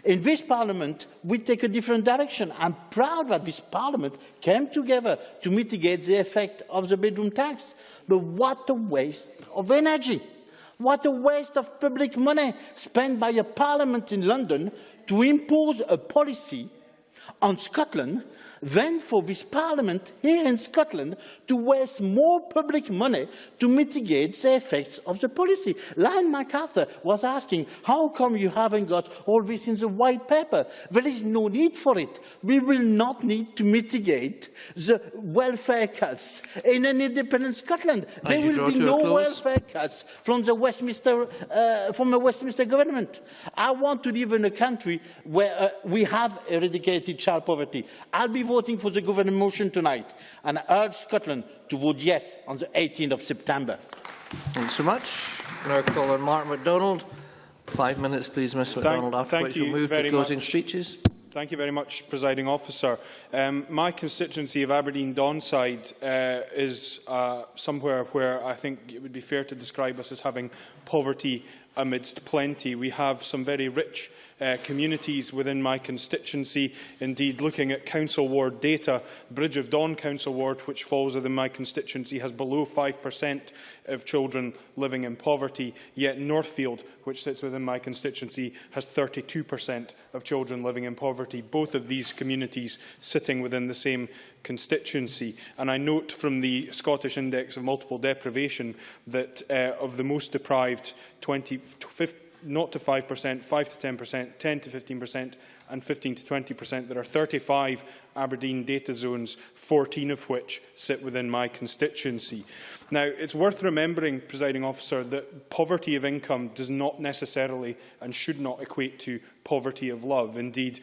In this Parliament, we take a different direction. I'm proud that this Parliament came together to mitigate the effect of the bedroom tax. But what a waste of energy. What a waste of public money spent by a Parliament in London to impose a policy on Scotland, then for this Parliament here in Scotland to waste more public money to mitigate the effects of the policy. Lion MacArthur was asking, how come you haven't got all this in the white paper? There is no need for it. We will not need to mitigate the welfare cuts in an independent Scotland. There will be no welfare cuts from the Westminster government. I want to live in a country where we have eradicated child poverty. I'll be voting for the government motion tonight, and I urge Scotland to vote yes on the 18th of September. Thanks so much. Now call on Mark MacDonald. 5 minutes, please, Mr MacDonald, after which we'll move to closing speeches. Thank you very much, Presiding Officer. My constituency of Aberdeen Donside is somewhere where I think it would be fair to describe us as having poverty amidst plenty. We have some very rich communities within my constituency. Indeed, looking at council ward data, Bridge of Don council ward, which falls within my constituency, has below 5% of children living in poverty, yet Northfield, which sits within my constituency, has 32% of children living in poverty. Both of these communities sitting within the same constituency. And I note from the Scottish Index of Multiple Deprivation that of the most deprived, 0 to 5%, 5 to 10%, 10 to 15%, and 15 to 20%. There are 35 Aberdeen data zones, 14 of which sit within my constituency. Now, it's worth remembering, Presiding Officer, that poverty of income does not necessarily and should not equate to poverty of love. Indeed,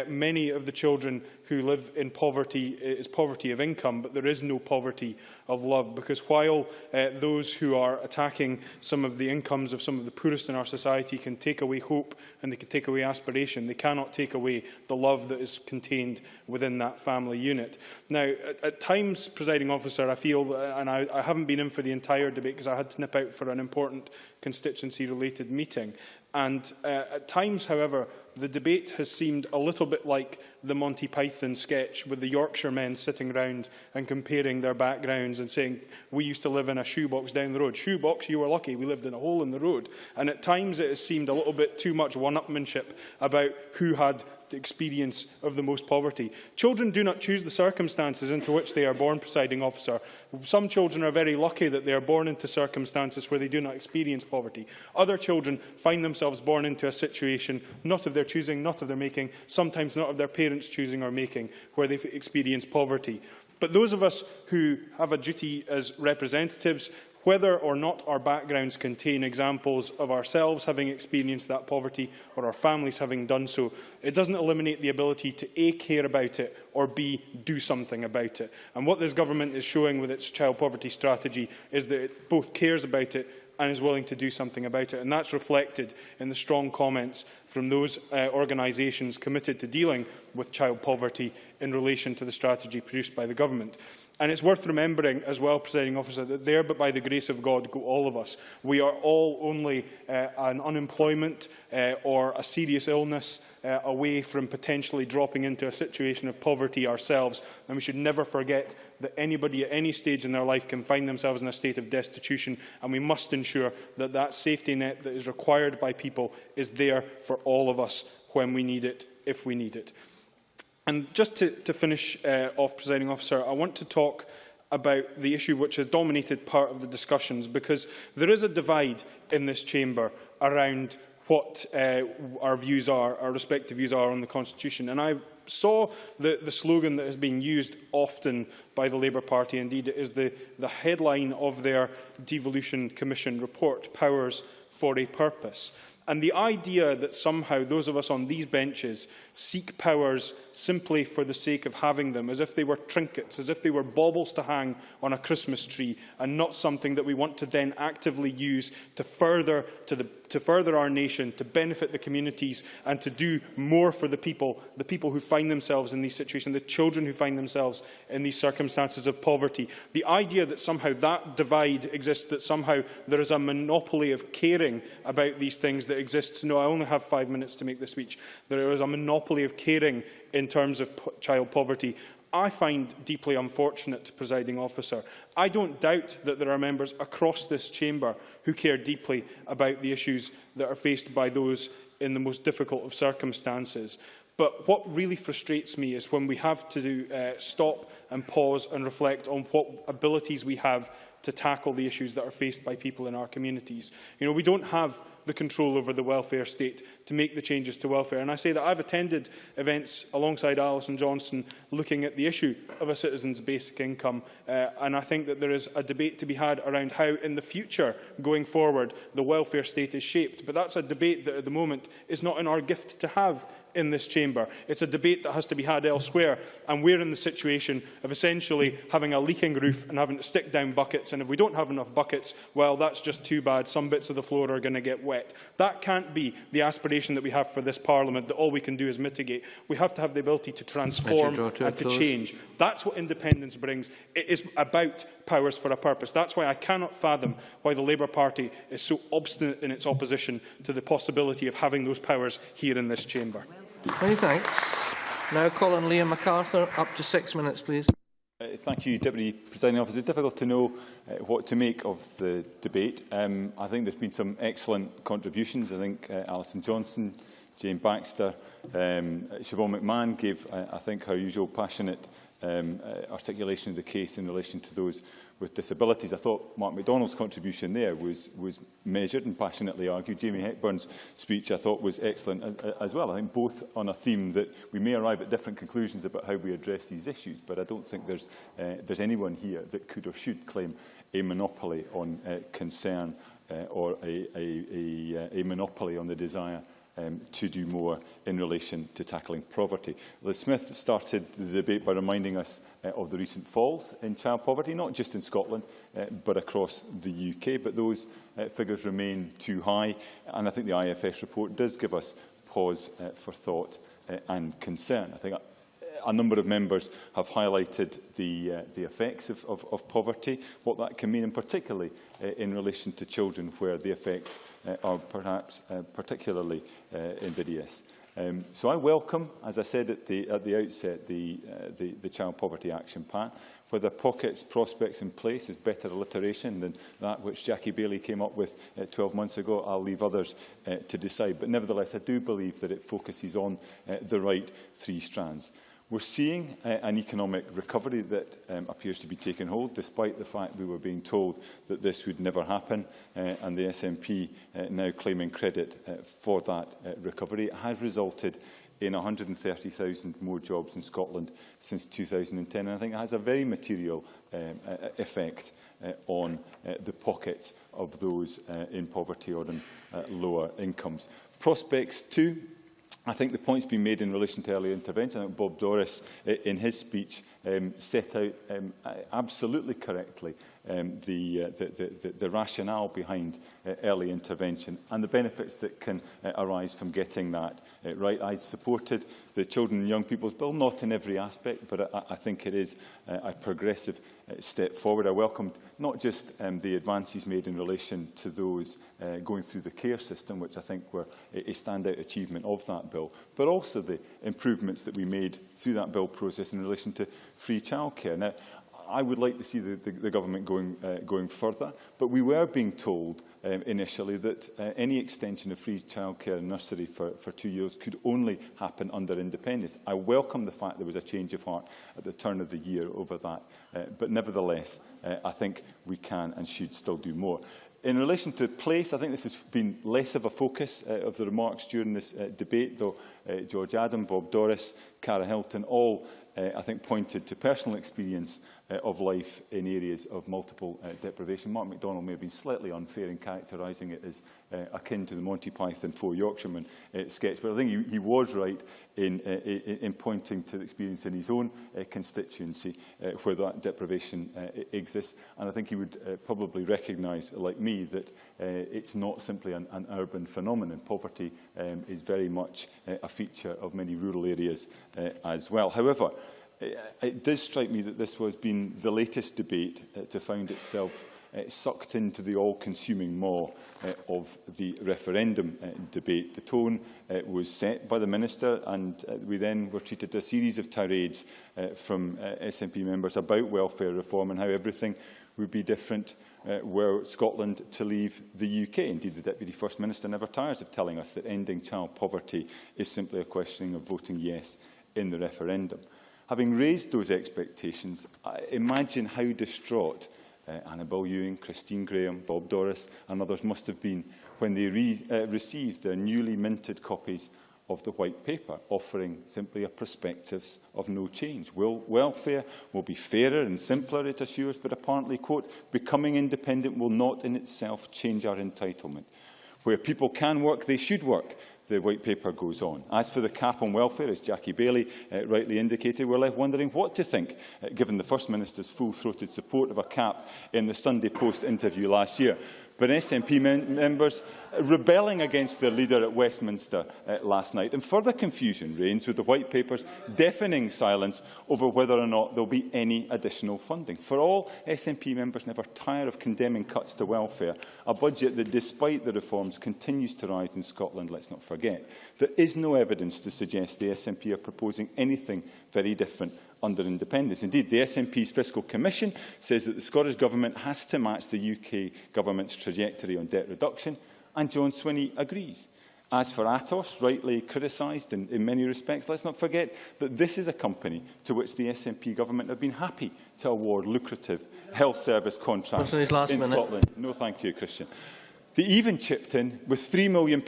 many of the children who live in poverty is poverty of income, but there is no poverty of love, because while those who are attacking some of the incomes of some of the poorest in our society can take away hope and they can take away aspiration, they cannot take away the love that is contained within that family unit. Now, at times, Presiding Officer, I feel, and I haven't been in for the entire debate because I had to nip out for an important constituency-related meeting, and at times, however, the debate has seemed a little bit like the Monty Python sketch with the Yorkshire men sitting round and comparing their backgrounds and saying, we used to live in a shoebox down the road. Shoebox, you were lucky, we lived in a hole in the road. And at times it has seemed a little bit too much one-upmanship about who had the experience of the most poverty. Children do not choose the circumstances into which they are born, Presiding Officer. Some children are very lucky that they are born into circumstances where they do not experience poverty. Other children find themselves born into a situation not of their choosing, not of their making, sometimes not of their parents choosing or making, where they experience poverty. But those of us who have a duty as representatives, whether or not our backgrounds contain examples of ourselves having experienced that poverty or our families having done so, it doesn't eliminate the ability to A, care about it, or B, do something about it. And what this government is showing with its child poverty strategy is that it both cares about it and is willing to do something about it. And that's reflected in the strong comments from those organisations committed to dealing with child poverty in relation to the strategy produced by the government. And it's worth remembering as well, Presiding Officer, that there, but by the grace of God, go all of us. We are all only an unemployment or a serious illness away from potentially dropping into a situation of poverty ourselves. And we should never forget that anybody at any stage in their life can find themselves in a state of destitution, and we must ensure that that safety net that is required by people is there for all of us when we need it, if we need it. And just to finish off, Presiding Officer, I want to talk about the issue which has dominated part of the discussions, because there is a divide in this chamber around what our views are, our respective views are on the Constitution. And I saw the slogan that has been used often by the Labour Party. Indeed, it is the headline of their Devolution Commission report, Powers for a Purpose. And the idea that somehow those of us on these benches seek powers simply for the sake of having them, as if they were trinkets, as if they were baubles to hang on a Christmas tree, and not something that we want to then actively use to further our nation, to benefit the communities, and to do more for the people who find themselves in these situations, the children who find themselves in these circumstances of poverty. The idea that somehow that divide exists, that somehow there is a monopoly of caring about these things that exists. No, I only have 5 minutes to make this speech. There is a monopoly of caring in terms of child poverty. I find deeply unfortunate, Presiding Officer. I don't doubt that there are members across this chamber who care deeply about the issues that are faced by those in the most difficult of circumstances. But what really frustrates me is when we have to stop and pause and reflect on what abilities we have to tackle the issues that are faced by people in our communities. You know, we don't have the control over the welfare state to make the changes to welfare. And I say that I've attended events alongside Alison Johnson looking at the issue of a citizen's basic income. And I think that there is a debate to be had around how in the future, going forward, the welfare state is shaped. But that's a debate that at the moment is not in our gift to have in this chamber. It's a debate that has to be had elsewhere, and we're in the situation of essentially having a leaking roof and having to stick down buckets, and if we don't have enough buckets, well, that's just too bad. Some bits of the floor are going to get wet. That can't be the aspiration that we have for this Parliament, that all we can do is mitigate. We have to have the ability to transform and to change. That's what independence brings. It is about powers for a purpose. That's why I cannot fathom why the Labour Party is so obstinate in its opposition to the possibility of having those powers here in this chamber. Many thanks. Now call on Liam MacArthur. Up to 6 minutes, please. Thank you, Deputy Presiding Officer. It's difficult to know what to make of the debate. I think there's been some excellent contributions. I think Alison Johnson, Jane Baxter, Siobhan McMahon gave, I think, her usual passionate articulation of the case in relation to those with disabilities. I thought Mark MacDonald's contribution there was measured and passionately argued. Jamie Hepburn's speech, I thought, was excellent as well. I think both on a theme that we may arrive at different conclusions about how we address these issues, but I don't think there's anyone here that could or should claim a monopoly on concern or a monopoly on the desire to do more in relation to tackling poverty. Liz Smith started the debate by reminding us of the recent falls in child poverty, not just in Scotland, but across the UK. But those figures remain too high, and I think the IFS report does give us pause for thought and concern. I think a number of members have highlighted the effects of poverty, what that can mean, and particularly in relation to children where the effects are perhaps particularly invidious. So I welcome, as I said at the outset, the Child Poverty Action Plan. Whether pockets, prospects in place is better alliteration than that which Jackie Baillie came up with 12 months ago. I'll leave others to decide. But nevertheless, I do believe that it focuses on the right three strands. We're seeing an economic recovery that appears to be taking hold, despite the fact we were being told that this would never happen, and the SNP now claiming credit for that recovery. It has resulted in 130,000 more jobs in Scotland since 2010, and I think it has a very material effect on the pockets of those in poverty or in lower incomes. Prospects too. I think the points being made in relation to early intervention, I think Bob Doris, in his speech, set out absolutely correctly the rationale behind early intervention and the benefits that can arise from getting that right. I supported the Children and Young People's Bill, not in every aspect, but I think it is a progressive step forward. I welcomed not just the advances made in relation to those going through the care system, which I think were a standout achievement of that bill, but also the improvements that we made through that bill process in relation to free childcare. Now, I would like to see the government going further, but we were being told initially that any extension of free childcare and nursery for 2 years could only happen under independence. I welcome the fact there was a change of heart at the turn of the year over that, but nevertheless, I think we can and should still do more. In relation to place, I think this has been less of a focus of the remarks during this debate, though George Adam, Bob Doris, Cara Hilton all, I think, pointed to personal experience of life in areas of multiple deprivation. Mark MacDonald may have been slightly unfair in characterising it as akin to the Monty Python 4 Yorkshiremen sketch, but I think he was right in pointing to the experience in his own constituency where that deprivation exists. And I think he would probably recognise, like me, that it's not simply an urban phenomenon. Poverty is very much a feature of many rural areas as well. However, it does strike me that this has been the latest debate to find itself sucked into the all-consuming maw of the referendum debate. The tone was set by the Minister, and we then were treated to a series of tirades from SNP members about welfare reform and how everything would be different were Scotland to leave the UK. Indeed, the Deputy First Minister never tires of telling us that ending child poverty is simply a question of voting yes in the referendum. Having raised those expectations, imagine how distraught Annabel Ewing, Christine Graham, Bob Doris and others must have been when they received their newly minted copies of the White Paper, offering simply a prospectus of no change. Welfare will be fairer and simpler, it assures, but apparently, quote, becoming independent will not in itself change our entitlement. Where people can work, they should work, the White Paper goes on. As for the cap on welfare, as Jackie Baillie rightly indicated, we're left wondering what to think, given the First Minister's full-throated support of a cap in the Sunday Post interview last year. But SNP members rebelling against their leader at Westminster last night. And further confusion reigns with the White Paper's deafening silence over whether or not there will be any additional funding. For all SNP members never tire of condemning cuts to welfare, a budget that, despite the reforms, continues to rise in Scotland, let's not forget. There is no evidence to suggest the SNP are proposing anything very different under independence. Indeed, the SNP's Fiscal Commission says that the Scottish Government has to match the UK Government's trajectory on debt reduction, and John Swinney agrees. As for Atos, rightly criticised in many respects, let's not forget that this is a company to which the SNP Government have been happy to award lucrative health service contracts in Scotland. No, thank you, Christian. They even chipped in with £3 million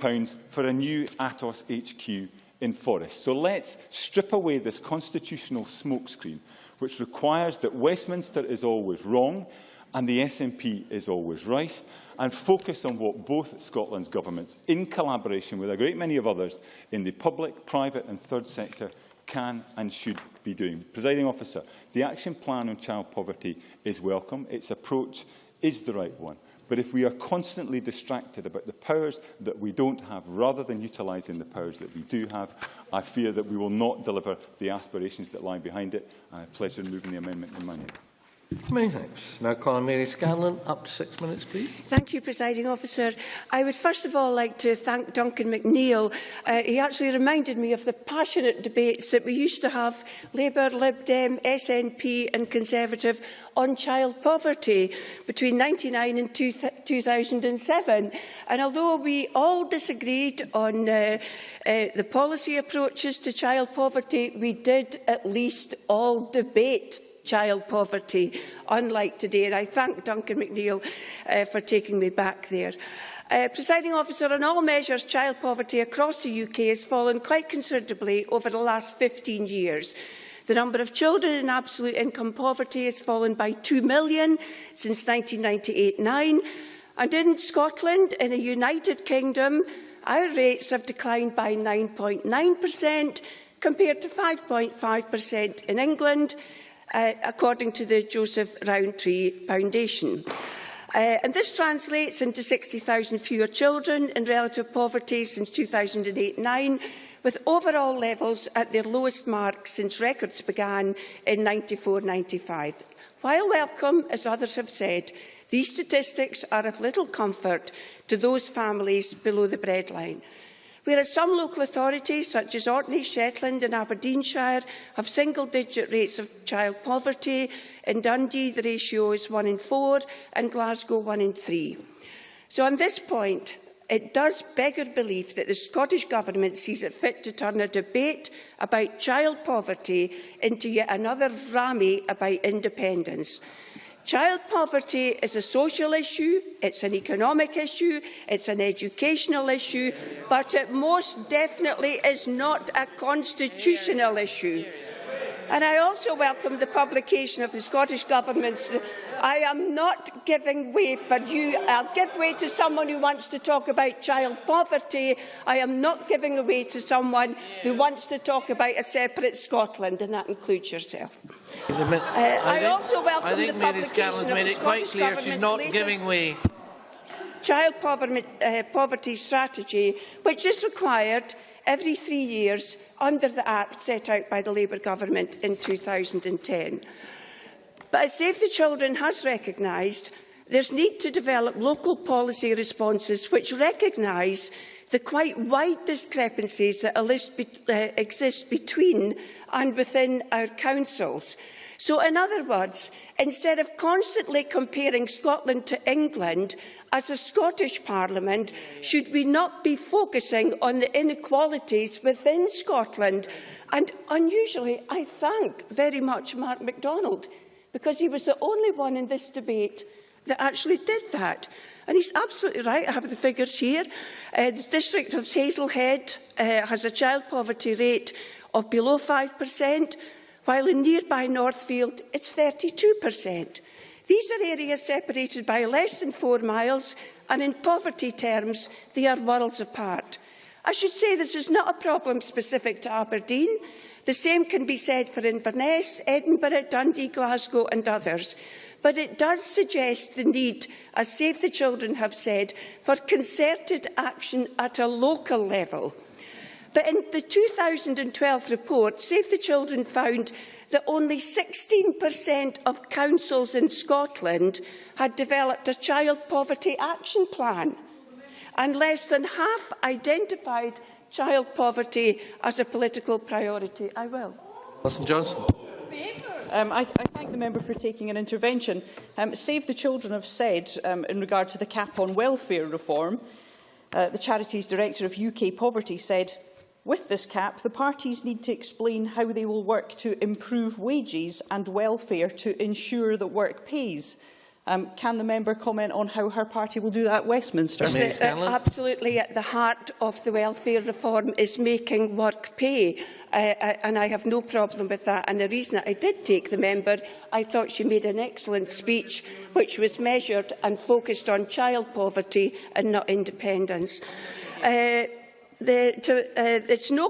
for a new Atos HQ in Forest. So let's strip away this constitutional smokescreen, which requires that Westminster is always wrong and the SNP is always right, and focus on what both Scotland's governments, in collaboration with a great many of others in the public, private and third sector, can and should be doing. Presiding Officer, the Action Plan on Child Poverty is welcome. Its approach is the right one. But if we are constantly distracted about the powers that we don't have, rather than utilising the powers that we do have, I fear that we will not deliver the aspirations that lie behind it. I have pleasure in moving the amendment in my name. Many thanks. Now calling Mary Scanlon. Up to 6 minutes, please. Thank you, Presiding Officer. I would first of all like to thank Duncan McNeill. He actually reminded me of the passionate debates that we used to have, Labour, Lib Dem, SNP and Conservative, on child poverty between 1999 and 2007. And although we all disagreed on the policy approaches to child poverty, we did at least all debate child poverty, unlike today. And I thank Duncan McNeill for taking me back there. Presiding Officer, on all measures, child poverty across the UK has fallen quite considerably over the last 15 years. The number of children in absolute income poverty has fallen by 2 million since 1998-9. And in Scotland, in the United Kingdom, our rates have declined by 9.9% compared to 5.5% in England, according to the Joseph Rowntree Foundation. And this translates into 60,000 fewer children in relative poverty since 2008-9, with overall levels at their lowest mark since records began in 94-95. While welcome, as others have said, these statistics are of little comfort to those families below the breadline. Whereas some local authorities, such as Orkney, Shetland and Aberdeenshire, have single-digit rates of child poverty, in Dundee the ratio is 1 in 4 and Glasgow 1 in 3. So on this point, it does beg our belief that the Scottish Government sees it fit to turn a debate about child poverty into yet another rammy about independence. Child poverty is a social issue, it's an economic issue, it's an educational issue, but it most definitely is not a constitutional issue. And I also welcome the publication of the Scottish Government's. I am not giving way for you. I'll give way to someone who wants to talk about child poverty. I am not giving way to someone who wants to talk about a separate Scotland, and that includes yourself. I also welcome the publication of the Scottish Government's latest giving way. Child poverty strategy, which is required every 3 years under the Act set out by the Labour Government in 2010. But as Save the Children has recognised, there is need to develop local policy responses which recognise the quite wide discrepancies that exist between and within our councils. So, in other words, instead of constantly comparing Scotland to England, as a Scottish Parliament, should we not be focusing on the inequalities within Scotland? And unusually, I thank very much Mark MacDonald, because he was the only one in this debate that actually did that. And he's absolutely right. I have the figures here. The district of Hazelhead has a child poverty rate of below 5%, while in nearby Northfield it's 32%. These are areas separated by less than 4 miles, and in poverty terms, they are worlds apart. I should say this is not a problem specific to Aberdeen. The same can be said for Inverness, Edinburgh, Dundee, Glasgow and others. But it does suggest the need, as Save the Children have said, for concerted action at a local level. But in the 2012 report, Save the Children found that only 16% of councils in Scotland had developed a child poverty action plan, and less than half identified child poverty as a political priority. I will. Alison Johnson. I thank the member for taking an intervention. Save the Children have said, in regard to the cap on welfare reform, the Charities Director of UK Poverty said, with this cap, the parties need to explain how they will work to improve wages and welfare to ensure that work pays. Can the member comment on how her party will do that at Westminster? Absolutely at the heart of the welfare reform is making work pay, and I have no problem with that. And the reason that I did take the member, I thought she made an excellent speech which was measured and focused on child poverty and not independence. It's no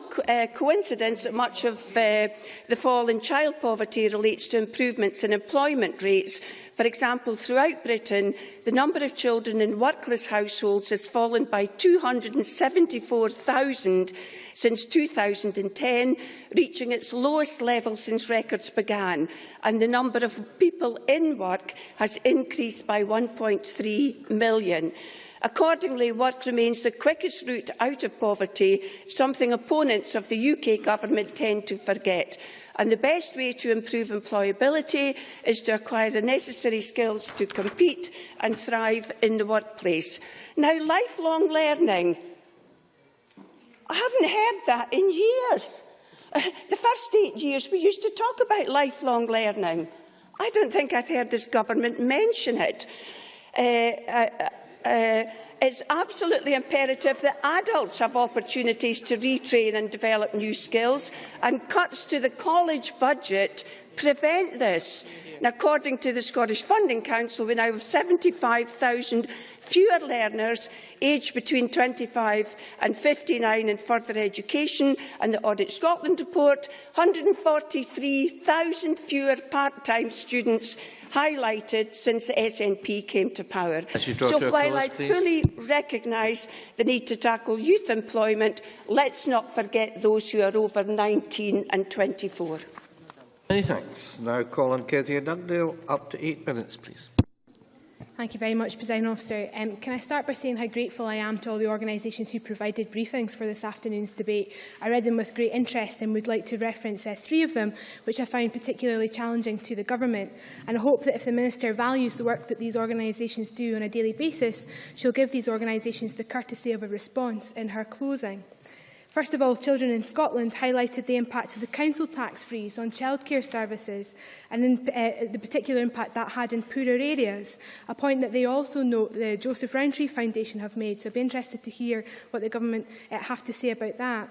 coincidence that much of the fall in child poverty relates to improvements in employment rates. For example, throughout Britain, the number of children in workless households has fallen by 274,000 since 2010, reaching its lowest level since records began, and the number of people in work has increased by 1.3 million. Accordingly, work remains the quickest route out of poverty, something opponents of the UK Government tend to forget. And the best way to improve employability is to acquire the necessary skills to compete and thrive in the workplace. Now, lifelong learning, I haven't heard that in years. The first 8 years we used to talk about lifelong learning. I don't think I've heard this government mention it. It's absolutely imperative that adults have opportunities to retrain and develop new skills, and cuts to the college budget prevent this. And according to the Scottish Funding Council, we now have 75,000 fewer learners aged between 25 and 59 in further education, and the Audit Scotland report, 143,000 fewer part-time students highlighted since the SNP came to power. So while I fully recognise the need to tackle youth employment, let's not forget those who are over 19 and 24. Many thanks. Now call on Kezia Dugdale. Up to 8 minutes, please. Thank you very much, Presiding Officer. Can I start by saying how grateful I am to all the organisations who provided briefings for this afternoon's debate. I read them with great interest and would like to reference 3 of them, which I found particularly challenging to the Government. And I hope that if the Minister values the work that these organisations do on a daily basis, she'll give these organisations the courtesy of a response in her closing. First of all, Children in Scotland highlighted the impact of the council tax freeze on childcare services and the particular impact that had in poorer areas, a point that they also note the Joseph Rowntree Foundation have made. So I'd be interested to hear what the government have to say about that.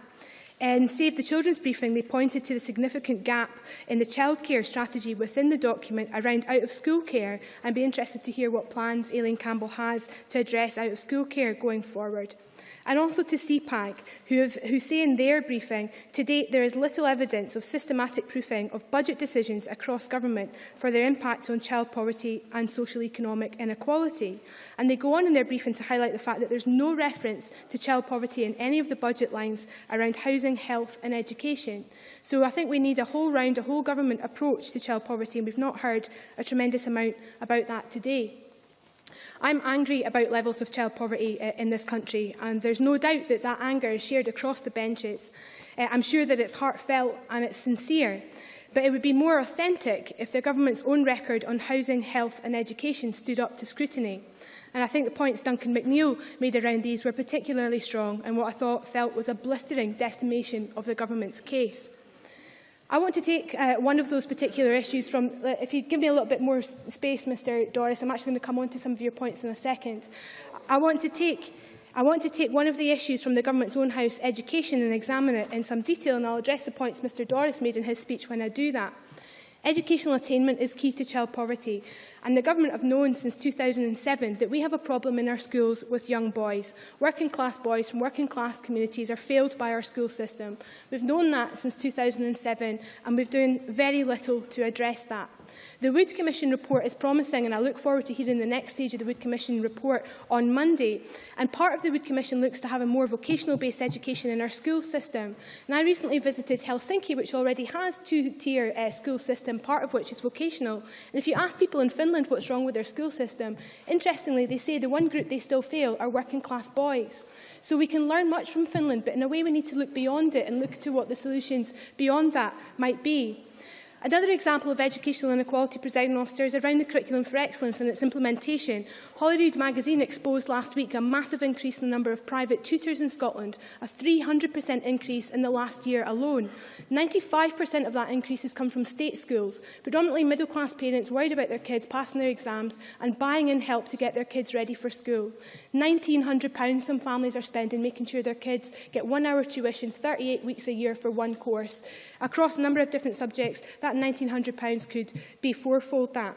In Save the Children's briefing, they pointed to the significant gap in the childcare strategy within the document around out-of-school care, and be interested to hear what plans Aileen Campbell has to address out-of-school care going forward. And also to CPAG, who say in their briefing, to date there is little evidence of systematic proofing of budget decisions across government for their impact on child poverty and socio-economic inequality. And they go on in their briefing to highlight the fact that there's no reference to child poverty in any of the budget lines around housing, health and education. So I think we need a whole government approach to child poverty, and we've not heard a tremendous amount about that today. I'm angry about levels of child poverty in this country, and there's no doubt that that anger is shared across the benches. I'm sure that it's heartfelt and it's sincere, but it would be more authentic if the government's own record on housing, health and education stood up to scrutiny. And I think the points Duncan McNeill made around these were particularly strong, and what I felt was a blistering decimation of the government's case. I want to take one of those particular issues from, if you give me a little bit more space, Mr Doris, I'm actually going to come on to some of your points in a second. I want to take one of the issues from the government's own house, education, and examine it in some detail, and I'll address the points Mr Doris made in his speech when I do that. Educational attainment is key to child poverty, and the government have known since 2007 that we have a problem in our schools with young boys. Working class boys from working class communities are failed by our school system. We've known that since 2007, and we've done very little to address that. The Wood Commission report is promising, and I look forward to hearing the next stage of the Wood Commission report on Monday. And part of the Wood Commission looks to have a more vocational-based education in our school system. And I recently visited Helsinki, which already has a two-tier school system, part of which is vocational. And if you ask people in Finland what's wrong with their school system, interestingly, they say the one group they still fail are working-class boys. So we can learn much from Finland, but in a way we need to look beyond it and look to what the solutions beyond that might be. Another example of educational inequality, presiding officer, is around the Curriculum for Excellence and its implementation. Holyrood magazine exposed last week a massive increase in the number of private tutors in Scotland, a 300% increase in the last year alone. 95% of that increase has come from state schools, predominantly middle-class parents worried about their kids passing their exams and buying in help to get their kids ready for school. £1,900 some families are spending making sure their kids get 1 hour tuition 38 weeks a year for one course. Across a number of different subjects, that £1,900 could be fourfold that.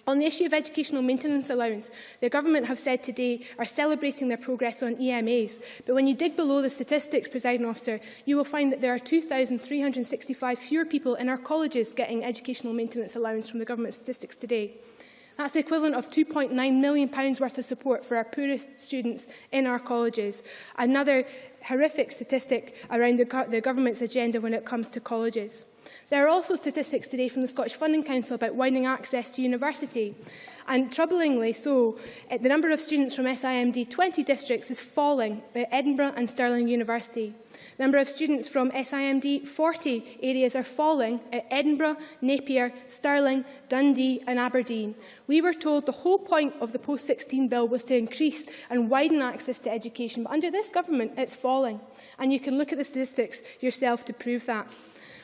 On the issue of educational maintenance allowance, the government have said today are celebrating their progress on EMAs. But when you dig below the statistics, presiding officer, you will find that there are 2,365 fewer people in our colleges getting educational maintenance allowance from the government statistics today. That's the equivalent of £2.9 million worth of support for our poorest students in our colleges. Another horrific statistic around the government's agenda when it comes to colleges. There are also statistics today from the Scottish Funding Council about widening access to university. And troublingly so, the number of students from SIMD 20 districts is falling at Edinburgh and Stirling University. The number of students from SIMD 40 areas are falling at Edinburgh, Napier, Stirling, Dundee and Aberdeen. We were told the whole point of the post-16 bill was to increase and widen access to education, but under this government it's falling. And you can look at the statistics yourself to prove that.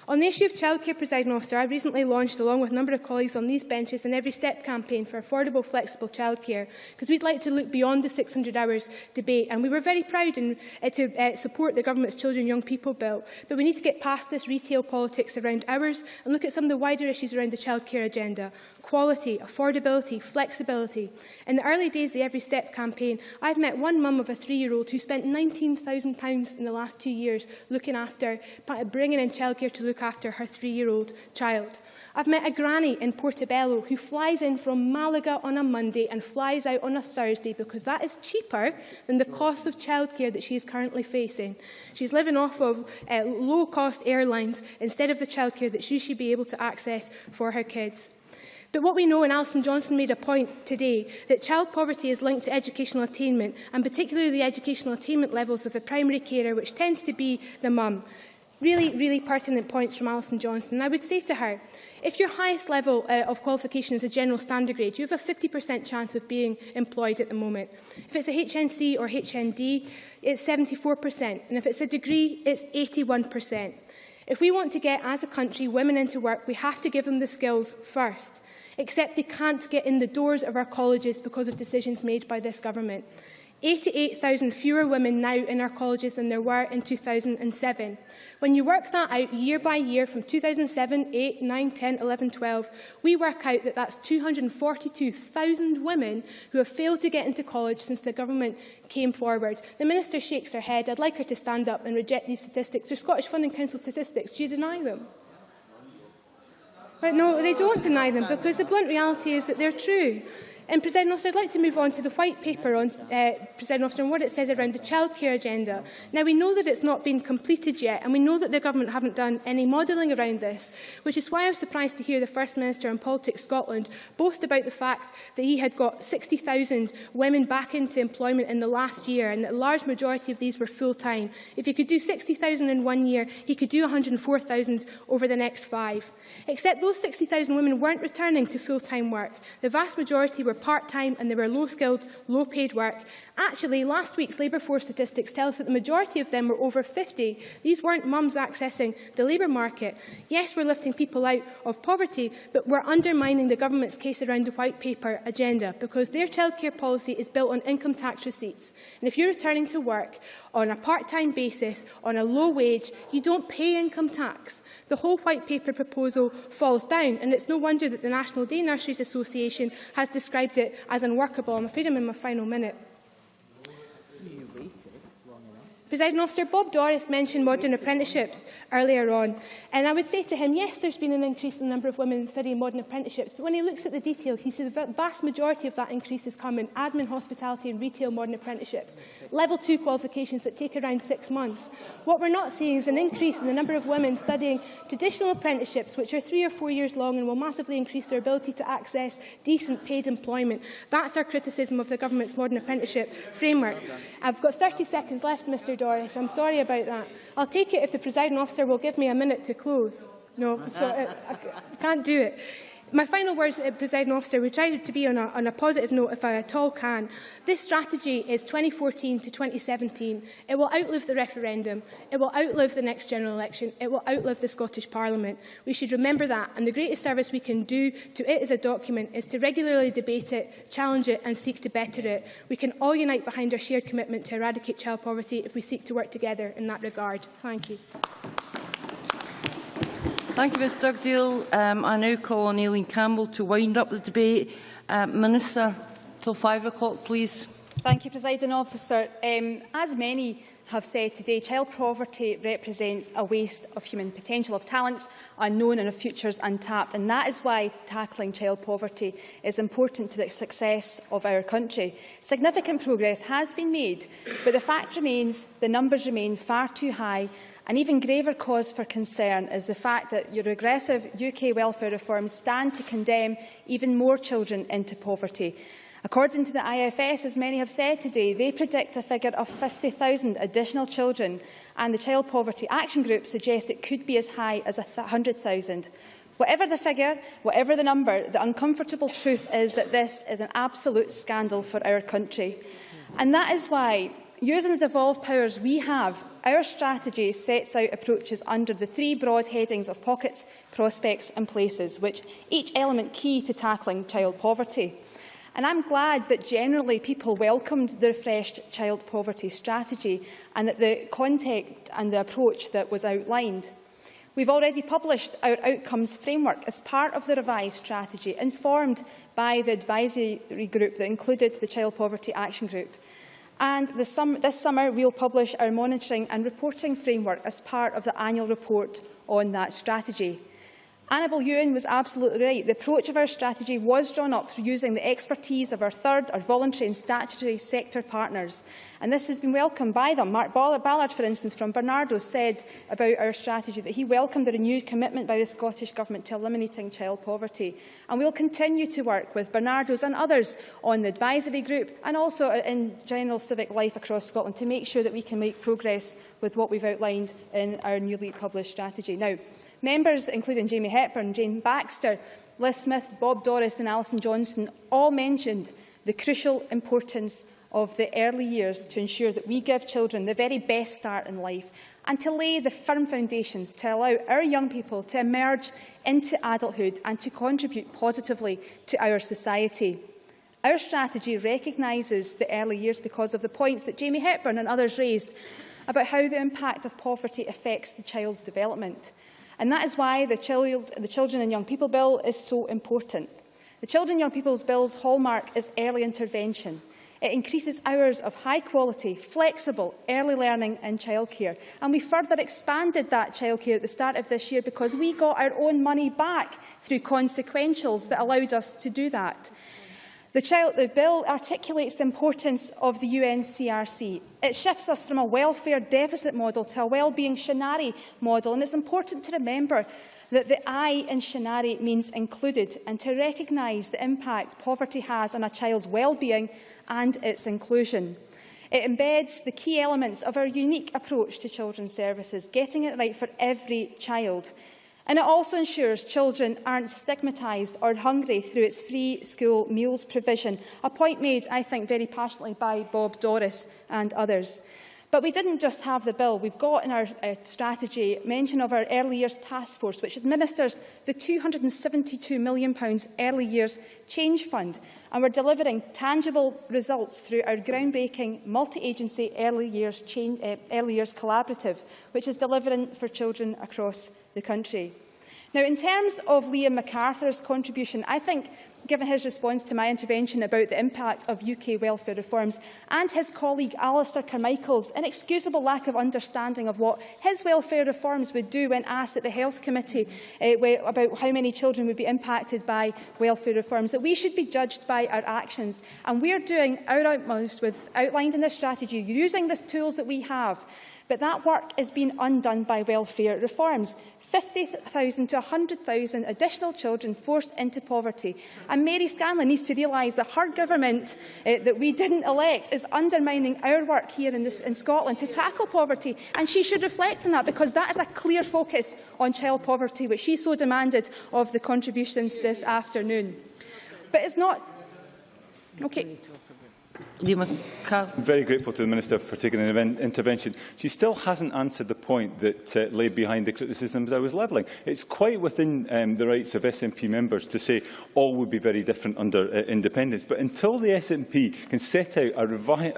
On the issue of childcare, presiding officer, I recently launched, along with a number of colleagues on these benches, an Every Step campaign for affordable, flexible childcare, because we'd like to look beyond the 600 hours debate. And we were very proud to support the government's Children and Young People bill. But we need to get past this retail politics around hours and look at some of the wider issues around the childcare agenda: quality, affordability, flexibility. In the early days of the Every Step campaign, I've met one mum of a 3-year-old who spent £19,000 in the last 2 years bringing in childcare to look after her 3-year-old child. I've met a granny in Portobello who flies in from Malaga on a Monday and flies out on a Thursday because that is cheaper than the cost of childcare that she is currently facing. She's living off of low-cost airlines instead of the childcare that she should be able to access for her kids. But what we know, and Alison Johnson made a point today, that child poverty is linked to educational attainment, and particularly the educational attainment levels of the primary carer, which tends to be the mum. Really pertinent points from Alison Johnson. I would say to her, if your highest level of qualification is a general standard grade, you have a 50% chance of being employed at the moment. If it's a HNC or HND, it's 74%, and if it's a degree, it's 81%. If we want to get, as a country, women into work, we have to give them the skills first, except they can't get in the doors of our colleges because of decisions made by this government. 88,000 fewer women now in our colleges than there were in 2007. When you work that out year by year from 2007, 8, 9, 10, 11, 12, we work out that that's 242,000 women who have failed to get into college since the government came forward. The Minister shakes her head. I'd like her to stand up and reject these statistics. They're Scottish Funding Council statistics. Do you deny them? But no, they don't deny them, because the blunt reality is that they're true. And, President Officer, I'd like to move on to the white paper on President Officer, and what it says around the childcare agenda. Now, we know that it's not been completed yet, and we know that the government haven't done any modelling around this, which is why I was surprised to hear the First Minister on Politics Scotland boast about the fact that he had got 60,000 women back into employment in the last year, and that a large majority of these were full-time. If he could do 60,000 in 1 year, he could do 104,000 over the next 5. Except those 60,000 women weren't returning to full-time work. The vast majority were part-time, and they were low-skilled, low-paid work. Actually, last week's labour force statistics tell us that the majority of them were over 50. These weren't mums accessing the labour market. Yes, we're lifting people out of poverty, but we're undermining the government's case around the white paper agenda, because their childcare policy is built on income tax receipts. And if you're returning to work on a part-time basis, on a low wage, you don't pay income tax. The whole white paper proposal falls down, and it's no wonder that the National Day Nurseries Association has described it as unworkable. I'm afraid I'm in my final minute. Presiding Officer, Bob Doris mentioned modern apprenticeships earlier on, and I would say to him, yes, there's been an increase in the number of women studying modern apprenticeships, but when he looks at the detail, he sees the vast majority of that increase has come in admin, hospitality and retail modern apprenticeships, level 2 qualifications that take around 6 months. What we're not seeing is an increase in the number of women studying traditional apprenticeships, which are 3 or 4 years long and will massively increase their ability to access decent paid employment. That's our criticism of the government's modern apprenticeship framework. I've got 30 seconds left, Mr Doris. I'm sorry about that. I'll take it if the presiding officer will give me a minute to close. No, so I can't do it. My final words, Presiding Officer, we try to be on a positive note if I at all can. This strategy is 2014 to 2017. It will outlive the referendum. It will outlive the next general election. It will outlive the Scottish Parliament. We should remember that, and the greatest service we can do to it as a document is to regularly debate it, challenge it and seek to better it. We can all unite behind our shared commitment to eradicate child poverty if we seek to work together in that regard. Thank you. Thank you, Ms Dugdale. I now call on Aileen Campbell to wind up the debate. Minister, till 5 o'clock, please. Thank you, Presiding Officer. As many have said today, child poverty represents a waste of human potential, of talents unknown and of futures untapped. And that is why tackling child poverty is important to the success of our country. Significant progress has been made, but the fact remains the numbers remain far too high. An even graver cause for concern is the fact that your regressive UK welfare reforms stand to condemn even more children into poverty. According to the IFS, as many have said today, they predict a figure of 50,000 additional children, and the Child Poverty Action Group suggests it could be as high as 100,000. Whatever the figure, whatever the number, the uncomfortable truth is that this is an absolute scandal for our country. And that is why, using the devolved powers we have, our strategy sets out approaches under the 3 broad headings of pockets, prospects and places, which each element key to tackling child poverty. And I'm glad that generally people welcomed the refreshed child poverty strategy and that the context and the approach that was outlined. We've already published our outcomes framework as part of the revised strategy, informed by the advisory group that included the Child Poverty Action Group. And this summer, we will publish our monitoring and reporting framework as part of the annual report on that strategy. Annabel Ewan was absolutely right. The approach of our strategy was drawn up through using the expertise of our third, our voluntary and statutory sector partners. And this has been welcomed by them. Mark Ballard, for instance, from Bernardo, said about our strategy that he welcomed the renewed commitment by the Scottish Government to eliminating child poverty. And we will continue to work with Bernardo's and others on the advisory group and also in general civic life across Scotland to make sure that we can make progress with what we've outlined in our newly published strategy. Now, members, including Jamie Hepburn, Jane Baxter, Liz Smith, Bob Doris and Alison Johnson, all mentioned the crucial importance of the early years to ensure that we give children the very best start in life and to lay the firm foundations to allow our young people to emerge into adulthood and to contribute positively to our society. Our strategy recognises the early years because of the points that Jamie Hepburn and others raised about how the impact of poverty affects the child's development. And that is why the Children and Young People Bill is so important. The Children and Young People's Bill's hallmark is early intervention. It increases hours of high-quality, flexible early learning and childcare. And we further expanded that childcare at the start of this year because we got our own money back through consequentials that allowed us to do that. The bill articulates the importance of the UNCRC. It shifts us from a welfare deficit model to a wellbeing Shinari model, and it's important to remember that the I in Shinari means included, and to recognise the impact poverty has on a child's well-being and its inclusion. It embeds the key elements of our unique approach to children's services, getting it right for every child. And it also ensures children aren't stigmatised or hungry through its free school meals provision, a point made, I think, very passionately by Bob Doris and others. But we didn't just have the bill. We've got in our strategy mention of our Early Years Task Force, which administers the £272 million Early Years Change Fund. And we're delivering tangible results through our groundbreaking multi-agency Early Years Collaborative, which is delivering for children across the country. Now, in terms of Liam MacArthur's contribution, I think, given his response to my intervention about the impact of UK welfare reforms and his colleague Alistair Carmichael's inexcusable lack of understanding of what his welfare reforms would do when asked at the Health Committee about how many children would be impacted by welfare reforms, that we should be judged by our actions. And we are doing our utmost, with outlined in this strategy, using the tools that we have. But that work is being undone by welfare reforms. 50,000 to 100,000 additional children forced into poverty. And Mary Scanlon needs to realise that her government that we didn't elect is undermining our work here in Scotland to tackle poverty. And she should reflect on that, because that is a clear focus on child poverty, which she so demanded of the contributions this afternoon. But it's not... Okay. I'm very grateful to the Minister for taking an intervention. She still hasn't answered the point that lay behind the criticisms I was levelling. It's quite within the rights of SNP members to say all would be very different under independence. But until the SNP can set out a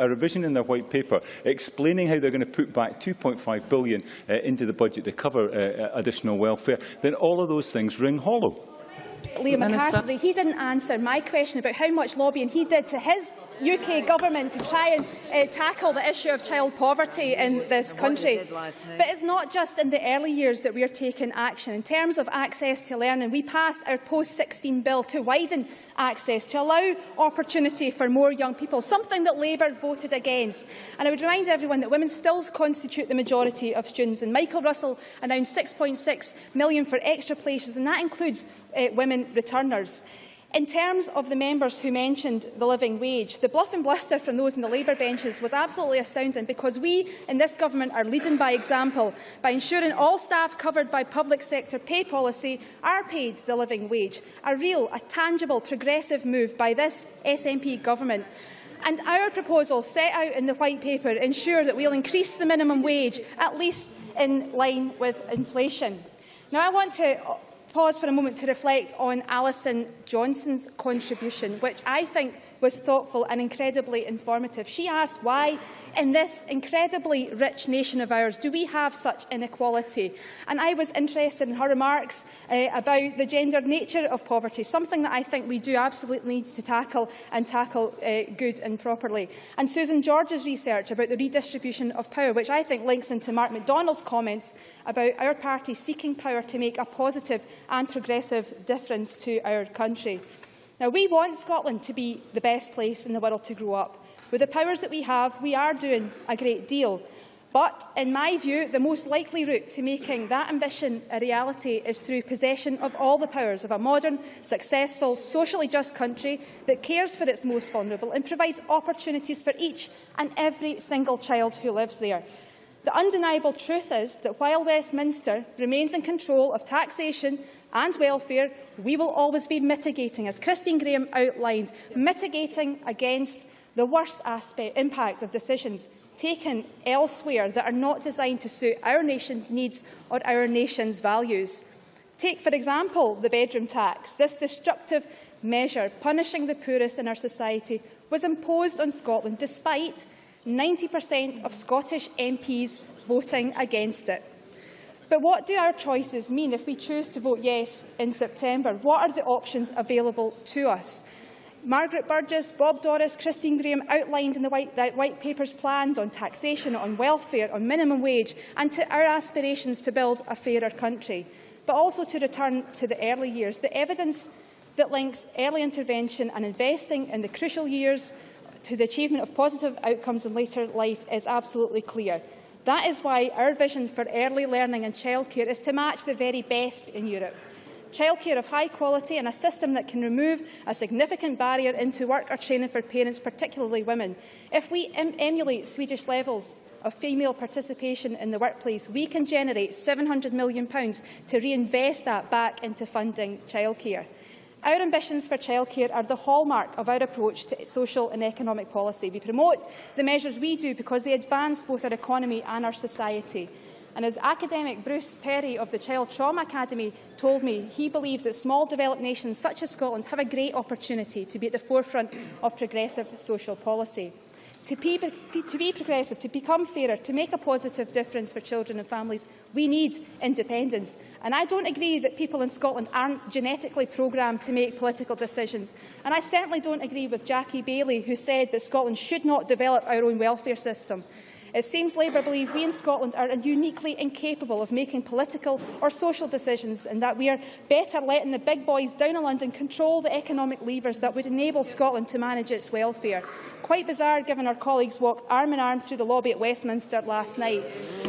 revision in their white paper explaining how they're going to put back £2.5 billion into the budget to cover additional welfare, then all of those things ring hollow. Liam MacArthur, he didn't answer my question about how much lobbying he did to his UK government to try and tackle the issue of child poverty in this country. But it's not just in the early years that we are taking action. In terms of access to learning, we passed our post-16 bill to widen access, to allow opportunity for more young people, something that Labour voted against. And I would remind everyone that women still constitute the majority of students. And Michael Russell announced £6.6 million for extra places, and that includes women returners. In terms of the members who mentioned the living wage, the bluff and bluster from those in the Labour benches was absolutely astounding, because we in this government are leading by example by ensuring all staff covered by public sector pay policy are paid the living wage, a tangible, progressive move by this SNP government. And our proposals set out in the white paper ensure that we will increase the minimum wage, at least in line with inflation. Now, I want to pause for a moment to reflect on Alison Johnson's contribution, which I think was thoughtful and incredibly informative. She asked why, in this incredibly rich nation of ours, do we have such inequality? And I was interested in her remarks about the gendered nature of poverty, something that I think we do absolutely need to tackle, and tackle good and properly. And Susan George's research about the redistribution of power, which I think links into Mark MacDonald's comments about our party seeking power to make a positive and progressive difference to our country. Now, we want Scotland to be the best place in the world to grow up. With the powers that we have, we are doing a great deal. But, in my view, the most likely route to making that ambition a reality is through possession of all the powers of a modern, successful, socially just country that cares for its most vulnerable and provides opportunities for each and every single child who lives there. The undeniable truth is that while Westminster remains in control of taxation and welfare, we will always be mitigating, as Christine Graham outlined, mitigating against the worst impacts of decisions taken elsewhere that are not designed to suit our nation's needs or our nation's values. Take, for example, the bedroom tax. This destructive measure, punishing the poorest in our society, was imposed on Scotland despite 90% of Scottish MPs voting against it. But what do our choices mean if we choose to vote yes in September? What are the options available to us? Margaret Burgess, Bob Doris, Christine Graham outlined in the White Paper's plans on taxation, on welfare, on minimum wage, and to our aspirations to build a fairer country. But also to return to the early years, the evidence that links early intervention and investing in the crucial years to the achievement of positive outcomes in later life is absolutely clear. That is why our vision for early learning and childcare is to match the very best in Europe. Childcare of high quality and a system that can remove a significant barrier into work or training for parents, particularly women. If we emulate Swedish levels of female participation in the workplace, we can generate £700 million to reinvest that back into funding childcare. Our ambitions for childcare are the hallmark of our approach to social and economic policy. We promote the measures we do because they advance both our economy and our society. And as academic Bruce Perry of the Child Trauma Academy told me, he believes that small developed nations such as Scotland have a great opportunity to be at the forefront of progressive social policy. To be progressive, to become fairer, to make a positive difference for children and families, we need independence. And I don't agree that people in Scotland aren't genetically programmed to make political decisions. And I certainly don't agree with Jackie Baillie, who said that Scotland should not develop our own welfare system. It seems Labour believe we in Scotland are uniquely incapable of making political or social decisions, and that we are better letting the big boys down in London control the economic levers that would enable Scotland to manage its welfare. Quite bizarre, given our colleagues walked arm in arm through the lobby at Westminster last night.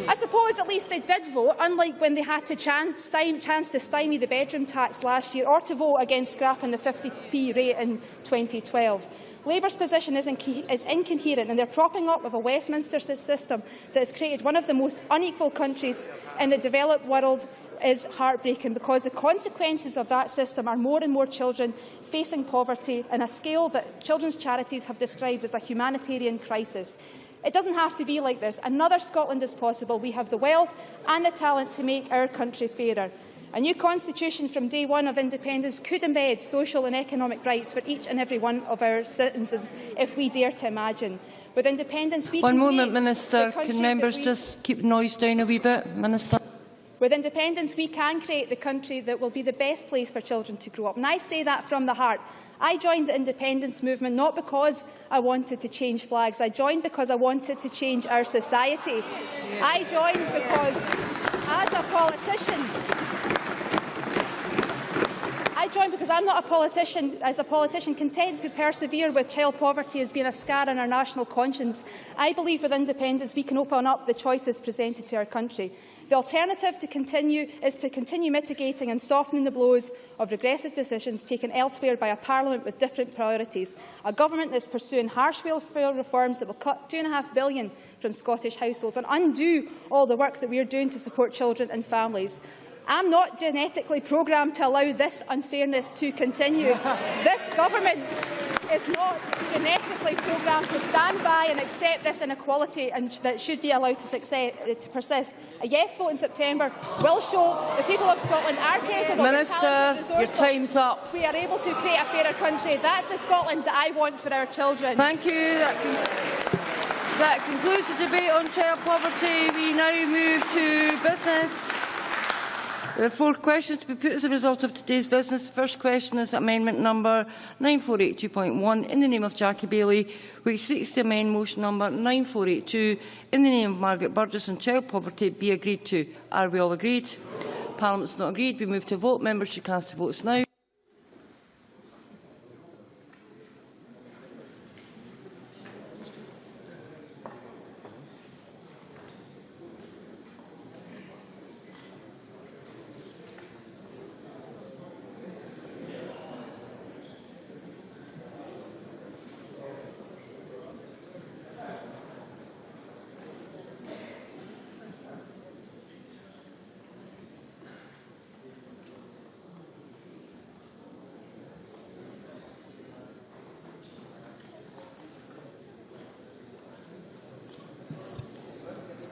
I suppose at least they did vote, unlike when they had to chance to stymie the bedroom tax last year or to vote against scrapping the 50p rate in 2012. Labour's position is incoherent, and their propping up of a Westminster system that has created one of the most unequal countries in the developed world is heartbreaking, because the consequences of that system are more and more children facing poverty on a scale that children's charities have described as a humanitarian crisis. It doesn't have to be like this. Another Scotland is possible. We have the wealth and the talent to make our country fairer. A new constitution from day one of independence could embed social and economic rights for each and every one of our citizens, if we dare to imagine. With independence, we One moment, Minister. Can members just keep the noise down a wee bit, Minister? With independence, we can create the country that will be the best place for children to grow up. And I say that from the heart. I joined the independence movement not because I wanted to change flags. I joined because I wanted to change our society. I joined because, as a politician, I'm not a politician, as a politician, content to persevere with child poverty as being a scar on our national conscience. I believe with independence we can open up the choices presented to our country. The alternative is to continue mitigating and softening the blows of regressive decisions taken elsewhere by a parliament with different priorities. A government that is pursuing harsh welfare reforms that will cut £2.5 billion from Scottish households and undo all the work that we are doing to support children and families. I'm not genetically programmed to allow this unfairness to continue. This government is not genetically programmed to stand by and accept this inequality, and that should be allowed to persist. A yes vote in September will show the people of Scotland are capable. Minister, your time's up. We are able to create a fairer country. That's the Scotland that I want for our children. Thank you. That concludes the debate on child poverty. We now move to business. There are 4 questions to be put as a result of today's business. The first question is amendment number 9482.1 in the name of Jackie Baillie, which seeks to amend motion number 9482 in the name of Margaret Burgess on child poverty be agreed to. Are we all agreed? Parliament is not agreed. We move to a vote. Members should cast their votes now.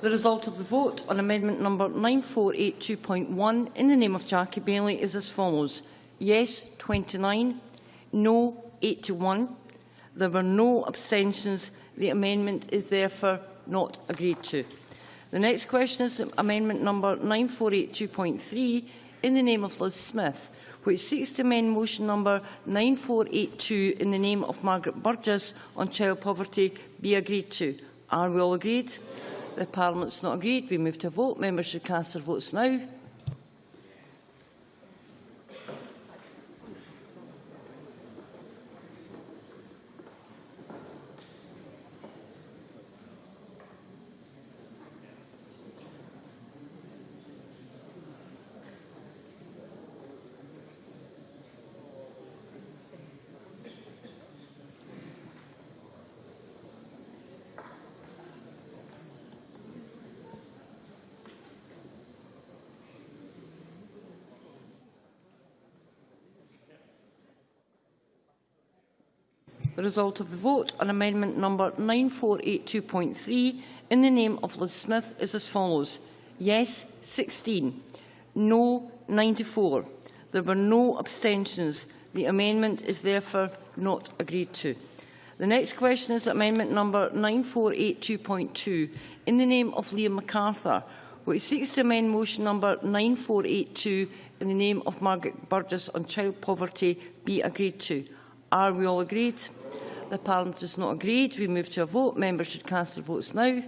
The result of the vote on amendment number 9482.1 in the name of Jackie Baillie is as follows. Yes, 29. No, 81. There were no abstentions. The amendment is therefore not agreed to. The next question is amendment number 9482.3 in the name of Liz Smith, which seeks to amend motion number 9482 in the name of Margaret Burgess on child poverty be agreed to. Are we all agreed? The Parliament is not agreed. We move to a vote. Members should cast their votes now. The result of the vote on amendment number 9482.3 in the name of Liz Smith is as follows. Yes, 16. No, 94. There were no abstentions. The amendment is therefore not agreed to. The next question is amendment number 9482.2 in the name of Liam MacArthur, which seeks to amend motion number 9482 in the name of Margaret Burgess on child poverty be agreed to. Are we all agreed? The Parliament is not agreed. We move to a vote. Members should cast their votes now.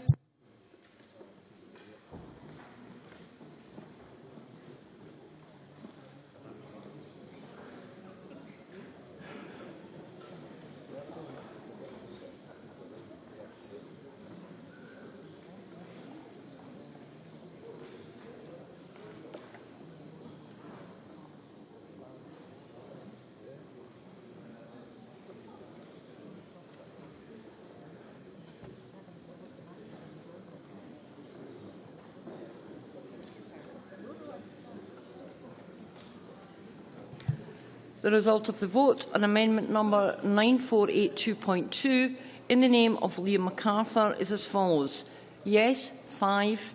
The result of the vote on amendment number 9482.2 in the name of Liam MacArthur is as follows. Yes, 5.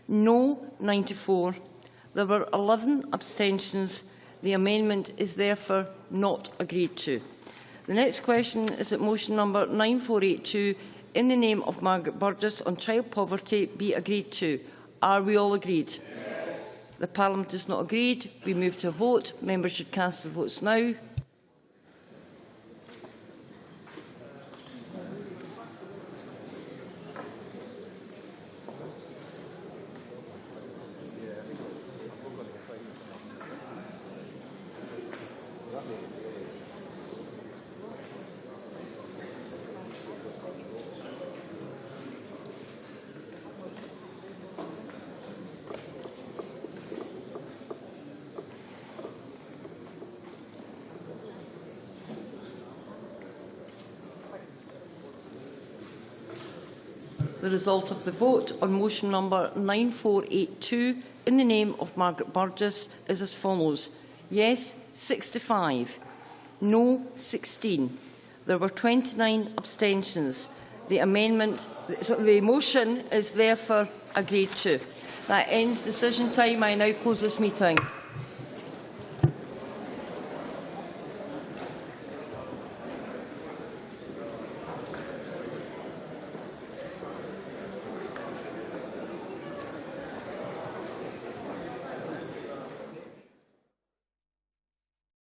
No, 94. There were 11 abstentions. The amendment is therefore not agreed to. The next question is that motion number 9482 in the name of Margaret Burgess on child poverty be agreed to. Are we all agreed? The Parliament is not agreed. We move to a vote. Members should cast their votes now. The result of the vote on motion number 9482 in the name of Margaret Burgess is as follows. Yes, 65. No, 16. There were 29 abstentions. The motion is therefore agreed to. That ends decision time. I now close this meeting.